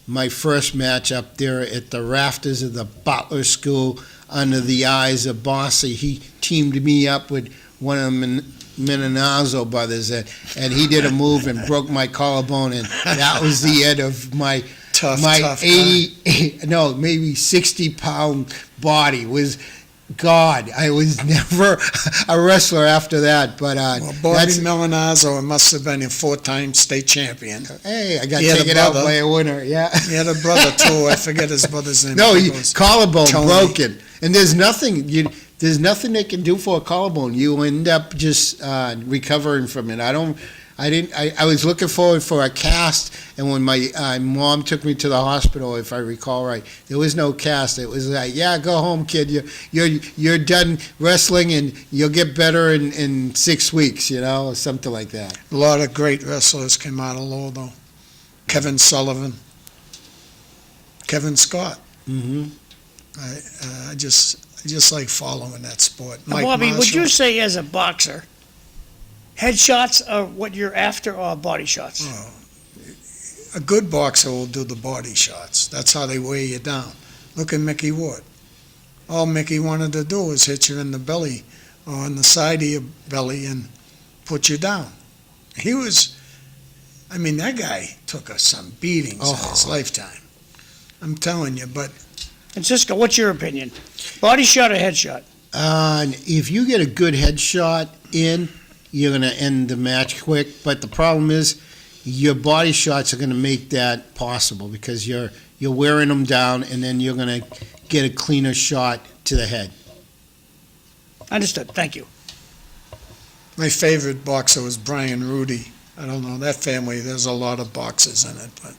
[SPEAKER 2] my first match up there at the rafters of the Butler School under the eyes of Bossy. He teamed me up with one of the Menonazzo brothers, and he did a move and broke my collarbone, and that was the end of my
[SPEAKER 1] Tough
[SPEAKER 2] 60-pound body. God, I was never a wrestler after that. But
[SPEAKER 1] Well, Bobby Melanazzo must have been a 4-time state champion.
[SPEAKER 2] Hey, I got
[SPEAKER 1] He had a
[SPEAKER 2] taken out
[SPEAKER 1] brother.
[SPEAKER 2] by a winner. Yeah.
[SPEAKER 1] He had a brother too. I forget his brother's name.
[SPEAKER 2] No,
[SPEAKER 1] He goes,
[SPEAKER 2] collarbone
[SPEAKER 1] Tony.
[SPEAKER 2] broken, and there's nothing they can do for a collarbone. You end up just recovering from it. I was looking forward for a cast, and when my mom took me to the hospital, if I recall right, there was no cast. It was like, yeah, go home, kid. You're done wrestling, and you'll get better in 6 weeks, or something like that.
[SPEAKER 1] A lot of great wrestlers came out of Lowell, though. Kevin Sullivan, Kevin Scott.
[SPEAKER 2] Mm-hmm.
[SPEAKER 1] I just like following that sport.
[SPEAKER 3] Now,
[SPEAKER 1] Mike
[SPEAKER 3] Bobby, would
[SPEAKER 1] Marshall.
[SPEAKER 3] you say as a boxer, headshots are what you're after, or body shots?
[SPEAKER 1] Oh, a good boxer will do the body shots. That's how they weigh you down. Look at Mickey Ward. All Mickey wanted to do was hit you in the belly or on the side of your belly and put you down. He was I mean, that guy took us some beatings in his lifetime. I'm telling you, but
[SPEAKER 3] And CISCO, what's your opinion? Body shot or head shot?
[SPEAKER 2] If you get a good headshot in, you're going to end the match quick. But the problem is, your body shots are going to make that possible because you're wearing them down, and then you're going to get a cleaner shot to the head.
[SPEAKER 3] Understood. Thank you.
[SPEAKER 1] my favorite boxer was Brian Rudy. I don't know, that family, there's a lot of boxers in it, but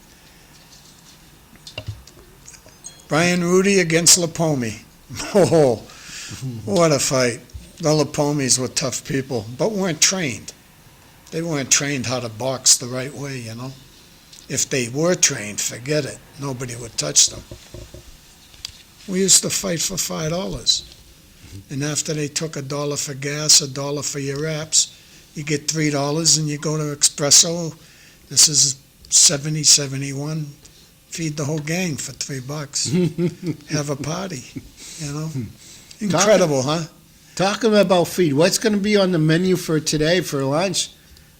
[SPEAKER 1] Brian Rudy against Lapomi. Oh, what a fight. The Lapomis were tough people, but weren't trained. They weren't trained how to box the right way, you know. If they were trained, forget it. Nobody would touch them. We used to fight for $5. And after they took $1 for gas, $1 for your wraps, you get $3 and you go to Espresso. This is 70, 71. Feed the whole gang for $3. Have a party, you know. Incredible, huh?
[SPEAKER 2] Talking about feed, what's going to be on the menu for today for lunch?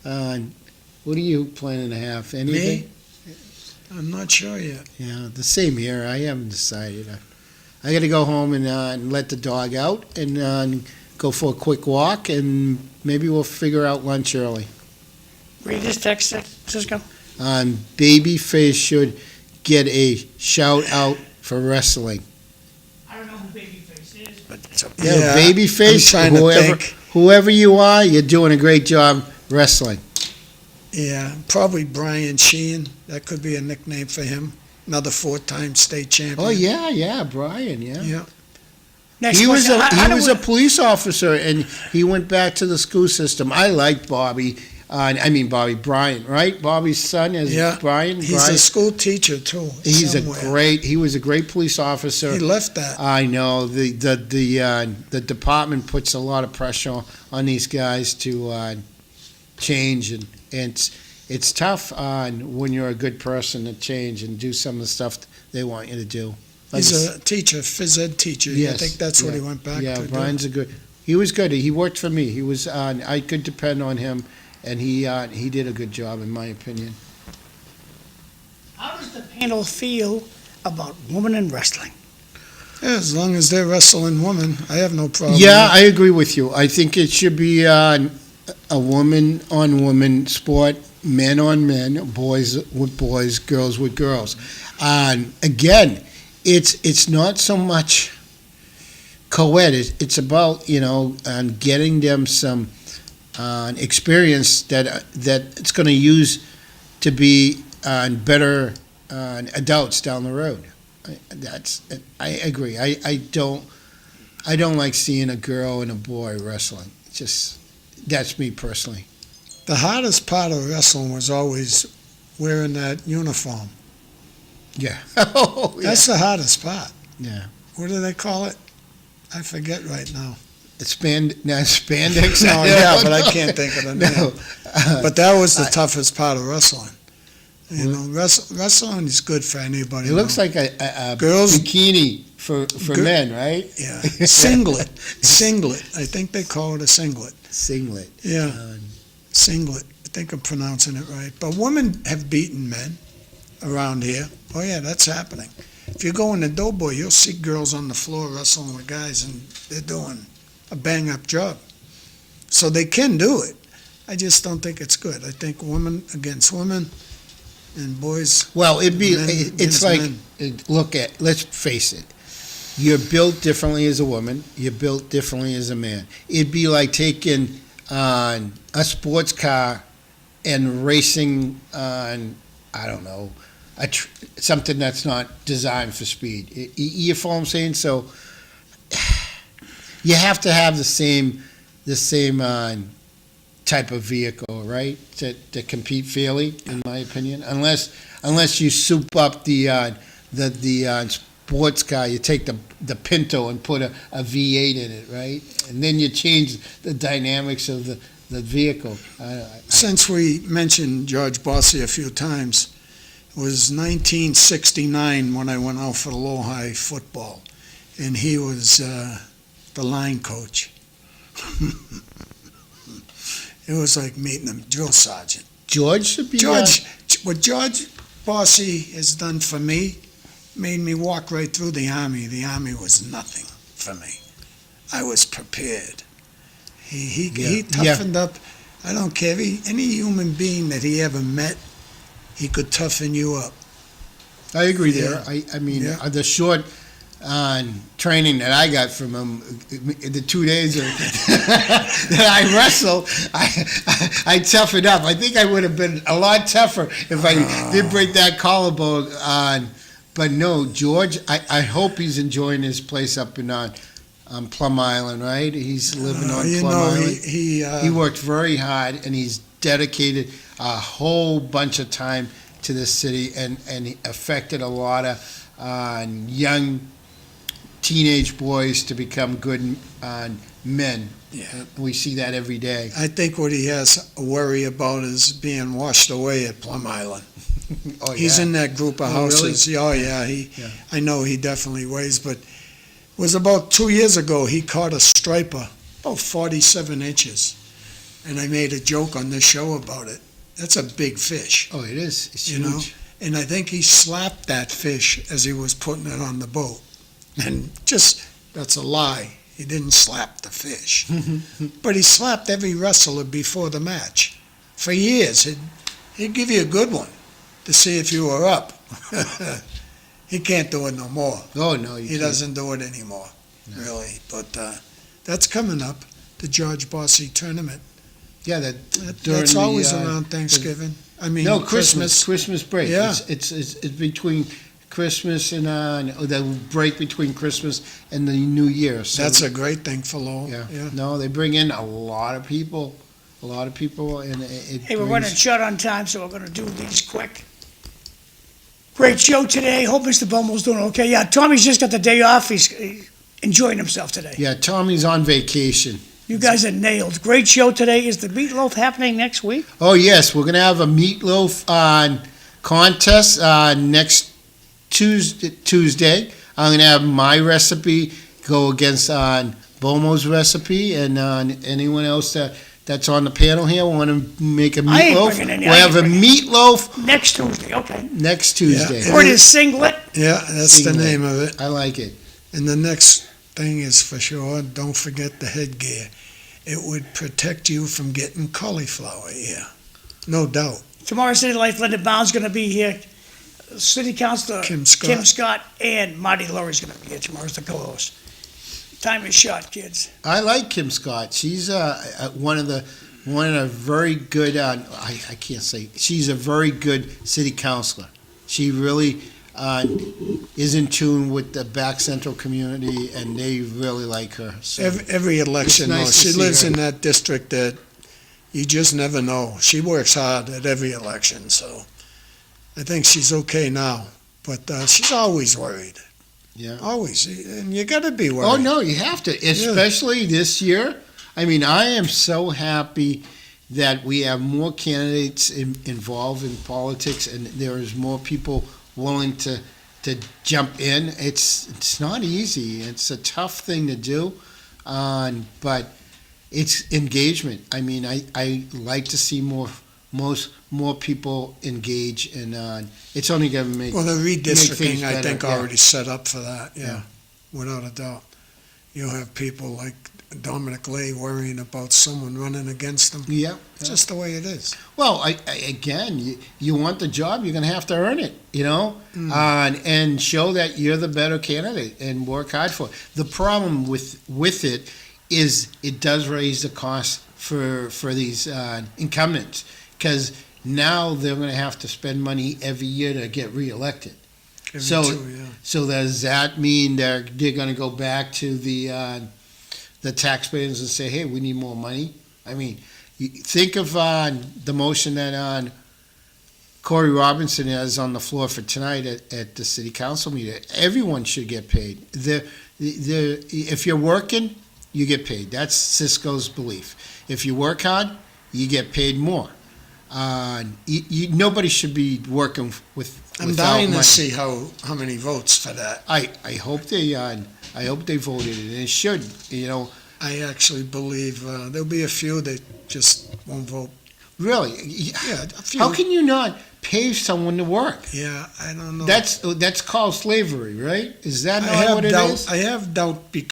[SPEAKER 2] What are you planning to have? Anything?
[SPEAKER 1] Me? I'm not sure yet.
[SPEAKER 2] Yeah, the same here. I haven't decided. I got to go home and let the dog out and go for a quick walk, and maybe we'll figure out lunch early.
[SPEAKER 3] Read this text, CISCO.
[SPEAKER 2] Babyface should get a shout out for wrestling.
[SPEAKER 3] I don't know who Babyface is, but it's okay.
[SPEAKER 2] Yeah,
[SPEAKER 1] I'm
[SPEAKER 2] Babyface,
[SPEAKER 1] trying to think.
[SPEAKER 2] whoever you are, you're doing a great job wrestling.
[SPEAKER 1] Yeah, probably Brian Sheehan. That could be a nickname for him. Another 4-time state champion.
[SPEAKER 2] Oh yeah, Brian, yeah.
[SPEAKER 1] Yeah.
[SPEAKER 3] Next
[SPEAKER 2] He was
[SPEAKER 3] question. How do
[SPEAKER 2] a
[SPEAKER 3] we-
[SPEAKER 2] police officer, and he went back to the school system. I like Bobby. Brian, right? Bobby's son is
[SPEAKER 1] Yeah.
[SPEAKER 2] Brian.
[SPEAKER 1] He's
[SPEAKER 2] Brian.
[SPEAKER 1] a school teacher, too. somewhere.
[SPEAKER 2] He was a great police officer.
[SPEAKER 1] He left that.
[SPEAKER 2] I know the department puts a lot of pressure on these guys to change, and it's tough when you're a good person to change and do some of the stuff they want you to do.
[SPEAKER 1] He's a teacher, phys ed teacher.
[SPEAKER 2] Yes,
[SPEAKER 1] I think that's what
[SPEAKER 2] yeah.
[SPEAKER 1] he went back
[SPEAKER 2] Yeah,
[SPEAKER 1] to do.
[SPEAKER 2] Brian's he was good. He worked for me. He was I could depend on him, and he did a good job in my opinion.
[SPEAKER 3] How does the panel feel about women in wrestling?
[SPEAKER 1] Yeah, as long as they're wrestling women, I have no problem.
[SPEAKER 2] Yeah, I agree with you. I think it should be a woman-on-woman sport, men on men, boys with boys, girls with girls. Again, it's not so much co-ed. It's about getting them some experience that it's going to use to be better adults down the road. I agree. I don't like seeing a girl and a boy wrestling. That's me personally.
[SPEAKER 1] The hardest part of wrestling was always wearing that uniform.
[SPEAKER 2] Yeah. Oh, yeah.
[SPEAKER 1] That's the hardest part.
[SPEAKER 2] Yeah.
[SPEAKER 1] What do they call it? I forget right now.
[SPEAKER 2] Spandex.
[SPEAKER 1] No, yeah, but I can't think of the name.
[SPEAKER 2] No.
[SPEAKER 1] But that was the toughest part of wrestling. You know, wrestling is good for anybody.
[SPEAKER 2] It looks
[SPEAKER 1] though.
[SPEAKER 2] like a
[SPEAKER 1] Girls-
[SPEAKER 2] bikini for men, right?
[SPEAKER 1] Yeah, singlet. I think they call it a singlet.
[SPEAKER 2] Singlet.
[SPEAKER 1] Yeah, singlet. I think I'm pronouncing it right. But women have beaten men around here. Oh yeah, that's happening. If you go in the Doughboy, you'll see girls on the floor wrestling with guys, and they're doing a bang-up job. So they can do it. I just don't think it's good. I think women against women and boys.
[SPEAKER 2] Well,
[SPEAKER 1] men
[SPEAKER 2] it's
[SPEAKER 1] against
[SPEAKER 2] like,
[SPEAKER 1] men.
[SPEAKER 2] let's face it. You're built differently as a woman. You're built differently as a man. It'd be like taking a sports car and racing on, I don't know, something that's not designed for speed. You follow what I'm saying? So you have to have the same type of vehicle, right, to compete fairly, in my opinion. Unless you soup up the sports car, you take the Pinto and put a V8 in it, right, and then you change the dynamics of the vehicle.
[SPEAKER 1] Since we mentioned George Balser a few times, it was 1969 when I went out for the low-high football, and he was the line coach. It was like meeting a drill sergeant.
[SPEAKER 2] George should be.
[SPEAKER 1] What George Bossy has done for me made me walk right through the Army. The Army was nothing for me. I was prepared. He toughened up. I don't care. Any human being that he ever met, he could toughen you up.
[SPEAKER 2] I agree
[SPEAKER 1] Yeah.
[SPEAKER 2] there. I mean,
[SPEAKER 1] Yeah.
[SPEAKER 2] the short training that I got from him, the 2 days that I wrestled, I toughened up. I think I would have been a lot tougher if I did break that collarbone on. But no, George, I hope he's enjoying his place up in on Plum Island, right? He's living on Plum Island. He worked very hard, and he's dedicated a whole bunch of time to this city, and he affected a lot of young teenage boys to become good men.
[SPEAKER 1] Yeah.
[SPEAKER 2] We see that every day.
[SPEAKER 1] I think what he has a worry about is being washed away at Plum Island.
[SPEAKER 2] Oh,
[SPEAKER 1] He's
[SPEAKER 2] yeah.
[SPEAKER 1] in that group of
[SPEAKER 2] Oh, really?
[SPEAKER 1] houses. Oh, yeah.
[SPEAKER 2] Yeah.
[SPEAKER 1] I know he definitely weighs, but it was about 2 years ago he caught a striper, about 47 inches. And I made a joke on this show about it. That's a big fish,
[SPEAKER 2] Oh, it is. It's
[SPEAKER 1] you know?
[SPEAKER 2] huge.
[SPEAKER 1] And I think he slapped that fish as he was putting it on the boat. And that's a lie. He didn't slap the fish. But he slapped every wrestler before the match. For years, he'd give you a good one to see if you were up. He can't do it no more.
[SPEAKER 2] Oh, no,
[SPEAKER 1] He doesn't do it anymore, really. But that's coming up, the George Bossy tournament.
[SPEAKER 2] Yeah,
[SPEAKER 1] That's always around Thanksgiving. I mean,
[SPEAKER 2] No, Christmas break.
[SPEAKER 1] Yeah.
[SPEAKER 2] It's between Christmas and the break between Christmas and the New Year. So,
[SPEAKER 1] That's a great thing for Lowell.
[SPEAKER 2] yeah. No, they bring in a lot of people, and it.
[SPEAKER 3] Hey, we're
[SPEAKER 2] brings-
[SPEAKER 3] running short on time, so we're gonna do these quick. Great show today. Hope Mr. Bomil's doing okay. Yeah, Tommy's just got the day off. He's enjoying himself today.
[SPEAKER 2] Yeah, Tommy's on vacation.
[SPEAKER 3] You guys are nailed. Great show today. Is the meatloaf happening next week?
[SPEAKER 2] Oh yes, we're gonna have a meatloaf contest next Tuesday. I'm gonna have my recipe go against Bomo's recipe, and anyone else that's on the panel here want to make a
[SPEAKER 3] I ain't
[SPEAKER 2] meatloaf.
[SPEAKER 3] bringing any-
[SPEAKER 2] We'll
[SPEAKER 3] I
[SPEAKER 2] have a
[SPEAKER 3] ain't
[SPEAKER 2] meatloaf
[SPEAKER 3] Next Tuesday, okay.
[SPEAKER 2] next Tuesday.
[SPEAKER 1] Yeah.
[SPEAKER 3] Or his singlet.
[SPEAKER 1] Yeah, that's the
[SPEAKER 2] Singlet.
[SPEAKER 1] name of it.
[SPEAKER 2] I like it.
[SPEAKER 1] And the next thing is for sure, don't forget the headgear. It would protect you from getting cauliflower ear. No doubt.
[SPEAKER 3] Tomorrow, City Life, Linda Bound's gonna be here. City Councilor
[SPEAKER 1] Kim Scott.
[SPEAKER 3] and Marty Lurie's gonna be here tomorrow as the co-host. Time is short, kids.
[SPEAKER 2] I like Kim Scott. She's one of the very good. I can't say she's a very good city councilor. She really is in tune with the Back Central community, and they really like her. So
[SPEAKER 1] Every election,
[SPEAKER 2] It's nice
[SPEAKER 1] though,
[SPEAKER 2] to
[SPEAKER 1] she
[SPEAKER 2] see
[SPEAKER 1] lives
[SPEAKER 2] her.
[SPEAKER 1] in that district that you just never know. She works hard at every election, so I think she's okay now. But she's always worried.
[SPEAKER 2] Yeah.
[SPEAKER 1] Always. And you got to be worried.
[SPEAKER 2] Oh no, you have to, especially this year. I mean, I am so happy that we have more candidates involved in politics, and there is more people willing to jump in. It's not easy. It's a tough thing to do, but it's engagement. I mean, I like to see more people engage, and it's only going to make
[SPEAKER 1] Well, the
[SPEAKER 2] make things
[SPEAKER 1] redistricting, I
[SPEAKER 2] better,
[SPEAKER 1] think,
[SPEAKER 2] yeah.
[SPEAKER 1] already set up for that,
[SPEAKER 2] Yeah.
[SPEAKER 1] without a doubt. You'll have people like Dominic Lay worrying about someone running against them.
[SPEAKER 2] Yeah.
[SPEAKER 1] It's just the way it is.
[SPEAKER 2] Well, again, you want the job, you're going to have to earn it, and show that you're the better candidate and work hard for it. The problem with it is it does raise the cost for these incumbents, because now they're going to have to spend money every year to get reelected.
[SPEAKER 1] Every
[SPEAKER 2] So-
[SPEAKER 1] two, yeah.
[SPEAKER 2] So does that mean they're going to go back to the taxpayers and say, hey, we need more money? I mean, you think of the motion that Corey Robinson has on the floor for tonight at the city council meeting. Everyone should get paid. If you're working, you get paid. That's CISCO's belief. If you work hard, you get paid more. Nobody should be working
[SPEAKER 1] I'm
[SPEAKER 2] without
[SPEAKER 1] dying
[SPEAKER 2] money.
[SPEAKER 1] to see how many votes for that.
[SPEAKER 2] I hope they voted it. It should,
[SPEAKER 1] I actually believe there'll be a few that just won't vote.
[SPEAKER 2] Really?
[SPEAKER 1] Yeah, a few.
[SPEAKER 2] How can you not pay someone to work?
[SPEAKER 1] Yeah, I don't know.
[SPEAKER 2] That's called slavery, right? Is that
[SPEAKER 1] I
[SPEAKER 2] not
[SPEAKER 1] have
[SPEAKER 2] what it
[SPEAKER 1] doubt.
[SPEAKER 2] is?
[SPEAKER 1] I have doubt